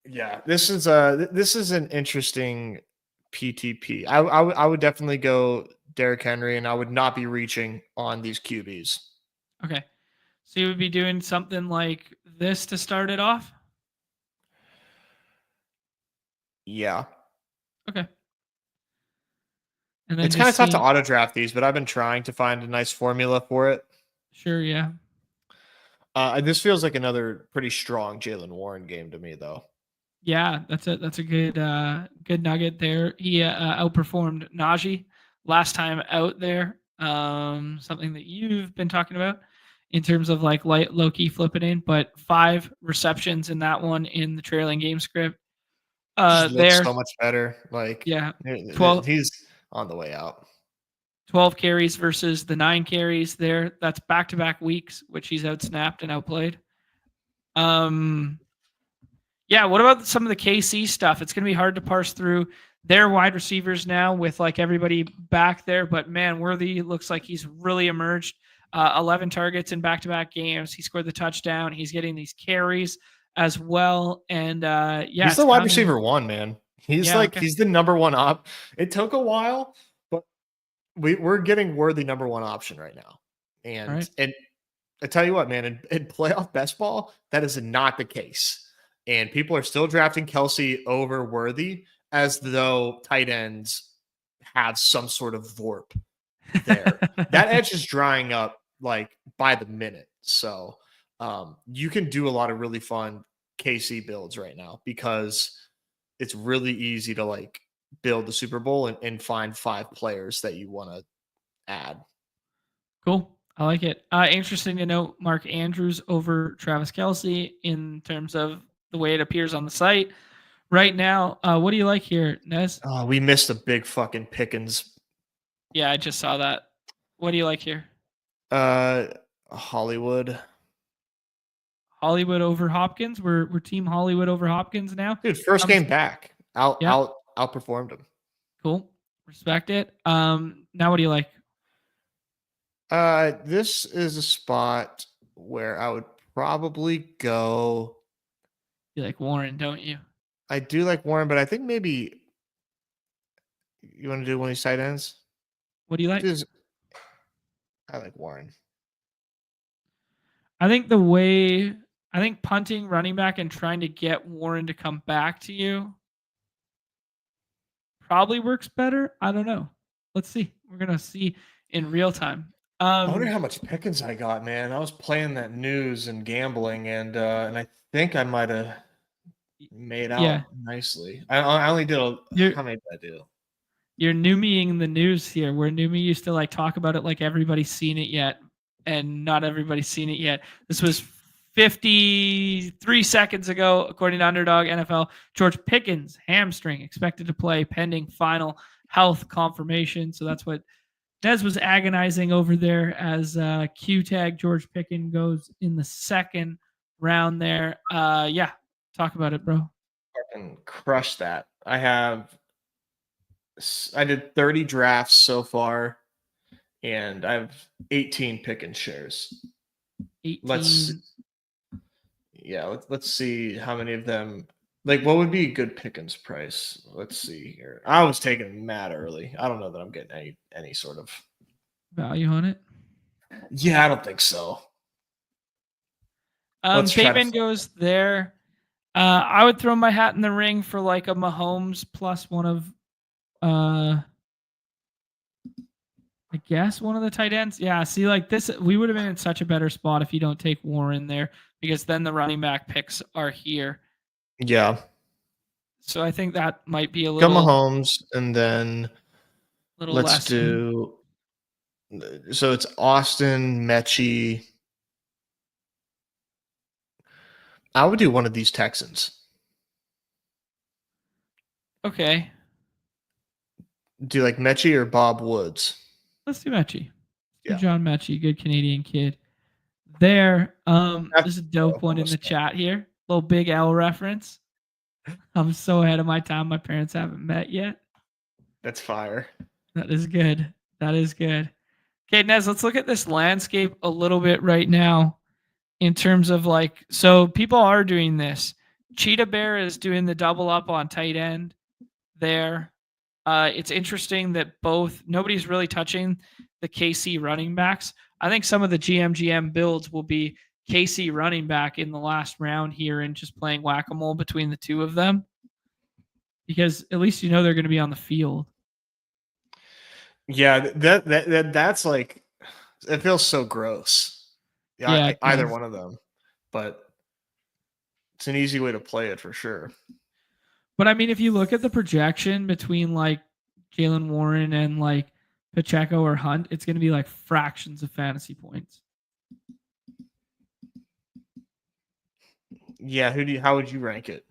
Yeah, this is an interesting PTP. I would definitely go Derrick Henry, and I would not be reaching on these QBs. Okay. So you would be doing something like this to start it off? Yeah. Okay. And then it's kind of tough to auto draft these, but I've been trying to find a nice formula for it. Sure, yeah. This feels like another pretty strong Jaylen Warren game to me, though. Yeah, that's a good nugget there. He outperformed Najee last time out there. Something that you've been talking about in terms of like low key flipping in, but 5 receptions in that one in the trailing game script. Looks so much better. Like 12. He's on the way out. 12 carries versus the 9 carries there. That's back-to-back weeks, which he's outsnapped and outplayed. Yeah, what about some of the KC stuff? It's going to be hard to parse through their wide receivers now with like everybody back there, but man, Worthy looks like he's really emerged. 11 targets in back-to-back games. He scored the touchdown. He's getting these carries as well. And he's the wide receiver 1, man. He's he's the number 1 op. It took a while, but we're getting Worthy number 1 option right now. And I tell you what, man, in playoff best ball, that is not the case. And people are still drafting Kelsey over Worthy as though tight ends have some sort of VORP there. That edge is drying up like by the minute. So you can do a lot of really fun KC builds right now because it's really easy to like build the Super Bowl and find 5 players that you want to add. Cool. I like it. Interesting to note Mark Andrews over Travis Kelce in terms of the way it appears on the site right now. What do you like here, Nez? Oh, we missed a big fucking Pickens. Yeah, I just saw that. What do you like here? Hollywood. Hollywood over Hopkins. We're team Hollywood over Hopkins now. Dude, first game back. Outperformed him. Cool. Respect it. Now what do you like? This is a spot where I would probably go. You like Warren, don't you? I do like Warren, but I think maybe you want to do one of these tight ends. What do you like? I like Warren. I think punting, running back, and trying to get Warren to come back to you probably works better. I don't know. Let's see. We're gonna see in real time. I wonder how much Pickens I got, man. I was playing that news and gambling, and I think I might have made out nicely. I only did how many did I do? You're Newmieing the news here, where Newmie used to like talk about it like everybody's seen it yet, and not everybody's seen it yet. This was 53 seconds ago, according to Underdog NFL. George Pickens, hamstring, expected to play pending final health confirmation. So that's what Nez was agonizing over there as Q tag George Pickens goes in the second round there. Yeah, talk about it, bro. Fucking crush that. I did 30 drafts so far, and I have 18 Pickens shares. 18. Let's see how many of them Like, what would be a good Pickens price? Let's see here. I was taking Matt early. I don't know that I'm getting any sort of value on it. Yeah, I don't think so. Let's try to Bateman goes there. I would throw my hat in the ring for like a Mahomes plus one of, I guess one of the tight ends. Yeah, see, like this, we would have been in such a better spot if you don't take Warren there, because then the running back picks are here. Yeah. So I think that might be a Go little Mahomes, and then let's less. do. So it's Austin, Mechie. I would do one of these Texans. Okay, Do like Mechie or Bob Woods? let's do Mechie. Yeah. John Mechie, good Canadian kid. There, there's a dope one in the Almost. chat here. Little Big L reference. I'm so ahead of my time. My parents haven't met yet. That's fire. That is good. That is good. Okay, Nez, let's look at this landscape a little bit right now in terms of like, so people are doing this. Cheetah Bear is doing the double up on tight end there. It's interesting that nobody's really touching the KC running backs. I think some of the GM builds will be KC running back in the last round here and just playing whack-a-mole between the two of them, because at least you know they're going to be on the field. Yeah, that's like, it feels so gross. Yeah, Either one of them, but it's an easy way to play it for sure. But I mean, if you look at the projection between like Jalen Warren and like Pacheco or Hunt, it's going to be like fractions of fantasy points. Yeah, how would you rank it?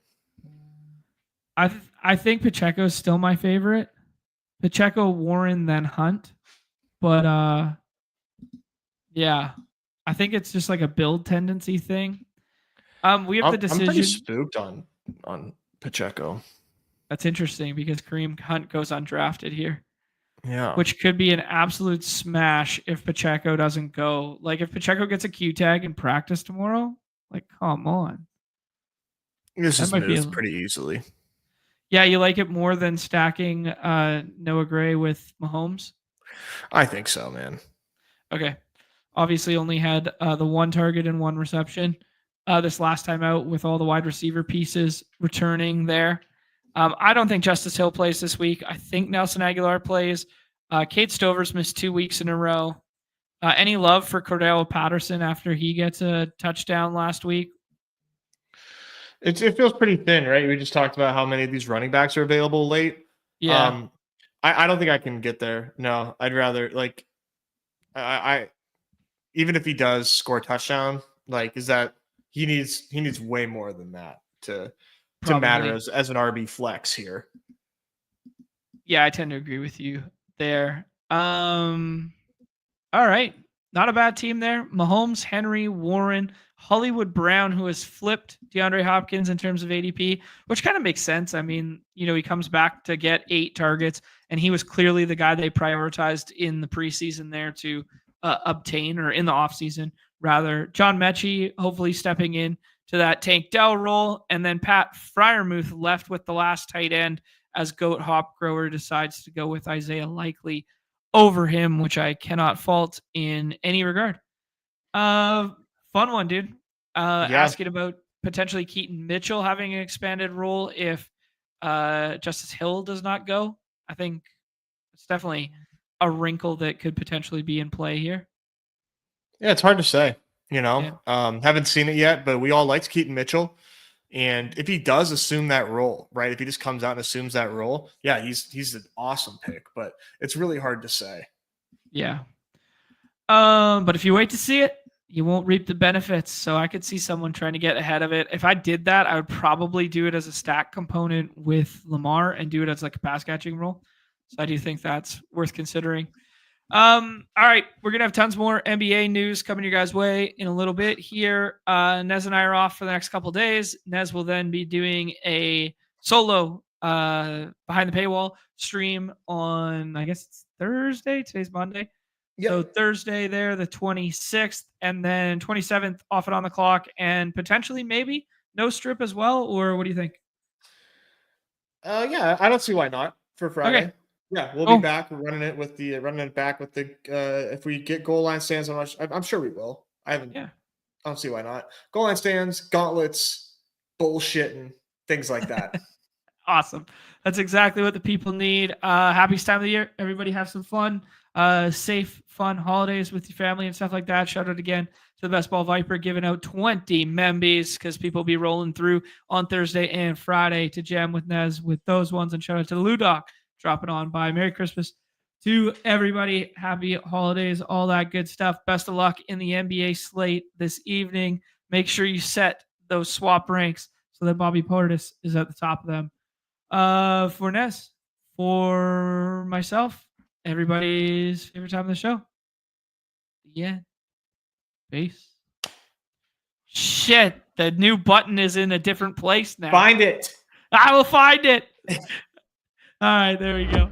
I think Pacheco is still my favorite. Pacheco, Warren, then Hunt. But yeah, I think it's just like a build tendency thing. We have the decision. I'm pretty spooked on Pacheco. That's interesting because Kareem Hunt goes undrafted here. Yeah. Which could be an absolute smash if Pacheco doesn't go. Like if Pacheco gets a Q tag in practice tomorrow, like come on. This is moved pretty easily. Yeah, you like it more than stacking Noah Gray with Mahomes? I think so, man. Okay. Obviously only had the one target and one reception this last time out with all the wide receiver pieces returning there. I don't think Justice Hill plays this week. I think Nelson Aguilar plays. Kate Stover's missed 2 weeks in a row. Any love for Cordell Patterson after he gets a touchdown last week? It feels pretty thin, right? We just talked about how many of these running backs are available late. Yeah. I don't think I can get there. No, I'd rather like I even if he does score a touchdown, like is that he needs way more than that to matter as an RB flex here. Yeah, I tend to agree with you there. All right. Not a bad team there. Mahomes, Henry, Warren, Hollywood Brown, who has flipped DeAndre Hopkins in terms of ADP, which kind of makes sense. I mean, he comes back to get 8 targets, and he was clearly the guy they prioritized in the preseason there to obtain, or in the offseason, rather. John Mechie, hopefully stepping in to that Tank Dell role, and then Pat Freiermuth left with the last tight end as Goat Hop Grower decides to go with Isaiah Likely over him, which I cannot fault in any regard. Fun one, dude. Asking about potentially Keaton Mitchell having an expanded role if Justice Hill does not go. I think it's definitely a wrinkle that could potentially be in play here. Yeah, it's hard to say. Haven't seen it yet, but we all liked Keaton Mitchell. And if he does assume that role, right? If he just comes out and assumes that role, yeah, he's an awesome pick, but it's really hard to say. Yeah. But if you wait to see it, you won't reap the benefits. So I could see someone trying to get ahead of it. If I did that, I would probably do it as a stack component with Lamar and do it as like a pass catching role. So I do think that's worth considering. All right, we're gonna have tons more NBA news coming your guys' way in a little bit here. Nez and I are off for the next couple of days. Nez will then be doing a solo behind the paywall stream on, I guess it's Thursday. Today's Monday. Yep. So Thursday there, the 26th, and then 27th off and on the clock, and potentially maybe no strip as well. Or what do you think? Yeah, I don't see why not for Friday. Okay. Yeah, we'll Cool. be back. We're running it back with the if we get goal line stands on much, I'm sure we will. Yeah. I don't see why not. Goal line stands, gauntlets, bullshitting, things like that. Awesome. That's exactly what the people need. Happiest time of the year. Everybody have some fun. Safe, fun holidays with your family and stuff like that. Shout out again to the Best Ball Viper giving out 20 membies because people will be rolling through on Thursday and Friday to jam with Nez with those ones. And shout out to the Lou Doc dropping on by. Merry Christmas to everybody. Happy holidays, all that good stuff. Best of luck in the NBA slate this evening. Make sure you set those swap ranks so that Bobby Portis is at the top of them. For Ness, for myself, everybody's favorite time of the show. Yeah. Peace. Shit, the new button is in a different place now. Find it. I will find it. All right, there we go.